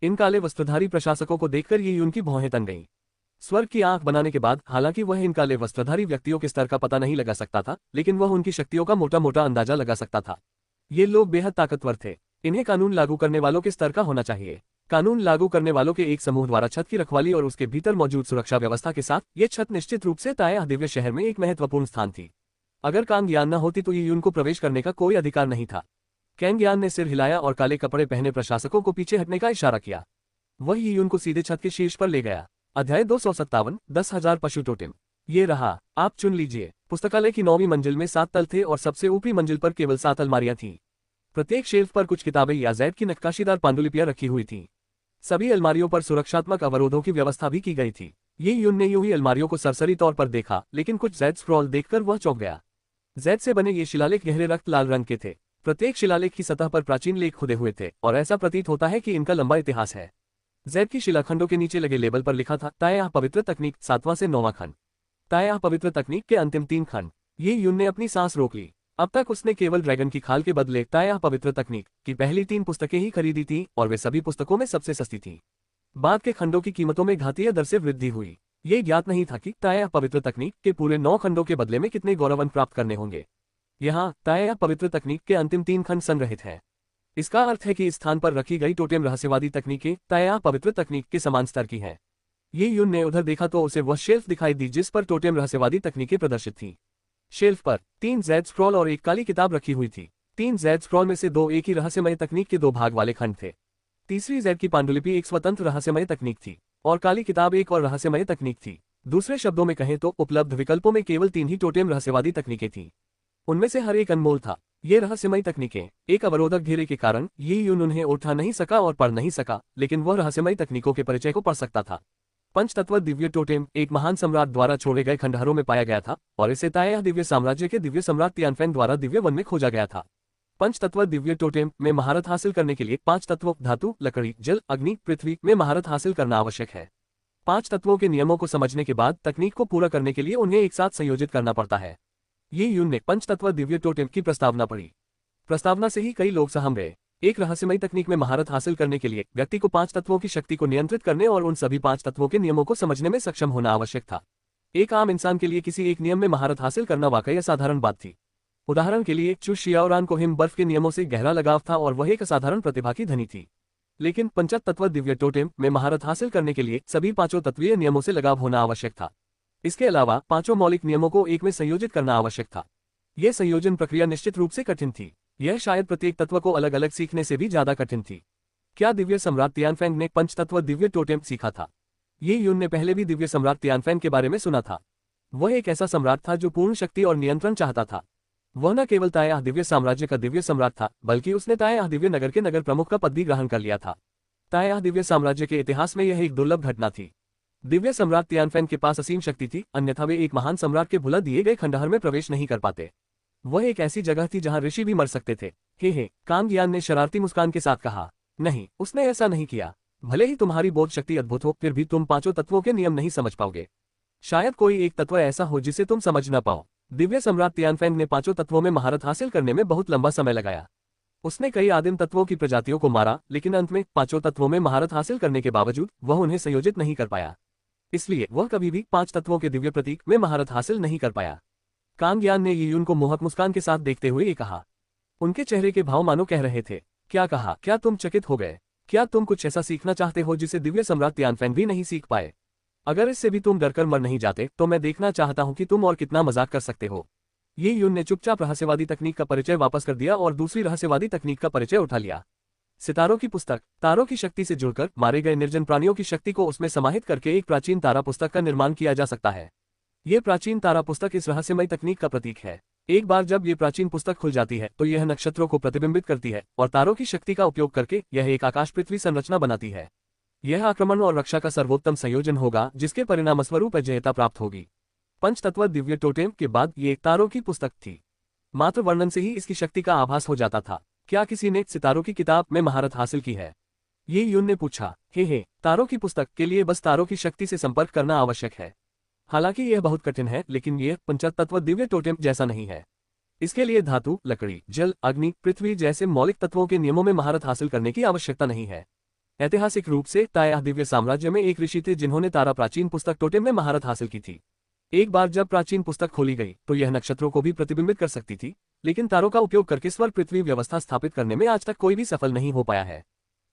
[SPEAKER 2] इन काले वस्त्रधारी प्रशासकों को देखकर ये यून की भौहें तन गईं। स्वर्ग की आंख बनाने के बाद हालांकि वह इन काले वस्त्रधारी व्यक्तियों के स्तर का पता नहीं लगा सकता था, लेकिन वह उनकी शक्तियों का मोटा मोटा अंदाजा लगा सकता था। ये लोग बेहद ताकतवर थे। इन्हें कानून लागू करने वालों के स्तर का होना चाहिए। कानून लागू करने वालों के एक समूह द्वारा छत की रखवाली और उसके भीतर मौजूद सुरक्षा व्यवस्था के साथ ये छत निश्चित रूप से ताया दिव्य शहर में एक महत्वपूर्ण स्थान थी। अगर कांग यान न होती तो ये यून को प्रवेश करने का कोई अधिकार नहीं था। कांग यान ने सिर हिलाया और काले कपड़े पहने प्रशासकों को पीछे हटने का इशारा किया। वह ये यून को सीधे छत के शीर्ष पर ले गया। अध्याय 257 10,000 पशु टोटेम। ये रहा, आप चुन लीजिए। पुस्तकालय की 9वीं मंजिल में 7 तल थे और सबसे ऊपरी मंजिल पर केवल 7 अलमारियां थीं। प्रत्येक शेल्फ पर कुछ किताबें या जैद की नक्काशीदार पांडुलिपियां रखी हुई थीं। सभी अलमारियों पर सुरक्षात्मक अवरोधों की व्यवस्था भी की गई थी। ये यून ने यूं ही अलमारियों को सरसरी तौर पर देखा, लेकिन कुछ जैद स्क्रॉल देखकर वह चौंक गया। जैद से बने ये शिलालेख गहरे रक्त लाल रंग के थे। प्रत्येक शिलालेख की सतह पर प्राचीन लेख खुदे हुए थे और ऐसा प्रतीत होता है कि इनका लंबा इतिहास है। जैद की शिलाखंडों के नीचे लगे लेबल पर लिखा था, ताया पवित्र तकनीक 7वां से 9वां खंड। ताया पवित्र तकनीक के अंतिम 3 खंड। ये यून ने अपनी सांस रोक ली। अब तक उसने केवल ड्रैगन की खाल के बदले ताया पवित्र तकनीक की पहली 3 पुस्तकें ही खरीदी थीं और वे सभी पुस्तकों में सबसे सस्ती थीं। बाद के खंडों की कीमतों में घातीय दर से वृद्धि हुई। ये ज्ञात नहीं था कि ताया पवित्र तकनीक के पूरे 9 खंडों के बदले में कितने गौरवन प्राप्त करने होंगे। यहाँ ताया पवित्र तकनीक के अंतिम 3 खंड संग्रहित हैं। इसका अर्थ है कि इस स्थान पर रखी गई टोटेम रहस्यवादी तकनीकें ताया पवित्र तकनीक के समान स्तर की हैं। ये यून ने उधर देखा तो उसे वह शेल्फ दिखाई दी जिस पर टोटेम रहस्यवादी तकनीकें प्रदर्शित थीं। शेल्फ पर 3 जैद स्क्रॉल और एक काली किताब रखी हुई थी। 3 जैद स्क्रॉल में से 2 एक ही रहस्यमय तकनीक के 2 भाग वाले खंड थे। तीसरी जैद की पांडुलिपि एक स्वतंत्र रहस्यमय तकनीक थी और काली किताब एक और रहस्यमय तकनीक थी। दूसरे शब्दों में कहें तो उपलब्ध विकल्पों में केवल 3 ही टोटेम रहस्यवादी तकनीकें थीं। उनमें से हर एक अनमोल था। ये रहस्यमयी तकनीकें एक अवरोधक घेरे के कारण ये यून उन्हें उठा नहीं सका और पढ़ नहीं सका, लेकिन वह रहस्यमयी तकनीकों के परिचय को पढ़ सकता था। पंचतत्व दिव्य टोटेम एक महान सम्राट द्वारा छोड़े गए खंडहरों में पाया गया था और इसे ताया दिव्य साम्राज्य के दिव्य सम्राट तियानफेन द्वारा दिव्य वन में खोजा गया था। पंचतत्व दिव्य टोटेम में महारत हासिल करने के लिए 5 तत्वों धातु, लकड़ी, जल, अग्नि, पृथ्वी में महारत हासिल करना आवश्यक है। 5 तत्वों के नियमों को समझने के बाद तकनीक को पूरा करने के लिए उन्हें एक साथ संयोजित करना पड़ता है। ये यून ने पंचतत्व दिव्य टोटेम की प्रस्तावना पढ़ी। प्रस्तावना से ही कई लोग सहम गए। एक रहस्यमयी तकनीक में महारत हासिल करने के लिए व्यक्ति को 5 तत्वों की शक्ति को नियंत्रित करने और उन सभी 5 तत्वों के नियमों को समझने में सक्षम होना आवश्यक था। एक आम इंसान के लिए किसी एक नियम में महारत हासिल करना वाकई असाधारण बात थी। उदाहरण के लिए चू शियाओरान को हिम बर्फ के नियमों से गहरा लगाव था और वह एक असाधारण प्रतिभा की धनी थी। लेकिन पंचतत्व दिव्य टोटेम में महारत हासिल करने के लिए सभी 5 तत्वीय नियमों से लगाव होना आवश्यक था। इसके अलावा 5 मौलिक नियमों को एक में संयोजित करना आवश्यक था। यह संयोजन प्रक्रिया निश्चित रूप से कठिन थी। यह शायद प्रत्येक तत्व को अलग अलग सीखने से भी ज्यादा कठिन थी। क्या दिव्य सम्राट तियानफेंग ने पंचतत्व दिव्य टोटेम सीखा था? ये यून ने पहले भी दिव्य सम्राट तियानफेंग के बारे में सुना था। वह एक ऐसा सम्राट था जो पूर्ण शक्ति और नियंत्रण चाहता था। वह न केवल ताया दिव्य साम्राज्य का दिव्य सम्राट था, बल्कि उसने ताया दिव्य नगर के नगर प्रमुख का पद भी ग्रहण कर लिया था। ताया दिव्य साम्राज्य के इतिहास में यह एक दुर्लभ घटना थी। दिव्य सम्राट तियानफेन के पास असीम शक्ति थी, अन्यथा वे एक महान सम्राट के भुला दिए गए खंडहर में प्रवेश नहीं कर पाते। वह एक ऐसी जगह थी जहां ऋषि भी मर सकते थे। हे कांग यान ने शरारती मुस्कान के साथ कहा। नहीं, उसने ऐसा नहीं किया। भले ही तुम्हारी बोध शक्ति अद्भुत हो, फिर भी तुम पांचों तत्वों के नियम नहीं समझ पाओगे। शायद कोई एक तत्व ऐसा हो जिसे तुम समझ न पाओ। दिव्य सम्राट तियानफेन ने पांचों तत्वों में महारत हासिल करने में बहुत लंबा समय लगाया। उसने कई आदिम तत्वों की प्रजातियों को मारा, लेकिन अंत में पांचों तत्वों में महारत हासिल करने के बावजूद वह उन्हें संयोजित नहीं कर पाया। इसलिए वह कभी भी 5 तत्वों के दिव्य प्रतीक में महारत हासिल नहीं कर पाया। कांग यान ने यी यून को मोहक मुस्कान के साथ देखते हुए ये कहा। उनके चेहरे के भाव मानो कह रहे थे, क्या कहा? क्या तुम चकित हो गए? क्या तुम कुछ ऐसा सीखना चाहते हो जिसे दिव्य सम्राट तियानफेन भी नहीं सीख पाए? अगर इससे भी तुम डरकर मर नहीं जाते तो मैं देखना चाहता हूं कि तुम और कितना मजाक कर सकते हो। यी यून ने चुपचाप रहस्यवादी तकनीक का परिचय वापस कर दिया और दूसरी रहस्यवादी तकनीक का परिचय उठा लिया। सितारों की पुस्तक। तारों की शक्ति से जुड़कर मारे गए निर्जन प्राणियों की शक्ति को उसमें समाहित करके एक प्राचीन तारा पुस्तक का निर्माण किया जा सकता है। ये प्राचीन तारा पुस्तक इस रहस्यमय तकनीक का प्रतीक है। एक बार जब ये प्राचीन पुस्तक खुल जाती है तो यह नक्षत्रों को प्रतिबिंबित करती है और तारों की शक्ति का उपयोग करके यह एक आकाश पृथ्वी संरचना बनाती है। यह आक्रमण और रक्षा का सर्वोत्तम संयोजन होगा, जिसके परिणामस्वरूप अजेयता प्राप्त होगी। पंचतत्व दिव्य टोटेम के बाद ये तारों की पुस्तक थी। मात्र वर्णन से ही इसकी शक्ति का आभास हो जाता था। क्या किसी ने सितारों की किताब में महारत हासिल की है? ये यून ने पूछा। हे तारों की पुस्तक के लिए बस तारों की शक्ति से संपर्क करना आवश्यक है। हालांकि यह बहुत कठिन है, लेकिन यह पंचतत्व दिव्य टोटेम जैसा नहीं है। इसके लिए धातु, लकड़ी, जल, अग्नि, पृथ्वी जैसे मौलिक तत्वों के नियमों में महारत हासिल करने की आवश्यकता नहीं है। ऐतिहासिक रूप से ताया दिव्य साम्राज्य में एक ऋषि थे जिन्होंने तारा प्राचीन पुस्तक टोटेम में महारत हासिल की थी। एक बार जब प्राचीन पुस्तक खोली गई तो यह नक्षत्रों को भी प्रतिबिंबित कर सकती थी, लेकिन तारों का उपयोग करके स्वर पृथ्वी व्यवस्था स्थापित करने में आज तक कोई भी सफल नहीं हो पाया है।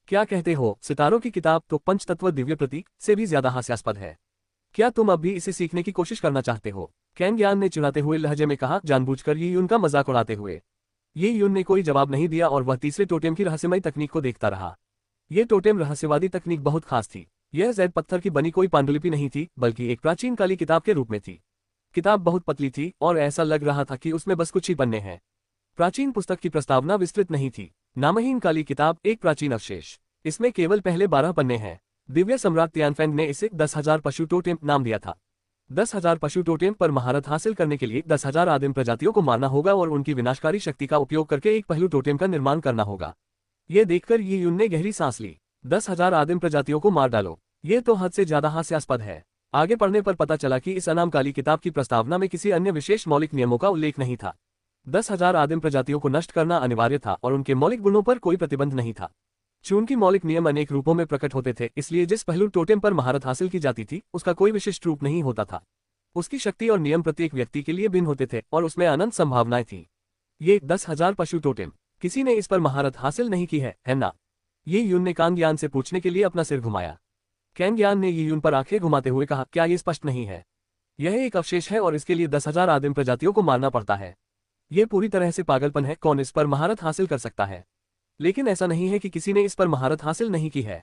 [SPEAKER 2] क्या कहते हो? सितारों की किताब तो पंचतत्व दिव्य प्रतीक से भी ज्यादा हास्यास्पद है। क्या तुम अब भी इसे सीखने की कोशिश करना चाहते हो? कैंग यान ने चिढ़ाते हुए लहजे में कहा, जानबूझकर यी यून का मजाक उड़ाते हुए। ये यून ने कोई जवाब नहीं दिया और वह तीसरे टोटेम की रहस्यमय तकनीक को देखता रहा। ये टोटेम रहस्यवादी तकनीक बहुत खास थी। यह जैद पत्थर की बनी कोई पांडुलिपि नहीं थी, बल्कि एक प्राचीन काली किताब के रूप में थी। किताब बहुत पतली थी और ऐसा लग रहा था कि उसमें बस कुछ ही पन्ने हैं। प्राचीन पुस्तक की प्रस्तावना विस्तृत नहीं थी। नामहीन काली किताब एक प्राचीन अवशेष। इसमें केवल पहले 12 पन्ने हैं। दिव्य सम्राट तियानफेन ने इसे 10,000 पशु टोटेम नाम दिया था। 10,000 पशु टोटेम पर महारत हासिल करने के लिए 10,000 आदिम प्रजातियों को मारना होगा और उनकी विनाशकारी शक्ति का उपयोग करके एक पहलू टोटेम का निर्माण करना होगा। ये देखकर यी यून ने गहरी सांस ली। 10,000 आदिम प्रजातियों को मार डालो, ये तो हद से ज्यादा हास्यास्पद है। आगे पढ़ने पर पता चला कि इस अनाम काली किताब की प्रस्तावना में किसी अन्य विशेष मौलिक नियमों का उल्लेख नहीं था। 10,000 आदिम प्रजातियों को नष्ट करना अनिवार्य था और उनके मौलिक गुणों पर कोई प्रतिबंध नहीं था। चूंकि मौलिक नियम अनेक रूपों में प्रकट होते थे, इसलिए जिस पहलू टोटेम पर महारत हासिल की जाती थी उसका कोई विशिष्ट रूप नहीं होता था। उसकी शक्ति और नियम प्रत्येक व्यक्ति के लिए भिन्न होते थे और उसमें अनंत संभावनाएं थी। ये 10,000 पशु टोटेम, किसी ने इस पर महारत हासिल नहीं की है ना? ये यून ने कांग यान से पूछने के लिए अपना सिर घुमाया। कैंग यान ने ये यून पर आंखें घुमाते हुए कहा, क्या ये स्पष्ट नहीं है? यह एक अवशेष है और इसके लिए 10,000 आदिम प्रजातियों को मारना पड़ता है। ये पूरी तरह से पागलपन है। कौन इस पर महारत हासिल कर सकता है? लेकिन ऐसा नहीं है कि किसी ने इस पर महारत हासिल नहीं की है।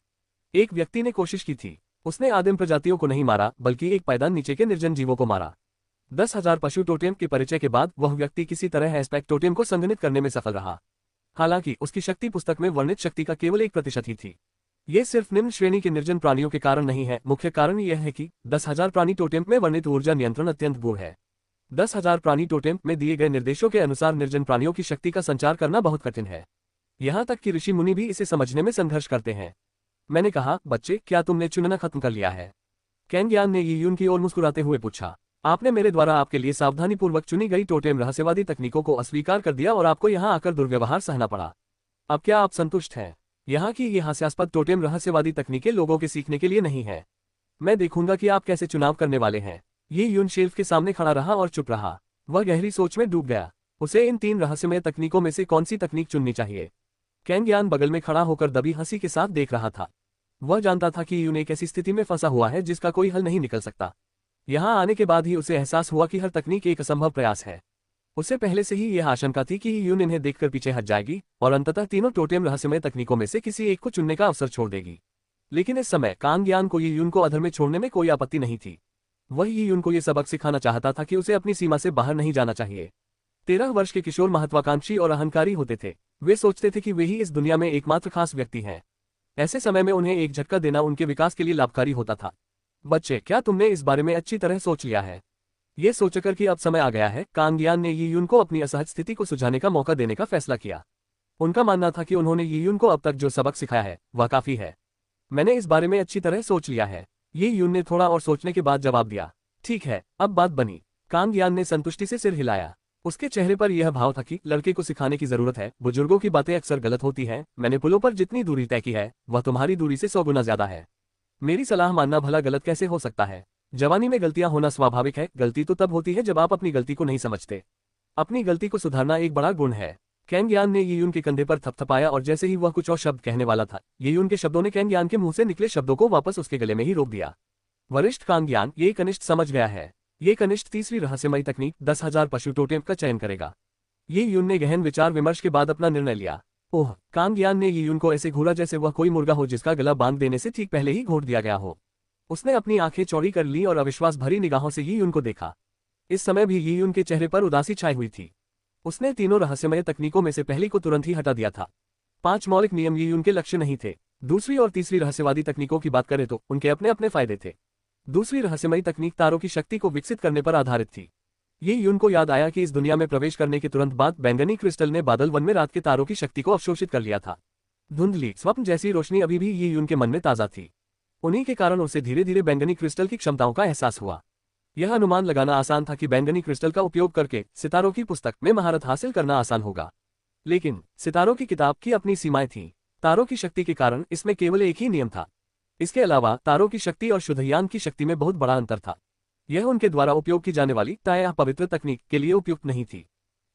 [SPEAKER 2] एक व्यक्ति ने कोशिश की थी। उसने आदिम प्रजातियों को नहीं मारा, बल्कि एक पायदान नीचे के निर्जन जीवों को मारा। 10,000 पशु टोटेम के परिचय के बाद वह व्यक्ति किसी तरह एस्पेक्ट टोटेम को संगठित करने में सफल रहा। हालांकि उसकी शक्ति पुस्तक में वर्णित शक्ति का केवल 1% ही थी। ये सिर्फ निम्न श्रेणी के निर्जन प्राणियों के कारण नहीं है। मुख्य कारण यह है कि 10,000 प्राणी टोटेम में वर्णित ऊर्जा नियंत्रण अत्यंत गूढ़ है। 10,000 प्राणी टोटेम में दिए गए निर्देशों के अनुसार निर्जन प्राणियों की शक्ति का संचार करना बहुत कठिन है। यहाँ तक कि ऋषि मुनि भी इसे समझने में संघर्ष करते हैं। मैंने कहा, बच्चे, क्या तुमने चुनना खत्म कर लिया है? कैंग यान ने यी यून की ओर मुस्कुराते हुए पूछा। आपने मेरे द्वारा आपके लिए सावधानीपूर्वक चुनी गई टोटेम रहस्यवादी तकनीकों को अस्वीकार कर दिया और आपको यहाँ आकर दुर्व्यवहार सहना पड़ा। अब क्या आप संतुष्ट हैं? यहाँ की ये हास्यास्पद टोटेम रहस्यवादी तकनीकें लोगों के सीखने के लिए नहीं है। मैं देखूंगा कि आप कैसे चुनाव करने वाले हैं। ये यून शेल्फ के सामने खड़ा रहा और चुप रहा। वह गहरी सोच में डूब गया। उसे इन 3 रहस्यमय तकनीकों में से कौन सी तकनीक चुननी चाहिए? कैंग यान बगल में खड़ा होकर दबी हंसी के साथ देख रहा था। वह जानता था कि यून एक ऐसी स्थिति में फंसा हुआ है जिसका कोई हल नहीं निकल सकता। यहाँ आने के बाद ही उसे एहसास हुआ कि हर तकनीक एक असंभव प्रयास है। उसे पहले से ही यह आशंका थी कि यून इन्हें देखकर पीछे हट जाएगी और अंततः तीनों टोटेम रहस्यमय तकनीकों में से किसी एक को चुनने का अवसर छोड़ देगी। लेकिन इस समय कांग यान को यून को अधर में छोड़ने में कोई आपत्ति नहीं थी। वह यी यून को ये सबक सिखाना चाहता था कि उसे अपनी सीमा से बाहर नहीं जाना चाहिए। 13 वर्ष के किशोर महत्वाकांक्षी और अहंकारी होते थे। वे सोचते थे कि वे ही इस दुनिया में एकमात्र खास व्यक्ति हैं। ऐसे समय में उन्हें एक झटका देना उनके विकास के लिए लाभकारी होता था। बच्चे, क्या तुमने इस बारे में अच्छी तरह सोच लिया है? ये सोचकर कि अब समय आ गया है, कांग यान ने यी यून को अपनी असहज स्थिति को सुझाने का मौका देने का फैसला किया। उनका मानना था कि उन्होंने यी यून को अब तक जो सबक सिखाया है वह काफी है। मैंने इस बारे में अच्छी तरह सोच लिया है। यी यून ने थोड़ा और सोचने के बाद जवाब दिया। ठीक है, अब बात बनी। कांग यान ने संतुष्टि से सिर हिलाया। उसके चेहरे पर यह भाव था कि लड़के को सिखाने की जरूरत है। बुजुर्गों की बातें अक्सर गलत होती हैं। मैंने पुलों पर जितनी दूरी तय की है वह तुम्हारी दूरी से 100 गुना ज्यादा है। मेरी सलाह मानना भला गलत कैसे हो सकता है? जवानी में गलतियां होना स्वाभाविक है। गलती तो तब होती है जब आप अपनी गलती को नहीं समझते। अपनी गलती को सुधारना एक बड़ा गुण है। कैंग यान ने यी यून के कंधे पर थपथपाया और जैसे ही वह कुछ और शब्द कहने वाला था, यी यून के शब्दों ने कैंग यान के मुंह से निकले शब्दों को वापस उसके गले में ही रोक दिया। वरिष्ठ कांग यान, ये कनिष्ठ समझ गया है। ये कनिष्ठ तीसरी रहस्यमयी तकनीक 10,000 पशु टोटेम का चयन करेगा। यी यून ने गहन विचार विमर्श के बाद अपना निर्णय लिया। ओह! कांग यान ने यी यून को ऐसे घूरा जैसे वह कोई मुर्गा हो जिसका गला बांध देने से ठीक पहले ही घोट दिया गया हो। उसने अपनी आंखें चौड़ी कर ली और अविश्वास भरी निगाहों से यी यून को देखा। इस समय भी यी यून के चेहरे पर उदासी छाई हुई थी। उसने तीनों रहस्यमय तकनीकों में से पहली को तुरंत ही हटा दिया था। 5 मौलिक नियम यी यून के लक्ष्य नहीं थे। दूसरी और तीसरी रहस्यवादी तकनीकों की बात करें तो उनके अपने अपने फायदे थे। दूसरी रहस्यमयी तकनीक तारों की शक्ति को विकसित करने पर आधारित थी। यी यून को याद आया कि इस दुनिया में प्रवेश करने के तुरंत बाद बैंगनी क्रिस्टल ने बादल वन में रात के तारों की शक्ति को अवशोषित कर लिया था। धुंधली स्वप्न जैसी रोशनी अभी भी यी यून के मन में ताजा थी। उन्हीं के कारण उसे धीरे धीरे बैंगनी क्रिस्टल की क्षमताओं का एहसास हुआ। यह अनुमान लगाना आसान था कि बैंगनी क्रिस्टल का उपयोग करके सितारों की पुस्तक में महारत हासिल करना आसान होगा। लेकिन सितारों की किताब की अपनी सीमाएं थीं। तारों की शक्ति के कारण इसमें केवल एक ही नियम था। इसके अलावा तारों की शक्ति और शुद्धयान की शक्ति में बहुत बड़ा अंतर था। यह उनके द्वारा उपयोग की जाने वाली ताया पवित्र तकनीक के लिए उपयुक्त नहीं थी।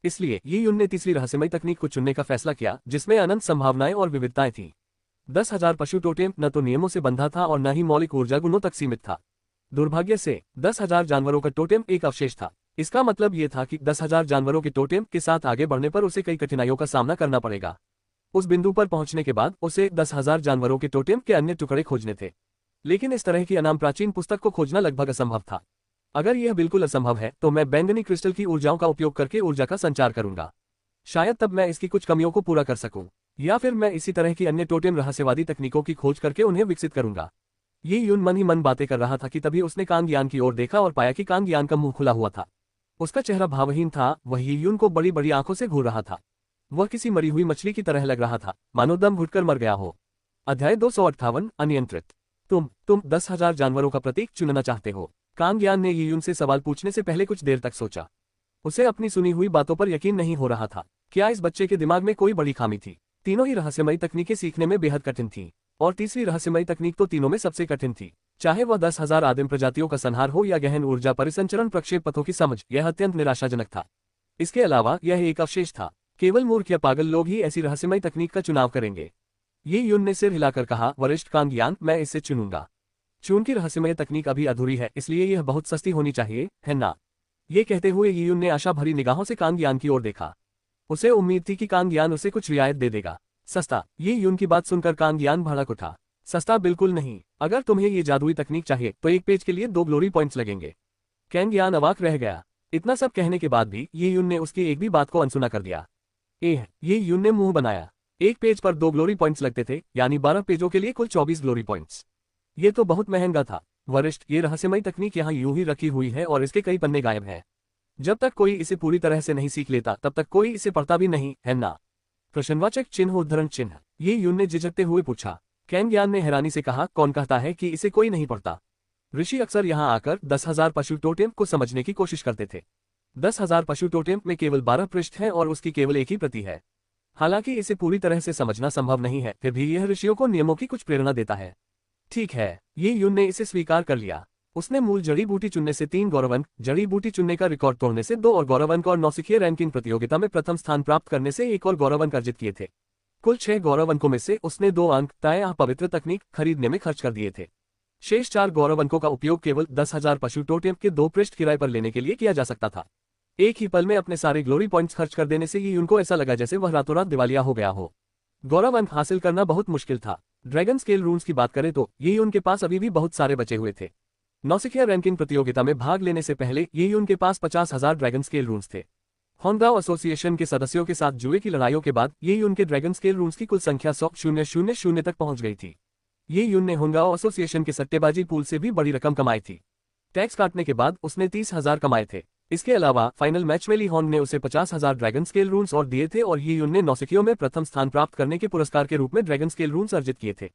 [SPEAKER 2] इसलिए यी यून ने तीसरी रहस्यमयी तकनीक को चुनने का फैसला किया जिसमें अनंत संभावनाएं और विविधताएं थीं। 10,000 पशु टोटेम न तो नियमों से बंधा था और न ही मौलिक ऊर्जा गुणों तक सीमित था। दुर्भाग्य से 10,000 जानवरों का टोटेम एक अवशेष था। इसका मतलब यह था कि 10,000 जानवरों के टोटेम के साथ आगे बढ़ने पर उसे कई कठिनाइयों का सामना करना पड़ेगा। उस बिंदु पर पहुंचने के बाद उसे 10,000 जानवरों के टोटेम के अन्य टुकड़े खोजने थे। लेकिन इस तरह की अनाम प्राचीन पुस्तक को खोजना लगभग असंभव था। अगर यह बिल्कुल असंभव है तो मैं बैंगनी क्रिस्टल की ऊर्जाओं का उपयोग करके ऊर्जा का संचार करूंगा। शायद तब मैं इसकी कुछ कमियों को पूरा कर सकूं, या फिर मैं इसी तरह की अन्य टोटेम रहस्यवादी तकनीकों की खोज करके उन्हें विकसित करूंगा। यी यून मन ही मन बातें कर रहा था कि तभी उसने कांग यान की ओर देखा और पाया कि कांग यान का मुंह खुला हुआ था। उसका चेहरा भावहीन था। वह यी यून को बड़ी बड़ी आंखों से घूर रहा था। वह किसी मरी हुई मछली की तरह लग रहा था, मानो दम घुटकर मर गया हो। अध्याय 258 अनियंत्रित। तुम 10,000 जानवरों का प्रतीक चुनना चाहते हो? कांग यान ने यी यून से सवाल पूछने से पहले कुछ देर तक सोचा। उसे अपनी सुनी हुई बातों पर यकीन नहीं हो रहा था। क्या इस बच्चे के दिमाग में कोई बड़ी खामी थी? तीनों ही रहस्यमयी तकनीकें सीखने में बेहद कठिन थीं, और तीसरी रहस्यमयी तकनीक तो तीनों में सबसे कठिन थी। चाहे वह 10,000 आदिम प्रजातियों का संहार हो या गहन ऊर्जा परिसंचरण प्रक्षेप पथों की समझ, यह अत्यंत निराशाजनक था। इसके अलावा यह एक अवशेष था। केवल मूर्ख या पागल लोग ही ऐसी रहस्यमयी तकनीक का चुनाव करेंगे। यी यून ने सिर हिलाकर कहा, वरिष्ठ कांग यान, मैं इसे चुनूंगा। चून की रहस्यमय तकनीक अभी अधूरी है, इसलिए यह बहुत सस्ती होनी चाहिए, है ना? ये कहते हुए यी यून ने आशा भरी निगाहों से कांग यान की ओर देखा। उसे उम्मीद थी कि कांग यान उसे कुछ रियायत दे देगा। सस्ता? यी यून की बात सुनकर कांग यान भड़क उठा। सस्ता बिल्कुल नहीं। अगर तुम्हें ये जादुई तकनीक चाहिए तो एक पेज के लिए 2 ग्लोरी पॉइंट्स लगेंगे। कांग यान अवाक रह गया। इतना सब कहने के बाद भी यी यून ने उसकी एक भी बात को अनसुना कर दिया। यी यून ने मुंह बनाया। एक पेज पर 2 ग्लोरी पॉइंट्स लगते थे, यानी 12 पेजों के लिए कुल 24 ग्लोरी पॉइंट्स। ये तो बहुत महंगा था। वरिष्ठ, ये रहस्यमयी तकनीक यहाँ यूं ही रखी हुई है और इसके कई पन्ने गायब हैं। जब तक कोई इसे पूरी तरह से नहीं सीख लेता तब तक कोई इसे पढ़ता भी नहीं, है ना? प्रश्नवाचक चिन्ह उद्धरण चिन्ह। ये यून ने झिझकते हुए पूछा। कांग यान ने हैरानी से कहा, कौन कहता है कि इसे कोई नहीं पढ़ता? ऋषि अक्सर यहाँ आकर 10,000 पशु टोटेम को समझने की कोशिश करते थे। 10,000 पशु टोटेम में केवल 12 पृष्ठ हैं और उसकी केवल एक ही प्रति है। हालांकि इसे पूरी तरह से समझना संभव नहीं है, फिर भी यह ऋषियों को नियमों की कुछ प्रेरणा देता है। ठीक है, ये यून ने इसे स्वीकार कर लिया। उसने मूल जड़ी बूटी चुनने से 3 गौरव अंक, जड़ी बूटी चुनने का रिकॉर्ड तोड़ने से 2 और गौरव अंक और नौसिखिए रैंकिंग प्रतियोगिता में प्रथम स्थान प्राप्त करने से 1 और गौरव अंक अर्जित किए थे। कुल 6 गौरव अंकों में से उसने 2 अंक ताया पवित्र तकनीक खरीदने में खर्च कर दिए थे। शेष 4 गौरव अंकों का उपयोग केवल 10,000 पशु टोटेम के 2 पृष्ठ किराए पर लेने के लिए किया जा सकता था। एक ही पल में अपने सारे ग्लोरी पॉइंट्स खर्च कर देने से ये उनको ऐसा लगा जैसे वह रातों रात दिवालिया हो गया हो। गौरव अंक हासिल करना बहुत मुश्किल था। ड्रैगन स्केल रून्स की बात करें तो ये उनके पास अभी भी बहुत सारे बचे हुए थे। नौसिखिया रैंकिंग प्रतियोगिता में भाग लेने से पहले ये यून के पास 50,000 ड्रैगन स्केल रून्स थे। होनगाओ एसोसिएशन के सदस्यों के साथ जुए की लड़ाइयों के बाद ये यून के ड्रैगन स्केल रून्स की कुल संख्या 100,000 तक पहुंच गई थी। ये यून ने होनगाओ एसोसिएशन के सट्टेबाजी पूल से भी बड़ी रकम कमाई थी। टैक्स काटने के बाद उसने 30,000 कमाए थे। इसके अलावा फाइनल मैच में ली होन ने उसे 50,000 ड्रैगन स्केल रून्स और दिए थे और ये यून ने नौसिखियों में प्रथम स्थान प्राप्त करने के पुरस्कार के रूप में ड्रैगन स्केल रून्स अर्जित किए थे।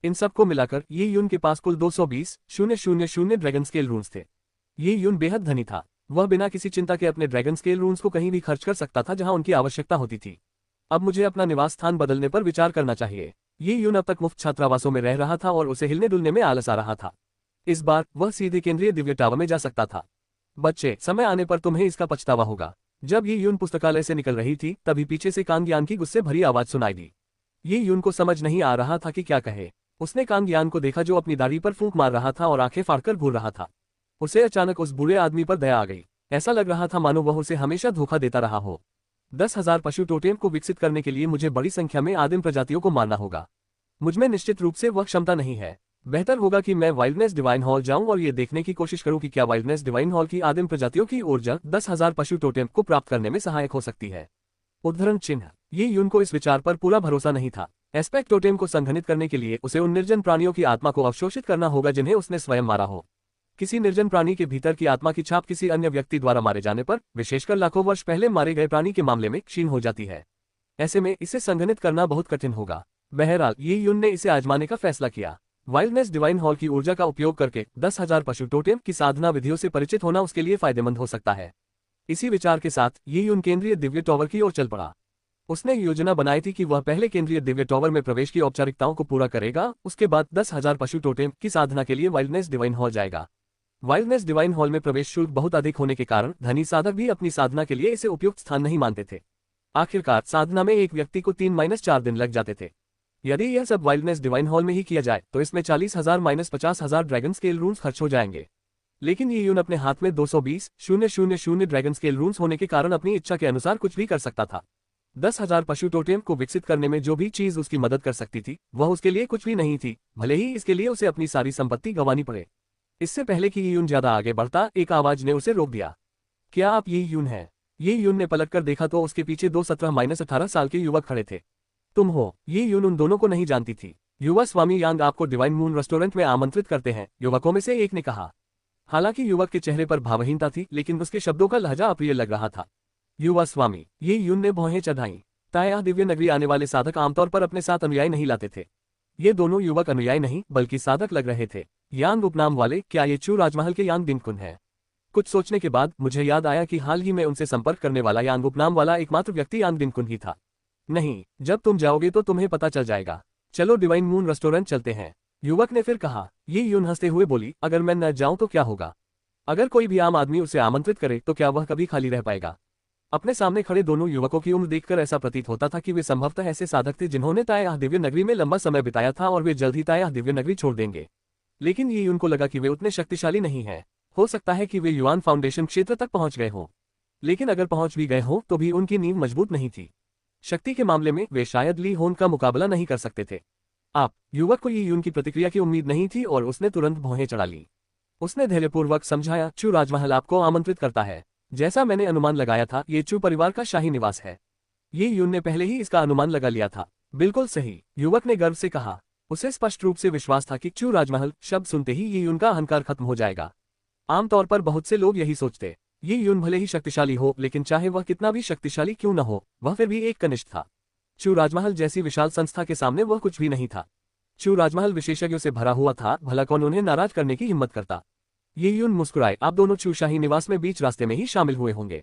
[SPEAKER 2] इन सबको मिलाकर ये यून के पास कुल 220,000 ड्रैगन स्केल रून्स थे। ये यून बेहद धनी था। वह बिना किसी चिंता के अपने ड्रैगन स्केल रून्स को कहीं भी खर्च कर सकता था जहां उनकी आवश्यकता होती थी। अब मुझे अपना निवास स्थान बदलने पर विचार करना चाहिए। ये यून अब तक मुफ्त छात्रावासों में रह रहा था और उसे हिलने डुलने में आलस आ रहा था। इस बार वह सीधे केंद्रीय दिव्य टावर में जा सकता था। बच्चे, समय आने पर तुम्हें इसका पछतावा होगा। जब ये यून पुस्तकालय से निकल रही थी तभी पीछे से कांगयान की गुस्से भरी आवाज सुनाई दी। ये यून को समझ नहीं आ रहा था कि क्या कहे। उसने कांगयान को देखा जो अपनी दाढ़ी पर फूंक मार रहा था और आंखें फाड़कर घूर रहा था। उसे अचानक उस बूढ़े आदमी पर दया आ गई। ऐसा लग रहा था मानो वह उसे हमेशा धोखा देता रहा हो। 10,000 पशु टोटेम को विकसित करने के लिए मुझे बड़ी संख्या में आदिम प्रजातियों को मारना होगा। मुझमें निश्चित रूप से वह क्षमता नहीं है। बेहतर होगा कि मैं वाइल्डनेस डिवाइन हॉल जाऊं और ये देखने की कोशिश करूं कि क्या वाइल्डनेस डिवाइन हॉल की आदिम प्रजातियों की ऊर्जा 10,000 पशु टोटेम को प्राप्त करने में सहायक हो सकती है। उद्धरण चिन्ह। ये यून को इस विचार पर पूरा भरोसा नहीं था। एस्पेक्ट टोटेम को संघनित करने के लिए उसे उन निर्जन प्राणियों की आत्मा को अवशोषित करना होगा जिन्हें उसने स्वयं मारा हो। किसी निर्जन प्राणी के भीतर की आत्मा की छाप किसी अन्य व्यक्ति द्वारा मारे जाने पर, विशेषकर लाखों वर्ष पहले मारे गए प्राणी के मामले में, क्षीण हो जाती है। ऐसे में इसे संघनित करना बहुत कठिन होगा। बहरहाल ये यून ने इसे आजमाने का फैसला किया। वाइल्डनेस डिवाइन हॉल की ऊर्जा का उपयोग करके 10,000 पशु टोटेम की साधना विधियों से परिचित होना उसके लिए फायदेमंद हो सकता है। इसी विचार के साथ ये यून केंद्रीय दिव्य टावर की ओर चल पड़ा। उसने योजना बनाई थी कि वह पहले केंद्रीय दिव्य टावर में प्रवेश की औपचारिकताओं को पूरा करेगा, उसके बाद 10,000 पशु टोटेम की साधना के लिए वाइल्डनेस डिवाइन हॉल जाएगा। वाइल्डनेस डिवाइन हॉल में प्रवेश शुल्क बहुत अधिक होने के कारण धनी साधक भी अपनी साधना के लिए इसे उपयुक्त स्थान नहीं मानते थे। आखिरकार साधना में एक व्यक्ति को 3-4 दिन लग जाते थे। यदि यह सब वाइल्डनेस डिवाइन हॉल में ही किया जाए तो इसमें 40,000-50,000 ड्रैगन स्केल रून्स खर्च हो जाएंगे। लेकिन ये यून अपने हाथ में 220,000 ड्रैगन स्केल रून्स होने के कारण अपनी इच्छा के अनुसार कुछ भी कर सकता था। 10,000 पशु टोटेम को विकसित करने में जो भी चीज उसकी मदद कर सकती थी वह उसके लिए कुछ भी नहीं थी, भले ही इसके लिए उसे अपनी सारी संपत्ति गंवानी पड़े। इससे पहले कि ये यून ज्यादा आगे बढ़ता, एक आवाज ने उसे रोक दिया। क्या आप ये यून हैं? ये यून ने पलटकर देखा तो उसके पीछे 2 17-18 साल के युवक खड़े थे। तुम हो? ये यून उन दोनों को नहीं जानती थी। युवा स्वामी यांग आपको डिवाइन मून रेस्टोरेंट में आमंत्रित करते हैं, युवकों में से एक ने कहा। हालांकि युवक के चेहरे पर भावहीनता थी, लेकिन उसके शब्दों का लहजा अप्रिय लग रहा था। युवा स्वामी, ये यून ने भौहें चढ़ाई। ताया दिव्य नगरी आने वाले साधक आमतौर पर अपने साथ अनुयायी नहीं लाते थे। ये दोनों युवक अनुयायी नहीं बल्कि साधक लग रहे थे। यांग उपनाम वाले, क्या ये चू राजमहल के यांग दिनकुन है? कुछ सोचने के बाद मुझे याद आया कि हाल ही में उनसे संपर्क करने वाला यांग उपनाम वाला एकमात्र व्यक्ति यांग दिनकुन ही था। नहीं, जब तुम जाओगे तो तुम्हें पता चल जाएगा। चलो डिवाइन मून रेस्टोरेंट चलते हैं, युवक ने फिर कहा। ये यून हंसते हुए बोली, अगर मैं न जाऊं तो क्या होगा? अगर कोई भी आम आदमी उसे आमंत्रित करे तो क्या वह कभी खाली रह पाएगा? अपने सामने खड़े दोनों युवकों की उम्र देखकर ऐसा प्रतीत होता था कि वे संभवतः ऐसे साधक थे जिन्होंने ताया दिव्य नगरी में लंबा समय बिताया था और वे जल्द ही ताया दिव्य नगरी छोड़ देंगे। लेकिन ये उनको लगा कि वे उतने शक्तिशाली नहीं हैं। हो सकता है कि वे युआन फाउंडेशन क्षेत्र तक पहुंच गए हों, लेकिन अगर पहुंच भी गए हों तो भी उनकी नींव मजबूत नहीं थी। शक्ति के मामले में वे शायद ली होन का मुकाबला नहीं कर सकते थे। आप युवक को ये यून की प्रतिक्रिया की उम्मीद नहीं थी और उसने तुरंत भौहें चढ़ा ली। उसने धैर्यपूर्वक समझाया, चू राजमहल आपको आमंत्रित करता है। जैसा मैंने अनुमान लगाया था, ये चू परिवार का शाही निवास है। ये यून ने पहले ही इसका अनुमान लगा लिया था। बिल्कुल सही, युवक ने गर्व से कहा। उसे स्पष्ट रूप से विश्वास था कि चू राजमहल शब्द सुनते ही ये यून का अहंकार खत्म हो जाएगा। आमतौर पर बहुत से लोग यही सोचते। ये यून भले ही शक्तिशाली हो, लेकिन चाहे वह कितना भी शक्तिशाली क्यों न हो, वह फिर भी एक कनिष्ठ था। चू राजमहल जैसी विशाल संस्था के सामने वह कुछ भी नहीं था। चू राजमहल विशेषज्ञों से भरा हुआ था, भला कौन उन्हें नाराज करने की हिम्मत करता। ये यून मुस्कुराए। आप दोनों चू शाही निवास में बीच रास्ते में ही शामिल हुए होंगे।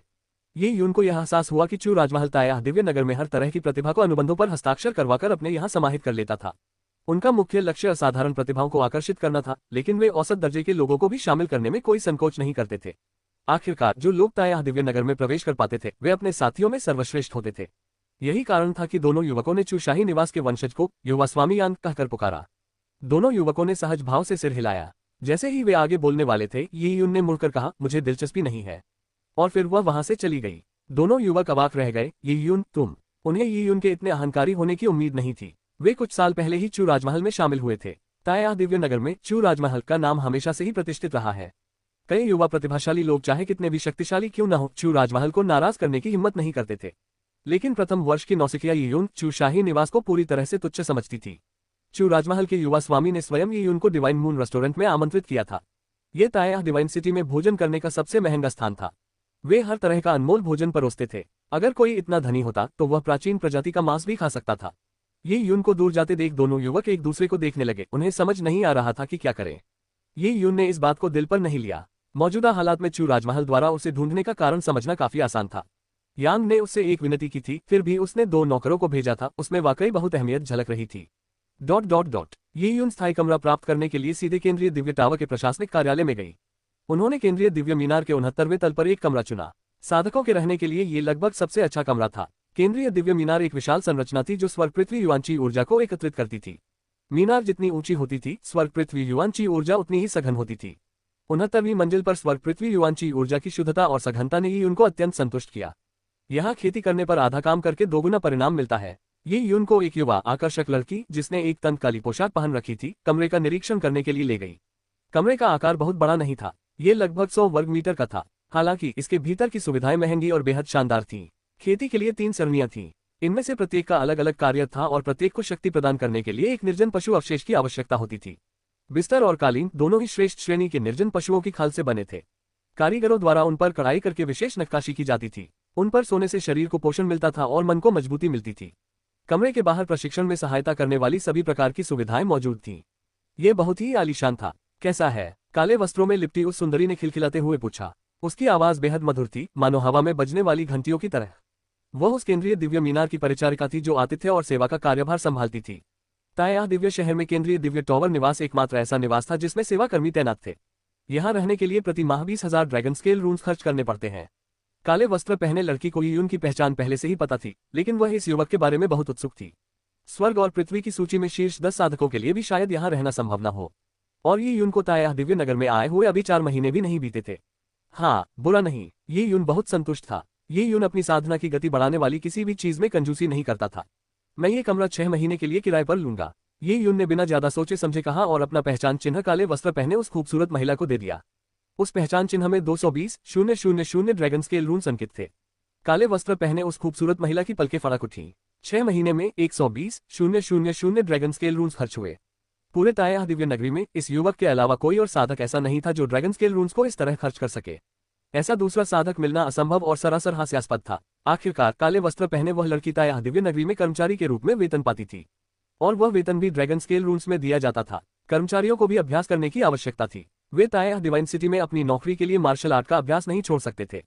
[SPEAKER 2] ये यून को यह एहसास हुआ कि चू राजमहल ताया दिव्य नगर में हर तरह की प्रतिभा को अनुबंधों पर हस्ताक्षर करवाकर अपने यहाँ समाहित कर लेता था। उनका मुख्य लक्ष्य असाधारण प्रतिभाओं को आकर्षित करना था, लेकिन वे औसत दर्जे के लोगों को भी शामिल करने में कोई संकोच नहीं करते थे। आखिरकार जो लोग ताया दिव्य नगर में प्रवेश कर पाते थे वे अपने साथियों में सर्वश्रेष्ठ होते थे। यही कारण था कि दोनों युवकों ने चू शाही निवास के वंशज को युवा स्वामी यांग कहकर पुकारा। दोनों युवकों ने सहज भाव से सिर हिलाया। जैसे ही वे आगे बोलने वाले थे, ये यून ने मुड़कर कहा, मुझे दिलचस्पी नहीं है, और फिर वह वहां से चली गई। दोनों युवक अवाक रह गए। ये यून, तुम? उन्हें ये यून के इतने अहंकारी होने की उम्मीद नहीं थी। वे कुछ साल पहले ही चू राजमहल में शामिल हुए थे। ताया दिव्य नगर में चू राजमहल का नाम हमेशा से ही प्रतिष्ठित रहा है। कई युवा प्रतिभाशाली लोग चाहे कितने भी शक्तिशाली क्यों न हो, चू राजमहल को नाराज करने की हिम्मत नहीं करते थे। लेकिन प्रथम वर्ष की नौसिखिया यीयून चू शाही निवास को पूरी तरह से तुच्छ समझती थी। चू राजमहल के युवा स्वामी ने स्वयं यीयून को डिवाइन मून रेस्टोरेंट में आमंत्रित किया था। ये ताया डिवाइन सिटी में भोजन करने का सबसे महंगा स्थान था। वे हर तरह का अनमोल भोजन परोसते थे। अगर कोई इतना धनी होता तो वह प्राचीन प्रजाति का मांस भी खा सकता था। ये यून को दूर जाते देख दोनों युवक एक दूसरे को देखने लगे। उन्हें समझ नहीं आ रहा था कि क्या करें। ये यून ने इस बात को दिल पर नहीं लिया। मौजूदा हालात में चू राजमहल द्वारा उसे ढूंढने का कारण समझना काफी आसान था। यांग ने उससे एक विनती की थी, फिर भी उसने 2 नौकरों को भेजा था। उसमें वाकई बहुत अहमियत झलक रही थी। ... ये यून स्थायी कमरा प्राप्त करने के लिए सीधे केंद्रीय दिव्य टावर के प्रशासनिक कार्यालय में गई। उन्होंने केंद्रीय दिव्य मीनार के 69वें तल पर एक कमरा चुना। साधकों के रहने के लिए ये लगभग सबसे अच्छा कमरा था। केंद्रीय दिव्य मीनार एक विशाल संरचना थी जो स्वर्ग पृथ्वी युआनची ऊर्जा को एकत्रित करती थी। मीनार जितनी ऊंची होती थी, स्वर्ग पृथ्वी युआनची ऊर्जा उतनी ही सघन होती थी। 69वीं मंजिल पर स्वर्ग पृथ्वी युआनची ऊर्जा की शुद्धता और सघनता ने ही उनको अत्यंत संतुष्ट किया। यहाँ खेती करने पर आधा काम करके दोगुना परिणाम मिलता है। ये यून को एक युवा आकर्षक लड़की जिसने एक तंग काली पोशाक पहन रखी थी, कमरे का निरीक्षण करने के लिए ले गई। कमरे का आकार बहुत बड़ा नहीं था। ये लगभग 100 वर्ग मीटर का था। हालांकि इसके भीतर की सुविधाएं महंगी और बेहद शानदार थीं। खेती के लिए 3 सरणियां थीं। इनमें से प्रत्येक का अलग अलग कार्य था और प्रत्येक को शक्ति प्रदान करने के लिए एक निर्जन पशु अवशेष की आवश्यकता होती थी। बिस्तर और कालीन दोनों ही श्रेष्ठ श्रेणी के निर्जन पशुओं की खाल से बने थे। कारीगरों द्वारा उन पर कढ़ाई करके विशेष नक्काशी की जाती थी। उन पर सोने से शरीर को पोषण मिलता था और मन को मजबूती मिलती थी। कमरे के बाहर प्रशिक्षण में सहायता करने वाली सभी प्रकार की सुविधाएं मौजूद थीं। ये बहुत ही आलीशान था। कैसा है? काले वस्त्रों में लिपटी उस सुंदरी ने खिलखिलाते हुए पूछा। उसकी आवाज बेहद मधुर थी, मानो हवा में बजने वाली घंटियों की तरह। वह उस केंद्रीय दिव्य मीनार की परिचारिका थी जो आतिथ्य और सेवा का कार्यभार संभालती थी। ताया दिव्य शहर में केंद्रीय दिव्य टावर निवास एकमात्र ऐसा निवास था जिसमें सेवाकर्मी तैनात थे। यहाँ रहने के लिए प्रति माह 20,000 ड्रैगन स्केल रून्स खर्च करने पड़ते हैं। काले वस्त्र पहने लड़की को यून की पहचान पहले से ही पता थी, लेकिन वह इस युवक के बारे में बहुत उत्सुक थी। स्वर्ग और पृथ्वी की सूची में शीर्ष 10 साधकों के लिए भी शायद यहाँ रहना संभव न हो। और ये यून को ताया दिव्य नगर में आए हुए अभी 4 महीने भी नहीं बीते थे। हाँ, बुरा नहीं, ये यून बहुत संतुष्ट था। ये यून अपनी साधना की गति बढ़ाने वाली किसी भी चीज में कंजूसी नहीं करता था। मैं ये कमरा 6 महीने के लिए किराए पर लूंगा, ये यून ने बिना ज्यादा सोचे समझे कहा और अपना पहचान चिन्ह काले वस्त्र पहने उस खूबसूरत महिला को दे दिया। उस पहचान चिन्ह में 220,000 ड्रैगन स्केल रून्स अंकित थे। काले वस्त्र पहने उस खूबसूरत महिला की पलकें फड़क उठी। 6 महीने में 120,000 ड्रैगन स्केल रून्स खर्च हुए। पूरे ताया दिव्य नगरी में इस युवक के अलावा कोई और साधक ऐसा नहीं था जो ड्रैगन स्केल रून्स को इस तरह खर्च कर सके। ऐसा दूसरा साधक मिलना असंभव और सरासर हास्यास्पद था। आखिरकार काले वस्त्र पहने वह लड़की ताया दिव्य नगरी में कर्मचारी के रूप में वेतन पाती थी, और वह वेतन भी ड्रैगन स्केल रून्स में दिया जाता था। कर्मचारियों को भी अभ्यास करने की आवश्यकता थी। वे ताया डिवाइन सिटी में अपनी नौकरी के लिए मार्शल आर्ट का अभ्यास नहीं छोड़ सकते थे,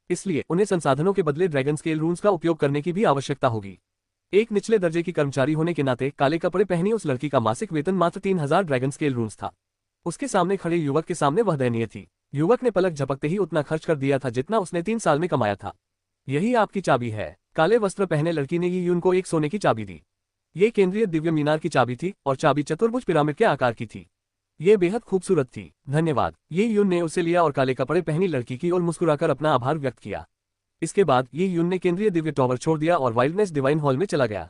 [SPEAKER 2] इसलिए उन्हें संसाधनों के बदले ड्रैगन स्केल रून्स का उपयोग करने की भी आवश्यकता होगी। एक निचले दर्जे की कर्मचारी होने के नाते काले कपड़े पहनी उस लड़की का मासिक वेतन मात्र 3,000 ड्रैगन स्केल रून्स था। उसके सामने खड़े युवक के सामने वह दयनीय थी। युवक ने पलक झपकते ही उतना खर्च कर दिया था जितना उसने 3 साल में कमाया था। यही आपकी चाबी है। काले वस्त्र पहने लड़की ने यून को एक सोने की चाबी दी। ये केंद्रीय दिव्य मीनार की चाबी थी और चाबी चतुर्भुज पिरामिड के आकार की थी। ये बेहद खूबसूरत थी। धन्यवाद। ये यून ने उसे लिया और काले कपड़े पहनी लड़की की ओर मुस्कुराकर अपना आभार व्यक्त किया। इसके बाद ये यून ने केंद्रीय दिव्य टावर छोड़ दिया और वाइल्डनेस डिवाइन हॉल में चला गया।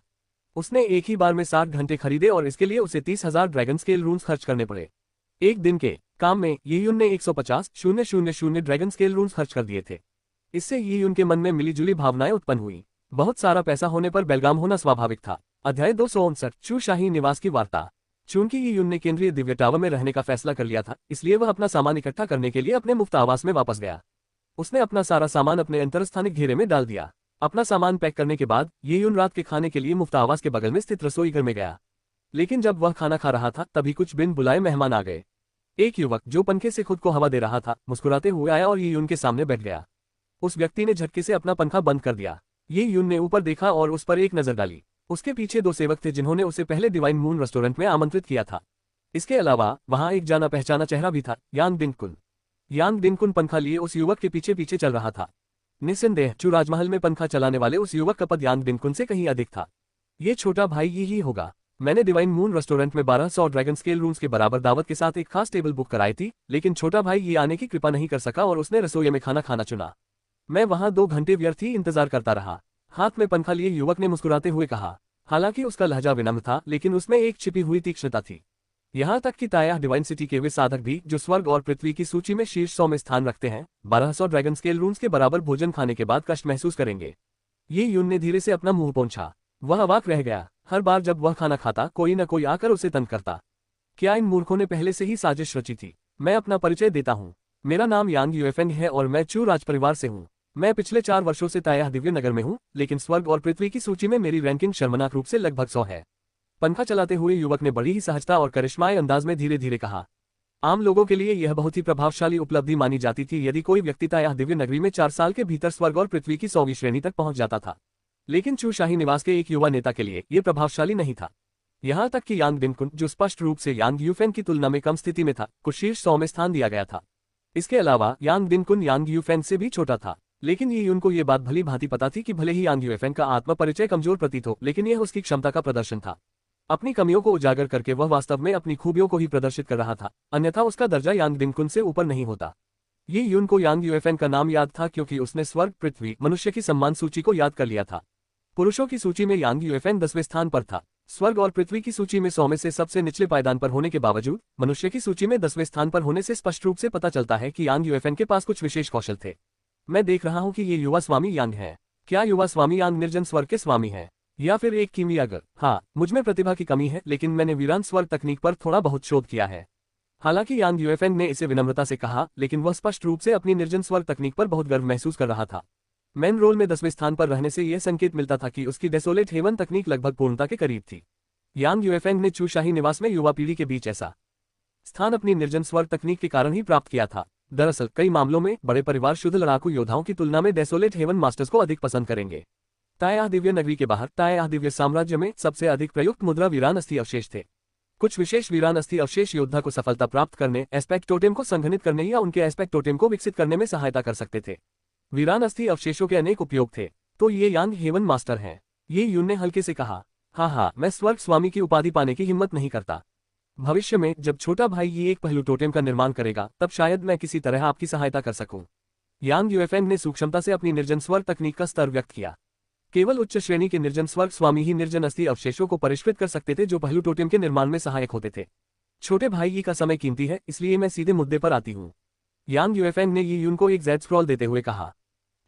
[SPEAKER 2] उसने एक ही बार में 60 घंटे खरीदे और इसके लिए उसे 30,000 ड्रैगन स्केल रून्स खर्च करने पड़े। एक दिन के काम में ये यून ने 150,000 ड्रैगन स्केल रून्स खर्च कर दिए थे। इससे ये यून के मन में मिलीजुली भावनाएं उत्पन्न हुई। बहुत सारा पैसा होने पर बेलगाम होना स्वाभाविक था। अध्याय 259 चू शाही निवास की वार्ता। चूंकि ये यून ने केंद्रीय दिव्य टावर में रहने का फैसला कर लिया था, इसलिए वह अपना सामान इकट्ठा करने के लिए अपने मुफ्त आवास में वापस गया। उसने अपना सारा सामान अपने अंतरस्थानिक घेरे में डाल दिया। अपना सामान पैक करने के बाद ये यून रात के खाने के लिए मुफ्त आवास के बगल में स्थित रसोई घर में गया। लेकिन जब वह खाना खा रहा था तभी कुछ बिन बुलाए मेहमान आ गए। एक युवक जो पंखे से खुद को हवा दे रहा था मुस्कुराते हुए आया और ये यून के सामने बैठ गया। उस व्यक्ति ने झटके से अपना पंखा बंद कर दिया। ये यून ने ऊपर देखा और उस पर एक नजर डाली। उसके पीछे 2 सेवक थे जिन्होंने उसे पहले डिवाइन मून रेस्टोरेंट में आमंत्रित किया था। इसके अलावा वहां एक जाना पहचाना चेहरा भी था, यांग डिनकुन। यांग डिनकुन पंखा लिए उस युवक के पीछे पीछे चल रहा था। निस्संदेह चू राजमहल में पंखा चलाने वाले उस युवक का पद यांग डिनकुन से कहीं अधिक था। ये छोटा भाई ही होगा। मैंने डिवाइन मून रेस्टोरेंट में 1200 ड्रैगन स्केल रूम्स के बराबर दावत के साथ एक खास टेबल बुक कराई थी, लेकिन छोटा भाई ये आने की कृपा नहीं कर सका और उसने रसोई में खाना खाना चुना। मैं वहां 2 घंटे व्यर्थ ही इंतजार करता रहा। हाथ में पंखा लिए युवक ने मुस्कुराते हुए कहा। हालांकि उसका लहजा विनम्र था, लेकिन उसमें एक छिपी हुई तीक्ष्णता थी। यहाँ तक कि ताया डिवाइन सिटी के वे साधक भी जो स्वर्ग और पृथ्वी की सूची में शीर्ष 100 में स्थान रखते हैं 1200 ड्रैगन स्केल रून्स के बराबर भोजन खाने के बाद कष्ट महसूस करेंगे। ये यून ने धीरे से अपना मुंह पोंछा। वह अवाक रह गया। हर बार जब वह खाना खाता कोई न कोई आकर उसे तंग करता। क्या इन मूर्खों ने पहले से ही साजिश रची थी? मैं अपना परिचय देता हूँ। मेरा नाम यांग यूएफेंग है और मैं चू राजपरिवार से हूँ। मैं पिछले 4 वर्षों से ताया दिव्य नगर में हूँ, लेकिन स्वर्ग और पृथ्वी की सूची में मेरी रैंकिंग शर्मनाक रूप से लगभग 100 है। पंखा चलाते हुए युवक ने बड़ी ही सहजता और करिश्माई अंदाज में धीरे धीरे कहा। आम लोगों के लिए यह बहुत ही प्रभावशाली उपलब्धि मानी जाती थी यदि कोई व्यक्ति ताया दिव्य नगरी में 4 साल के भीतर स्वर्ग और पृथ्वी की 100वीं श्रेणी तक पहुंच जाता था। लेकिन चू शाही निवास के एक युवा नेता के लिए यह प्रभावशाली नहीं था। यहाँ तक कि यांग डिनकुन, जो स्पष्ट रूप से यांग यूफेन की तुलना में कम स्थिति में था, को शीर्ष 100 में स्थान दिया गया था। इसके अलावा यांग डिनकुन यांग यूफेन से भी छोटा था, लेकिन ये उनको ये बात भली भांति पता थी कि भले ही यांग यूफेन का आत्म परिचय कमजोर प्रतीत हो, लेकिन यह उसकी क्षमता का प्रदर्शन था। अपनी कमियों को उजागर करके वह वास्तव में अपनी खूबियों को ही प्रदर्शित कर रहा था, अन्यथा उसका दर्जा यांग डिनकुन से ऊपर नहीं होता। ये यून को यांग यूएफएन का नाम याद था क्योंकि उसने स्वर्ग, पृथ्वी, मनुष्य की सम्मान सूची को याद कर लिया था। पुरुषों की सूची में यांग यूएफएन 10वें स्थान पर था। स्वर्ग और पृथ्वी की सूची में 100 में से सबसे निचले पायदान पर होने के बावजूद मनुष्य की सूची में 10वें स्थान पर होने से स्पष्ट रूप से पता चलता है कि यांग यूएफएन के पास कुछ विशेष कौशल थे। मैं देख रहा हूं कि ये युवा स्वामी यांग है। क्या युवा स्वामी यांग निर्जन स्वर्ग के स्वामी है या फिर एक कीमियागर? हाँ, मुझमें प्रतिभा की कमी है, लेकिन मैंने वीरान स्वर्ग तकनीक पर थोड़ा बहुत शोध किया है। हालांकि यांग यूएफएन ने इसे विनम्रता से कहा, लेकिन वह स्पष्ट रूप से अपनी निर्जन स्वर्ग तकनीक पर बहुत गर्व महसूस कर रहा था। मैन रोल में 10वें स्थान पर रहने से यह संकेत मिलता था कि उसकी डेसोलेट हेवन तकनीक लगभग पूर्णता के करीब थी। यांग यूएफएन ने चू शाही निवास में युवा पीढ़ी के बीच ऐसा स्थान अपनी निर्जन स्वर्ग तकनीक के कारण ही प्राप्त किया था। दरअसल कई मामलों में बड़े परिवार शुद्ध लड़ाकू योद्धाओं की तुलना में डेसोलेट हेवन मास्टर्स को अधिक पसंद करेंगे। ताया दिव्य नगरी के बाहर ताया दिव्य साम्राज्य में सबसे अधिक प्रयुक्त मुद्रा वीरान अस्थि अवशेष थे। कुछ विशेष वीरान अस्थि अवशेष योद्धा को सफलता प्राप्त करने, एस्पेक्ट टोटेम को संघनित करने या उनके एस्पेक्ट टोटेम को विकसित करने में सहायता कर सकते थे। वीरान अस्थि अवशेषों के अनेक उपयोग थे। तो ये यांग हेवन मास्टर हैं? ये यून ने हल्के से कहा। हाँ, मैं स्वर्ग स्वामी की उपाधि पाने की हिम्मत नहीं करता। भविष्य में जब छोटा भाई ये एक पहलू टोटेम का निर्माण करेगा, तब शायद मैं किसी तरह आपकी सहायता कर सकूं। यांग यूएफएन ने सूक्ष्मता से अपनी निर्जन स्वर्ग तकनीक का स्तर व्यक्त किया। केवल उच्च श्रेणी के निर्जन स्वर्ग स्वामी ही निर्जन अस्थि अवशेषों को परिष्कृत कर सकते थे जो पहलू टोटेम के निर्माण में सहायक होते थे। छोटे भाई का समय कीमती है, इसलिए मैं सीधे मुद्दे पर आती हूँ। यांग यूएफएन ने ये यून को एक जेड स्क्रॉल देते हुए कहा।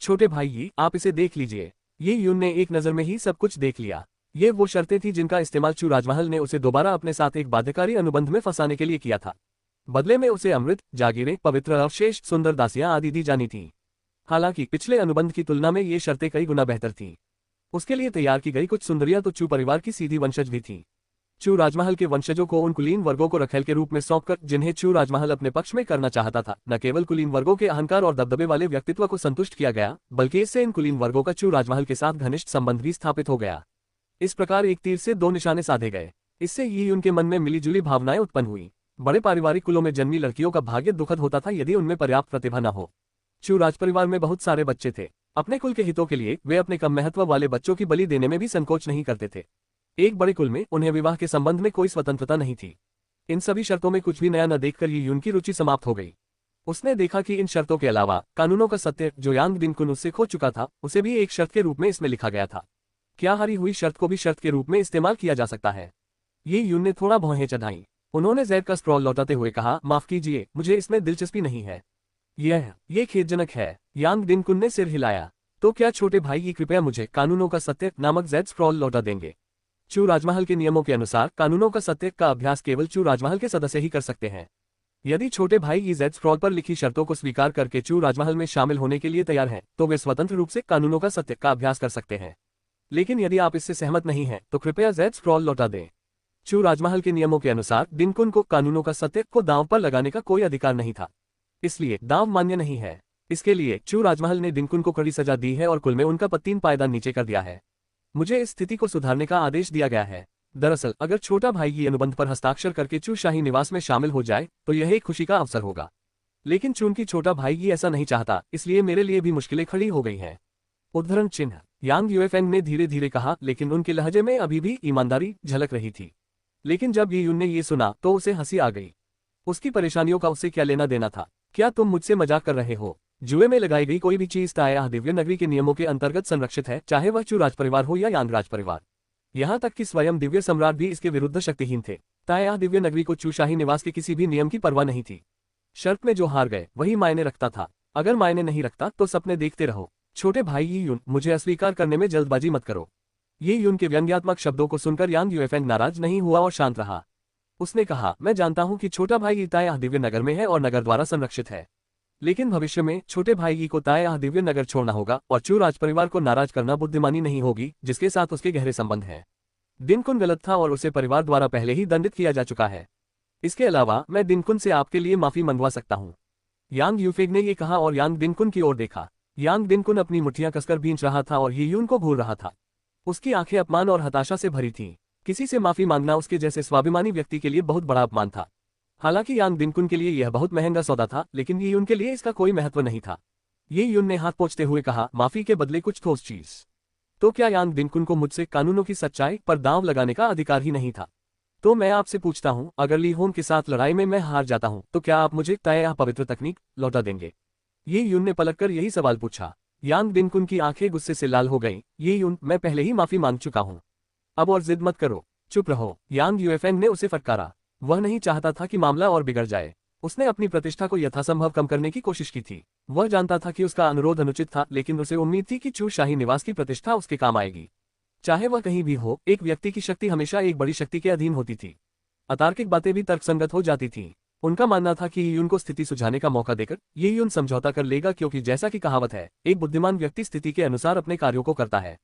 [SPEAKER 2] छोटे भाई, आप इसे देख लीजिए। ये यून ने एक नजर में ही सब कुछ देख लिया। ये वो शर्तें थी जिनका इस्तेमाल चू राजमहल ने उसे दोबारा अपने साथ एक बाध्यकारी अनुबंध में फंसाने के लिए किया था। बदले में उसे अमृत, जागीरें, पवित्र अवशेष, सुंदर दासियां आदि दी जानी थी। हालांकि पिछले अनुबंध की तुलना में ये शर्तें कई गुना बेहतर थीं। उसके लिए तैयार की गई कुछ सुंदरियां तो चू परिवार की सीधी वंशज भी थीं। चू राजमहल के वंशजों को उन कुलीन वर्गों को रखेल के रूप में सौंपकर जिन्हें चू राजमहल अपने पक्ष में करना चाहता था, न केवल कुलीन वर्गों के अहंकार और दबदबे वाले व्यक्तित्व को संतुष्ट किया गया, बल्कि इससे इन कुलीन वर्गों का चू राजमहल के साथ घनिष्ठ संबंध भी स्थापित हो गया। इस प्रकार एक तीर से 2 निशाने साधे गए। इससे ये उनके मन में मिलीजुली भावनाएं उत्पन्न हुई। बड़े पारिवारिक कुलों में जन्मी लड़कियों का भाग्य दुखद होता था यदि उनमें पर्याप्त प्रतिभा न हो। चू राजपरिवार में बहुत सारे बच्चे थे। अपने कुल के हितों के लिए वे अपने कम महत्व वाले बच्चों की बलि देने में भी संकोच नहीं करते थे। एक बड़े कुल में उन्हें विवाह के संबंध में कोई स्वतंत्रता नहीं थी। इन सभी शर्तों में कुछ भी नया न देखकर ये यून की रुचि समाप्त हो गई। उसने देखा कि इन शर्तों के अलावा कानूनों का सत्य जो यांग डिनकुन उससे खो चुका था, उसे भी एक शर्त के रूप में इसमें लिखा गया था। क्या हारी हुई शर्त को भी शर्त के रूप में इस्तेमाल किया जा सकता है? ये यून ने थोड़ा भौहें चढ़ाई। उन्होंने जेड का स्क्रॉल लौटाते हुए कहा, माफ कीजिए, मुझे इसमें दिलचस्पी नहीं है। ये खेदजनक है। यांग डिनकुन ने सिर हिलाया। तो क्या छोटे भाई कृपया मुझे कानूनों का सत्य नामक जेड स्क्रॉल लौटा देंगे? चू राजमहल के नियमों के अनुसार कानूनों का सत्य का अभ्यास केवल चू राजमहल के सदस्य ही कर सकते हैं। यदि छोटे भाई जेड स्क्रॉल पर लिखी शर्तों को स्वीकार करके चू राजमहल में शामिल होने के लिए तैयार हैं, तो वे स्वतंत्र रूप से कानूनों का सत्य का अभ्यास कर सकते हैं। लेकिन यदि आप इससे सहमत नहीं हैं, तो कृपया जेड स्क्रॉल लौटा दें। चू राजमहल के नियमों के अनुसार डिनकुन को कानूनों का सत्य को दांव पर लगाने का कोई अधिकार नहीं था, इसलिए दांव मान्य नहीं है। इसके लिए चू राजमहल ने डिनकुन को कड़ी सजा दी है और कुल में उनका 3 पायदान नीचे कर दिया है। मुझे इस स्थिति को सुधारने का आदेश दिया गया है। दरअसल अगर छोटा भाई की अनुबंध पर हस्ताक्षर करके चू शाही निवास में शामिल हो जाए तो यह एक खुशी का अवसर होगा। लेकिन चूंकि छोटा भाई ऐसा नहीं चाहता, इसलिए मेरे लिए भी मुश्किलें खड़ी हो गई हैं। उद्धरण चिन्ह। यांग यूएफएन ने धीरे धीरे कहा, लेकिन उनके लहजे में अभी भी ईमानदारी झलक रही थी। लेकिन जब ये यून ने ये सुना तो उसे हंसी आ गई। उसकी परेशानियों का उससे क्या लेना देना था? क्या तुम मुझसे मजाक कर रहे हो? जुए में लगाई गई कोई भी चीज ताया दिव्य नगरी के नियमों के अंतर्गत संरक्षित है, चाहे वह चू राजपरिवार हो या यांग राजपरिवार। यहाँ तक कि स्वयं दिव्य सम्राट भी इसके विरुद्ध शक्तिहीन थे। ताया दिव्य नगरी को चूशाही निवास के किसी भी नियम की परवाह नहीं थी। शर्त में जो हार गए वही मायने रखता था, अगर मायने नहीं रखता तो सपने देखते रहो। छोटे भाई यी यून, मुझे अस्वीकार करने में जल्दबाजी मत करो। ये यून के व्यंग्यात्मक शब्दों को सुनकर यांग यूएफएंग नाराज नहीं हुआ और शांत रहा। उसने कहा, मैं जानता हूं कि छोटा भाई यी ताया दिव्य नगर में है और नगर द्वारा संरक्षित है, लेकिन भविष्य में छोटे भाई यी को ताया दिव्य नगर छोड़ना होगा और चू राज परिवार को नाराज करना बुद्धिमानी नहीं होगी, जिसके साथ उसके गहरे संबंध हैं। दिनकुन गलत था और उसे परिवार द्वारा पहले ही दंडित किया जा चुका है। इसके अलावा मैं दिनकुन से आपके लिए माफी मंगवा सकता हूँ। यांग यूफेंग ने ये कहा और यांग दिनकुन की ओर देखा। यांग दिनकुन अपनी मुट्ठियां कसकर भींच रहा था और यी यून को घूर रहा था। उसकी आंखें अपमान और हताशा से भरी थीं। किसी से माफी मांगना उसके जैसे स्वाभिमानी व्यक्ति के लिए बहुत बड़ा अपमान था। हालांकि यांग दिनकुन के लिए यह बहुत महंगा सौदा था, लेकिन यी यून के लिए इसका कोई महत्व नहीं था। यी यून ने हाथ पोंछते हुए कहा, माफी के बदले कुछ ठोस चीज। तो क्या यांग दिनकुन को मुझसे कानूनों की सच्चाई पर दांव लगाने का अधिकार ही नहीं था? तो मैं आपसे पूछता हूं, अगर ली होन के साथ लड़ाई में मैं हार जाता हूं तो क्या आप मुझे ताया पवित्र तकनीक लौटा देंगे? ये यून ने पलटकर यही सवाल पूछा। यांग दिनकुन की आंखें गुस्से से लाल हो गईं। ये यून, मैं पहले ही माफी मांग चुका हूं, अब और जिद मत करो, चुप रहो। यांग यूएफएंग ने उसे फटकारा। वह नहीं चाहता था कि मामला और बिगड़ जाए। उसने अपनी प्रतिष्ठा को यथासंभव कम करने की कोशिश की थी। वह जानता था कि उसका अनुरोध अनुचित था, लेकिन उसे उम्मीद थी कि चू शाही निवास की प्रतिष्ठा उसके काम आएगी। चाहे वह कहीं भी हो, एक व्यक्ति की शक्ति हमेशा एक बड़ी शक्ति के अधीन होती थी। अतार्किक बातें भी तर्कसंगत हो जाती थीं। उनका मानना था कि यून को स्थिति सुझाने का मौका देकर ये यून समझौता कर लेगा, क्योंकि जैसा कि कहावत है, एक बुद्धिमान व्यक्ति स्थिति के अनुसार अपने कार्यों को करता है।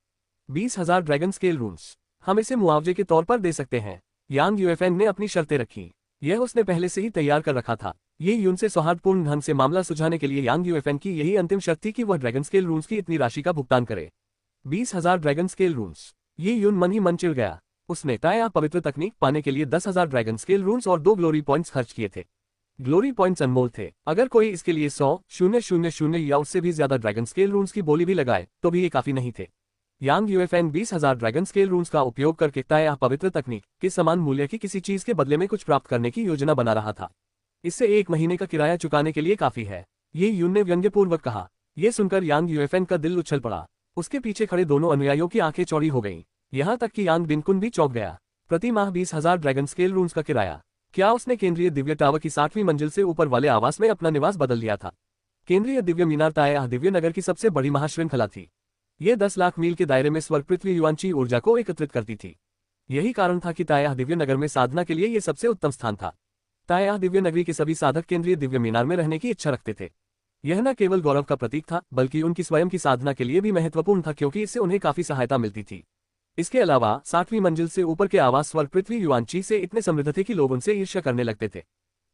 [SPEAKER 2] 20,000 ड्रैगन स्केल रून्स हम इसे मुआवजे के तौर पर दे सकते हैं। यांग यूएफएंग ने अपनी शर्तें रखी। यह उसने पहले से ही तैयार कर रखा था। ये यून से सौहार्दपूर्ण ढंग से मामला सुझाने के लिए यांग यूएफएंग की यही अंतिम शर्त थी कि वह ड्रैगन स्केल रून्स की इतनी राशि का भुगतान करे, 20,000 ड्रैगन स्केल रून्स। ये यून मन ही मन चिढ़ गया। उसने ताया पवित्र तकनीक पाने के लिए 10,000 ड्रैगन स्केल रून्स और 2 ग्लोरी पॉइंट्स खर्च किए थे। ग्लोरी पॉइंट्स अनमोल थे। अगर कोई इसके लिए 100,000 या उससे भी ज्यादा ड्रैगन स्केल रून्स की बोली भी लगाए तो भी ये काफी नहीं थे। यांग यूएफएंग 20,000 ड्रैगन स्केल रून्स का उपयोग करके ताया पवित्र तकनीक के समान मूल्य की किसी चीज के बदले में कुछ प्राप्त करने की योजना बना रहा था। इससे 1 महीने का किराया चुकाने के लिए काफी है, ये यून ने व्यंग्यपूर्वक कहा। यह सुनकर यांग यूएफएंग का दिल उछल पड़ा। उसके पीछे खड़े दोनों अनुयायियों की आंखें चौड़ी हो गईं। यहाँ तक कि यांग दिनकुन भी चौंक गया। प्रति माह 20,000 ड्रैगन स्केल रून्स का किराया। क्या उसने केंद्रीय दिव्य टावर की 60वीं मंजिल से ऊपर वाले आवास में अपना निवास बदल लिया था? केंद्रीय दिव्य मीनार ताया दिव्य नगर की सबसे बड़ी महाश्रृंखला थी। यह 10 लाख मील के दायरे में स्वर्ग पृथ्वी युआनची ऊर्जा को एकत्रित करती थी। यही कारण था कि ताया दिव्य नगर में साधना के लिए यह सबसे उत्तम स्थान था। ताया दिव्य नगरी के सभी साधक केंद्रीय दिव्य मीनार में रहने की इच्छा रखते थे। यह न केवल गौरव का प्रतीक था, बल्कि उनकी स्वयं की साधना के लिए भी महत्वपूर्ण था, क्योंकि इससे उन्हें काफी सहायता मिलती थी। इसके अलावा 60वीं मंजिल से ऊपर के आवास स्वर्ग पृथ्वी युआनची से इतने समृद्ध थे कि लोग उनसे ईर्ष्या करने लगते थे।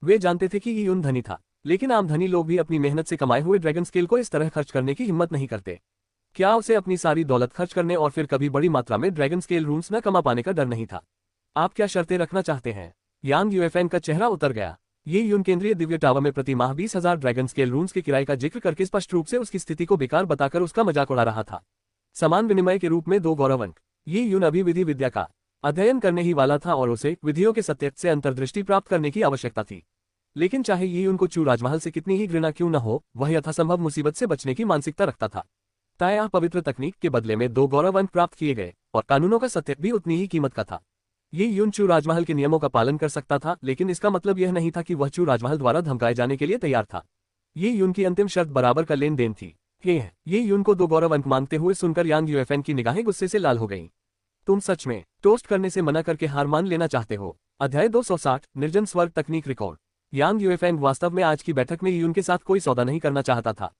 [SPEAKER 2] वे जानते थे कि यून धनी था, लेकिन आम धनी लोग भी अपनी मेहनत से कमाए हुए ड्रैगन स्केल को इस तरह खर्च करने की हिम्मत नहीं करते। क्या उसे अपनी सारी दौलत खर्च करने और फिर कभी बड़ी मात्रा में ड्रैगन स्केल रून्स न कमा पाने का डर नहीं था? आप क्या शर्तें रखना चाहते हैं? यांग यूएफएंग का चेहरा उतर गया। ये यून केंद्रीय दिव्य टावर में प्रति माह 20,000 ड्रैगन स्केल रून्स के किराए का जिक्र करके स्पष्ट रूप से उसकी स्थिति को बेकार बताकर उसका मजाक उड़ा रहा था। समान विनिमय के रूप में 2 गौरव अंक। ये यून अभी विधि विद्या का अध्ययन करने ही वाला था और उसे विधियों के सत्य से अंतर्दृष्टि प्राप्त करने की आवश्यकता थी। लेकिन चाहे ये यून को चू राजमहल से कितनी ही घृणा क्यों न हो, वह यथासंभव मुसीबत से बचने की मानसिकता रखता था। ताया पवित्र तकनीक के बदले में 2 गौरव अंक प्राप्त किए गए और कानूनों का सत्य भी उतनी ही कीमत का था। ये यून चू राजमहल के नियमों का पालन कर सकता था, लेकिन इसका मतलब यह नहीं था कि वह चू राजमहल द्वारा धमकाए जाने के लिए तैयार था। ये यून की अंतिम शर्त बराबर का लेन देन थी। ये यून को 2 गौरव अंक मांगते हुए सुनकर यांग यूएफएंग की निगाहें गुस्से से लाल हो गईं। तुम सच में टोस्ट करने से मना करके हार मान लेना चाहते हो? अध्याय 260 निर्जन स्वर्ग तकनीक रिकॉर्ड। यांग यूएफएंग वास्तव में आज की बैठक में यून के साथ कोई सौदा नहीं करना चाहता था।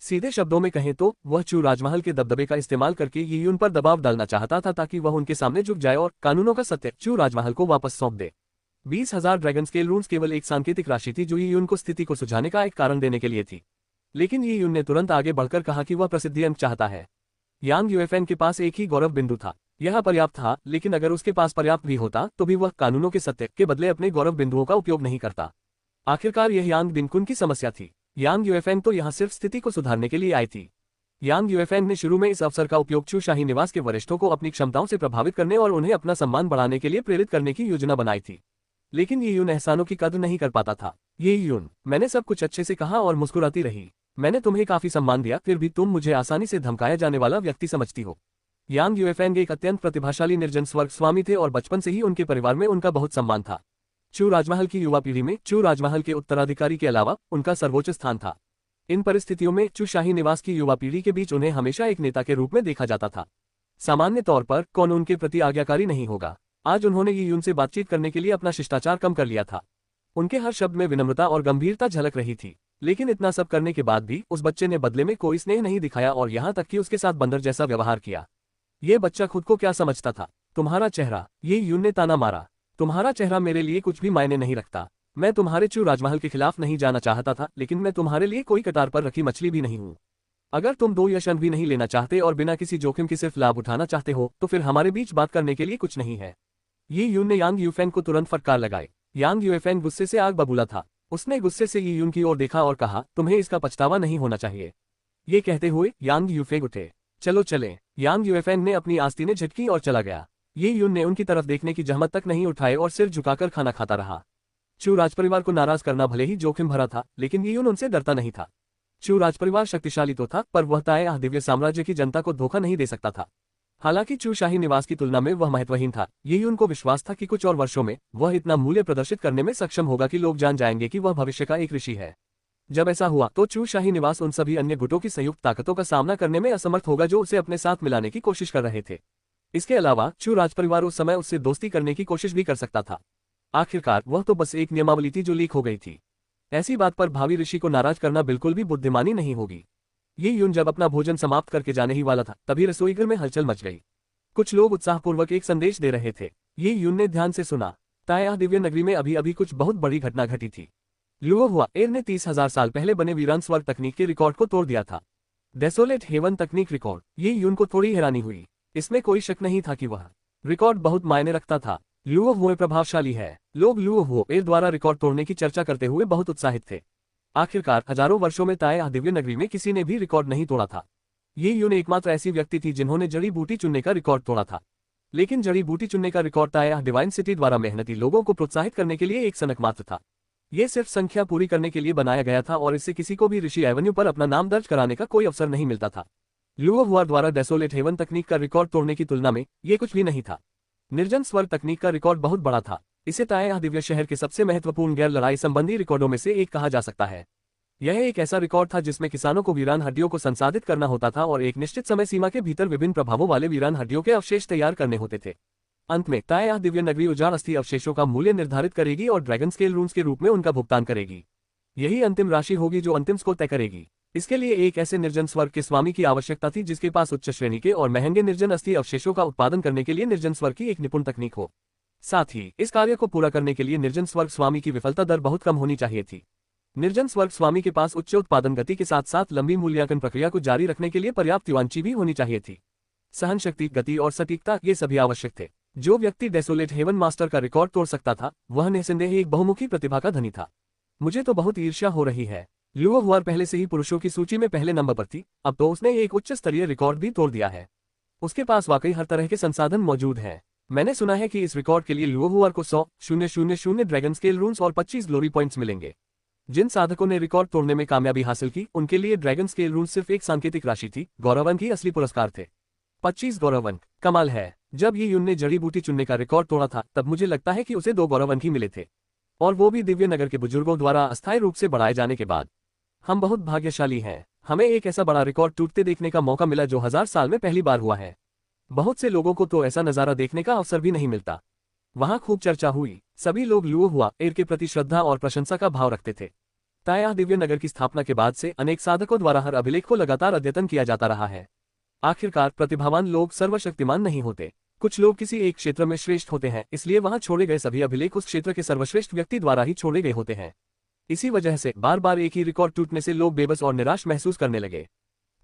[SPEAKER 2] सीधे शब्दों में कहें तो वह चू राजमहल के दबदबे का इस्तेमाल करके यून पर दबाव डालना चाहता था, ताकि वह उनके सामने झुक जाए और कानूनों का सत्य चू राजमहल को वापस सौंप दे। 20,000 ड्रैगन स्केल रून्स केवल एक सांकेतिक राशि थी जो यून को स्थिति को सुझाने का एक कारण देने के लिए थी। लेकिन यून ने तुरंत आगे बढ़कर कहा कि वह प्रसिद्धि अंक चाहता है। यांग यूएफएंग के पास एक ही गौरव बिंदु था। यह पर्याप्त था, लेकिन अगर उसके पास पर्याप्त भी होता तो भी वह कानूनों के सत्य के बदले अपने गौरव बिंदुओं का उपयोग नहीं करता। आखिरकार यह यांग दिनकुन की समस्या थी। यांग यूएफएंग तो यहाँ सिर्फ स्थिति को सुधारने के लिए आई थी। यांग यूएफएंग ने शुरू में इस अवसर का उपयोग चू शाही निवास के वरिष्ठों को अपनी क्षमताओं से प्रभावित करने और उन्हें अपना सम्मान बढ़ाने के लिए प्रेरित करने की योजना बनाई थी। लेकिन ये यून एहसानों की कदर नहीं कर पाता था। ये यून, मैंने सब कुछ अच्छे से कहा और मुस्कुराती रही। मैंने तुम्हें काफी सम्मान दिया, फिर भी तुम मुझे आसानी से धमकाया जाने वाला व्यक्ति समझती हो। यांग यूएफएंग एक अत्यंत प्रतिभाशाली निर्जन स्वर्ग स्वामी थे और बचपन से ही उनके परिवार में उनका बहुत सम्मान था। चू राजमहल की युवा पीढ़ी में चू राजमहल के उत्तराधिकारी के अलावा उनका सर्वोच्च स्थान था। इन परिस्थितियों में चू शाही निवास की युवा पीढ़ी के बीच उन्हें हमेशा एक नेता के रूप में देखा जाता था। सामान्य तौर पर कौन उनके प्रति आज्ञाकारी नहीं होगा। आज उन्होंने ये यून से बातचीत करने के लिए अपना शिष्टाचार कम कर लिया था। उनके हर शब्द में विनम्रता और गंभीरता झलक रही थी। लेकिन इतना सब करने के बाद भी उस बच्चे ने बदले में कोई स्नेह नहीं दिखाया और यहाँ तक कि उसके साथ बंदर जैसा व्यवहार किया। ये बच्चा खुद को क्या समझता था? तुम्हारा चेहरा, ये यून ने ताना मारा। तुम्हारा चेहरा मेरे लिए कुछ भी मायने नहीं रखता। मैं तुम्हारे चू राजमहल के खिलाफ नहीं जाना चाहता था, लेकिन मैं तुम्हारे लिए कोई कतार पर रखी मछली भी नहीं हूँ। अगर तुम दो या क्षण भी नहीं लेना चाहते और बिना किसी जोखिम के सिर्फ लाभ उठाना चाहते हो तो फिर हमारे बीच बात करने के लिए कुछ नहीं है। ये यून ने यांग यूफेंग को तुरंत फटकार लगाई। यांग यूफेंग गुस्से से आग बबूला था। उसने गुस्से से ये यून की ओर देखा और कहा, तुम्हें इसका पछतावा नहीं होना चाहिए। ये कहते हुए यांग यूफेंग उठे। चलो चलें। यांग यूफेंग ने अपनी आस्तीनें झटकी और चला गया। ये यून ने उनकी तरफ देखने की जहमत तक नहीं उठाए और सिर झुकाकर खाना खाता रहा। चू राजपरिवार को नाराज करना भले ही जोखिम भरा था, लेकिन ये यून उनसे डरता नहीं था। चू राजपरिवार शक्तिशाली तो था, पर वह ताए दिव्य साम्राज्य की जनता को धोखा नहीं दे सकता था। हालांकि चू शाही निवास की तुलना में वह महत्वहीन था। ये यून को विश्वास था कि कुछ और वर्षों में वह इतना मूल्य प्रदर्शित करने में सक्षम होगा कि लोग जान जाएंगे कि वह भविष्य का एक ऋषि है। जब ऐसा हुआ तो चू शाही निवास उन सभी अन्य गुटों की संयुक्त ताकतों का सामना करने में असमर्थ होगा जो उसे अपने साथ मिलाने की कोशिश कर रहे थे। इसके अलावा चू राजपरिवार उस समय उससे दोस्ती करने की कोशिश भी कर सकता था। आखिरकार वह तो बस एक नियमावली थी जो लीक हो गई थी। ऐसी बात पर भावी ऋषि को नाराज करना बिल्कुल भी बुद्धिमानी नहीं होगी। ये यून जब अपना भोजन समाप्त करके जाने ही वाला था, तभी रसोईघर में हलचल मच गई। कुछ लोग उत्साहपूर्वक एक संदेश दे रहे थे। ये यून ने ध्यान से सुना। ताया दिव्य नगरी में अभी अभी कुछ बहुत बड़ी घटना घटी थी। लुओ हुआ एर ने 30,000 साल पहले बने वीरान स्वर्ग तकनीक के रिकॉर्ड को तोड़ दिया था। डेसोलेट हेवन तकनीक रिकॉर्ड। ये यून को थोड़ी हैरानी हुई। इसमें कोई शक नहीं था कि वह रिकॉर्ड बहुत मायने रखता था। लुओ हुए प्रभावशाली है। लोग लुओ हुओ एर द्वारा रिकॉर्ड तोड़ने की चर्चा करते हुए बहुत उत्साहित थे। आखिरकार हजारों वर्षों में ताए दिव्य नगरी में किसी ने भी रिकॉर्ड नहीं तोड़ा था। ये यून एकमात्र ऐसी व्यक्ति थी जिन्होंने जड़ी बूटी चुनने का रिकॉर्ड तोड़ा था। लेकिन जड़ी बूटी चुनने का रिकॉर्ड ताया डिवाइन सिटी द्वारा मेहनती लोगों को प्रोत्साहित करने के लिए एक सनक मात्र था। ये सिर्फ संख्या पूरी करने के लिए बनाया गया था और इससे किसी को भी ऋषि एवेन्यू पर अपना नाम दर्ज कराने का कोई अवसर नहीं मिलता था। लुओ हुआ द्वारा डेसोलेट हेवन तकनीक का रिकॉर्ड तोड़ने की तुलना में ये कुछ भी नहीं था। निर्जन स्वर्ग तकनीक का रिकॉर्ड बहुत बड़ा था। इसे ताया दिव्य शहर के सबसे महत्वपूर्ण गैर लड़ाई संबंधी रिकॉर्डों में से एक कहा जा सकता है। यह एक ऐसा रिकॉर्ड था जिसमें किसानों को वीरान हड्डियों को संसाधित करना होता था और एक निश्चित समय सीमा के भीतर विभिन्न प्रभावों वाले वीरान हड्डियों के अवशेष तैयार करने होते थे। अंत में ताया दिव्य नगरी उजाड़ अस्थि अवशेषों का मूल्य निर्धारित करेगी और ड्रैगन स्केल रून्स के रूप में उनका भुगतान करेगी। यही अंतिम राशि होगी जो अंतिम स्कोर तय करेगी। इसके लिए एक ऐसे निर्जन स्वर्ग के स्वामी की आवश्यकता थी जिसके पास उच्च श्रेणी के और महंगे निर्जन अस्थि अवशेषों का उत्पादन करने के लिए निर्जन स्वर्ग की एक निपुण तकनीक हो। साथ ही इस कार्य को पूरा करने के लिए निर्जन स्वर्ग स्वामी की विफलता दर बहुत कम होनी चाहिए थी। निर्जन स्वर्ग स्वामी के पास उच्च उत्पादन गति के साथ साथ लंबी मूल्यांकन प्रक्रिया को जारी रखने के लिए पर्याप्त युवांची भी होनी चाहिए थी। सहन शक्ति, गति और सटीकता ये सभी आवश्यक थे। जो व्यक्ति डेसोलेट हेवन मास्टर का रिकॉर्ड तोड़ सकता था वह निस्संदेह एक बहुमुखी प्रतिभा का धनी था। मुझे तो बहुत ईर्ष्या हो रही है। लुओ हुआ पहले से ही पुरुषों की सूची में पहले नंबर पर थी, अब तो उसने एक उच्च स्तरीय रिकॉर्ड भी तोड़ दिया है। उसके पास वाकई हर तरह के संसाधन मौजूद हैं। मैंने सुना है कि इस रिकॉर्ड के लिए लुओ हुआ को 100,000 ड्रैगन स्केल रून्स और 25 ग्लोरी पॉइंट्स मिलेंगे। जिन साधकों ने रिकॉर्ड तोड़ने में कामयाबी हासिल की उनके लिए ड्रैगन स्केल रून्स सिर्फ एक सांकेतिक राशि थी। गौरव अंक ही असली पुरस्कार थे। 25 गौरव अंक। कमाल है। जब ये यून ने जड़ी बूटी चुनने का रिकॉर्ड तोड़ा था तब मुझे लगता है कि उसे 2 गौरव अंक ही मिले थे, और वो भी दिव्य नगर के बुजुर्गों द्वारा अस्थायी रूप से बढ़ाए जाने के बाद। हम बहुत भाग्यशाली हैं। हमें एक ऐसा बड़ा रिकॉर्ड टूटते देखने का मौका मिला जो 1000 साल में पहली बार हुआ है। बहुत से लोगों को तो ऐसा नजारा देखने का अवसर भी नहीं मिलता। वहां खूब चर्चा हुई। सभी लोग लुओ हुआ एर के प्रति श्रद्धा और प्रशंसा का भाव रखते थे। ताया दिव्य नगर की स्थापना के बाद से अनेक साधकों द्वारा हर अभिलेख को लगातार अद्यतन किया जाता रहा है। आखिरकार प्रतिभावान लोग सर्वशक्तिमान नहीं होते। कुछ लोग किसी एक क्षेत्र में श्रेष्ठ होते हैं, इसलिए वहां छोड़े गए सभी अभिलेख उस क्षेत्र के सर्वश्रेष्ठ व्यक्ति द्वारा ही छोड़े गए होते हैं। इसी वजह से बार बार एक ही रिकॉर्ड टूटने से लोग बेबस और निराश महसूस करने लगे।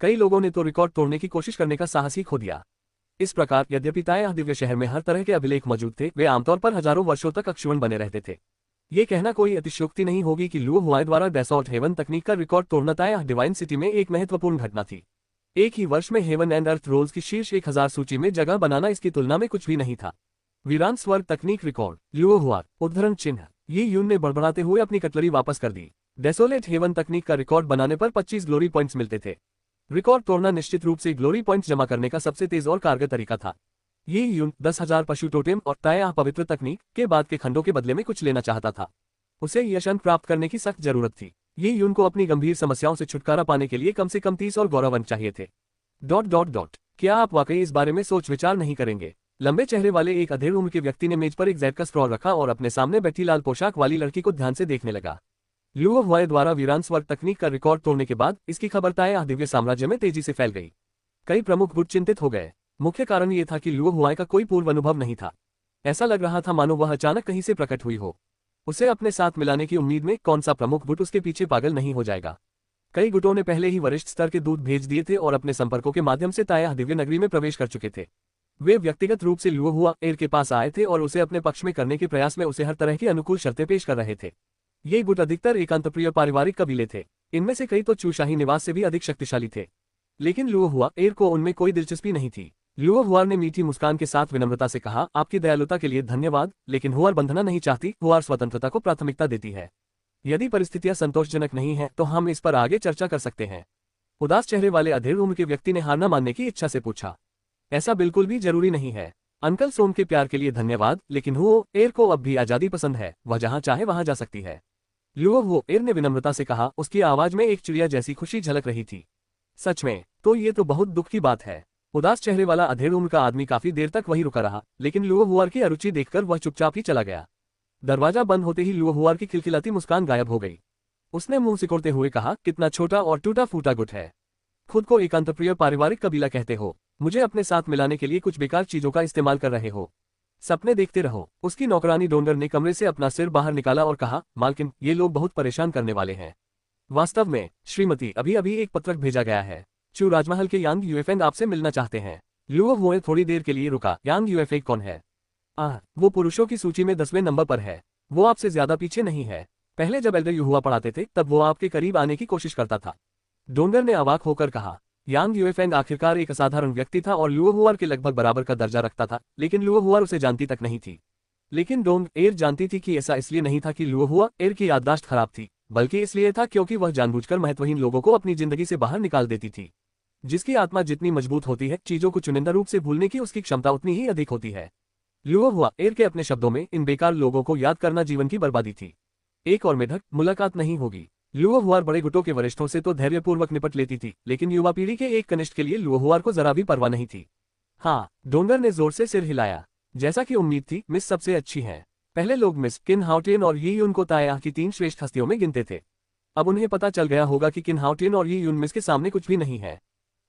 [SPEAKER 2] कई लोगों ने तो रिकॉर्ड तोड़ने की कोशिश करने का साहस ही खो दिया। इस प्रकार यद्यपि ताया दिव्य शहर में हर तरह के अभिलेख मौजूद थे, वे आमतौर पर हजारों वर्षों तक अक्षुण्ण बने रहते थे। ये कहना कोई अतिशयोक्ति नहीं होगी कि लुओ हुआ द्वारा डेसोल्ट हेवन तकनीक का रिकॉर्ड तोड़ना ताया डिवाइन सिटी में एक महत्वपूर्ण घटना थी। एक ही वर्ष में हेवन एंड अर्थ रोल्स की शीर्ष 1000 सूची में जगह बनाना इसकी तुलना में कुछ भी नहीं था। वीरान स्वर्ग तकनीक रिकॉर्ड। लुओ हुआ उद्धरण चिन्ह। ये यून ने बड़बड़ाते हुए अपनी कटलरी वापस कर दी। डेसोलेट हेवन तकनीक का रिकॉर्ड बनाने पर 25 ग्लोरी पॉइंट्स मिलते थे। रिकॉर्ड तोड़ना निश्चित रूप से ग्लोरी पॉइंट्स जमा करने का सबसे तेज और कारगर तरीका था। ये यून 10,000 पशु टोटेम और ताया पवित्र तकनीक के बाद के खंडों के बदले में कुछ लेना चाहता था। उसे यशन प्राप्त करने की सख्त जरूरत थी। ये यून को अपनी गंभीर समस्याओं से छुटकारा पाने के लिए कम से कम 30 और गौरव चाहिए थे। ... क्या आप वाकई इस बारे में सोच विचार नहीं करेंगे? लंबे चेहरे वाले एक अधेड़ उम्र के व्यक्ति ने मेज पर एक जैब का स्ट्रॉ रखा और अपने सामने बैठी लाल पोशाक वाली लड़की को ध्यान से देखने लगा। लुओ हुआए द्वारा वीरान स्वर्ग तकनीक का रिकॉर्ड तोड़ने के बाद इसकी खबर ताया दिव्य साम्राज्य में तेजी से फैल गई। कई प्रमुख गुट चिंतित हो गए। मुख्य कारण ये था कि लुओ हुआए का कोई पूर्व अनुभव नहीं था। ऐसा लग रहा था मानो वह अचानक कहीं से प्रकट हुई हो। उसे अपने साथ मिलाने की उम्मीद में कौन सा प्रमुख गुट उसके पीछे पागल नहीं हो जाएगा। कई गुटों ने पहले ही वरिष्ठ स्तर के दूत भेज दिए थे और अपने संपर्कों के माध्यम से ताया दिव्य नगरी में प्रवेश कर चुके थे। वे व्यक्तिगत रूप से लुओ हुआ एर के पास आए थे और उसे अपने पक्ष में करने के प्रयास में उसे हर तरह की अनुकूल शर्तें पेश कर रहे थे। ये गुट अधिकतर एकांतप्रिय पारिवारिक कबीले थे। इनमें से कई तो चूशाही निवास से भी अधिक शक्तिशाली थे। लेकिन लुओ हुआ एर को उनमें कोई दिलचस्पी नहीं थी। लुओ हुआर ने मीठी मुस्कान के साथ विनम्रता से कहा, आपकी दयालुता के लिए धन्यवाद, लेकिन हुआर बंधना नहीं चाहती, हुआर स्वतंत्रता को प्राथमिकता देती है। यदि परिस्थितियां संतोषजनक नहीं हैं तो हम इस पर आगे चर्चा कर सकते हैं। उदास चेहरे वाले अधेड़ उम्र के व्यक्ति ने हार न मानने की इच्छा से पूछा। ऐसा बिल्कुल भी जरूरी नहीं है। अंकल सोम के प्यार के लिए धन्यवाद, लेकिन हुओ एर को अब भी आजादी पसंद है, वह जहां चाहे वहां जा सकती है। लुओ हुओ एर ने विनम्रता से कहा, उसकी आवाज में एक चिड़िया जैसी खुशी झलक रही थी। सच में? तो ये तो बहुत दुख की बात है। उदास चेहरे वाला अधेड़ उम्र का आदमी काफी देर तक वहीं रुका रहा, लेकिन लुओ हुआर की अरुचि देखकर वह चुपचाप ही चला गया। दरवाजा बंद होते ही लुओ हुआर की खिलखिलाती मुस्कान गायब हो गई। उसने मुंह सिकोड़ते हुए कहा, कितना छोटा और टूटा फूटा गुट है। खुद को एकांतप्रिय पारिवारिक कबीला कहते हो, मुझे अपने साथ मिलाने के लिए कुछ बेकार चीजों का इस्तेमाल कर रहे हो। सपने देखते रहो। उसकी नौकरानी डोंगर ने कमरे से अपना सिर बाहर निकाला और कहा, मालकिन, ये लोग बहुत परेशान करने वाले हैं। वास्तव में श्रीमती, अभी अभी एक पत्रक भेजा गया है। चू राजमहल के यांग यूएफेंग आपसे मिलना चाहते हैं। लुओ हुए थोड़ी देर के लिए रुका। यांग यूएफेंग कौन है? वो पुरुषों की सूची में 10वें नंबर पर है। वो आपसे ज्यादा पीछे नहीं है। पहले जब एल्डर युहुआ पढ़ाते थे तब वो आपके करीब आने की कोशिश करता था। डोंगर ने अवाक होकर कहा। यांग यूएफेंग आखिरकार एक असाधारण व्यक्ति था और लुओ हुआर के लगभग बराबर का दर्जा रखता था, लेकिन लुओ हुआर उसे जानती तक नहीं थी। लेकिन डोंग एर जानती थी कि ऐसा इसलिए नहीं था कि लुओ हुआ एर की याददाश्त खराब थी, बल्कि इसलिए था क्योंकि वह जानबूझकर महत्वहीन लोगों को अपनी जिंदगी से बाहर निकाल देती थी। जिसकी आत्मा जितनी मजबूत होती है, चीजों को चुनिंदा रूप से भूलने की उसकी क्षमता उतनी ही अधिक होती है। लुओ हुआ एर के अपने शब्दों में, इन बेकार लोगों को याद करना जीवन की बर्बादी थी। एक और मेढक मुलाकात नहीं होगी। लुओ हुआर बड़े गुटों के वरिष्ठों से तो धैर्यपूर्वक निपट लेती थी, लेकिन युवा पीढ़ी के एक कनिष्ठ के लिए लुओ हुआर को जरा भी परवाह नहीं थी। हाँ, डोंगर ने जोर से सिर हिलाया। जैसा कि उम्मीद थी, मिस सबसे अच्छी हैं। पहले लोग मिस किन हाउटियन और यी यून को ताया की 3 श्रेष्ठ हस्तियों में गिनते थे। अब उन्हें पता चल गया होगा कि किन हाउटियन और यी यून मिस के सामने कुछ भी नहीं है।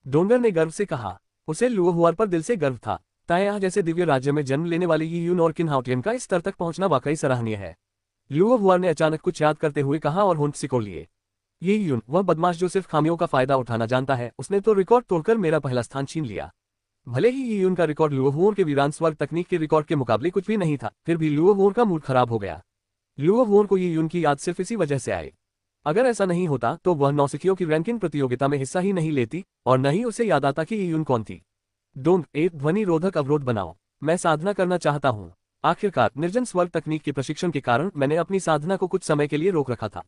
[SPEAKER 2] डोंगर ने गर्व से कहा। उसे लुओ हुआर पर दिल से गर्व था। ताया जैसे दिव्य राज्य में जन्म लेने वाली यी यून और किन हाउटियन का इस स्तर तक पहुंचना वाकई सराहनीय है। लुओ हुआर ने अचानक कुछ याद करते हुए कहा और होंठ सिकोड़ लिए। यी यून, वह बदमाश जो सिर्फ खामियों का फायदा उठाना जानता है, उसने तो रिकॉर्ड तोड़कर मेरा पहला स्थान छीन लिया। भले ही यी यून का रिकॉर्ड लुओ हुआर के वीरान स्वर्ग तकनीक के रिकॉर्ड के मुकाबले कुछ भी नहीं था, फिर भी लुओ हुआर का मूड खराब हो गया। लुओ हुआर को यी यून की याद सिर्फ इसी वजह से आई। अगर ऐसा नहीं होता तो वह नौसिखियों की रैंकिंग प्रतियोगिता में हिस्सा ही नहीं लेती और न ही उसे याद आता कि यी यून कौन थी। डोंग, एक ध्वनि रोधक अवरोध बनाओ। मैं साधना करना चाहता हूँ। आखिरकार निर्जन स्वर्ग तकनीक के प्रशिक्षण के कारण मैंने अपनी साधना को कुछ समय के लिए रोक रखा था।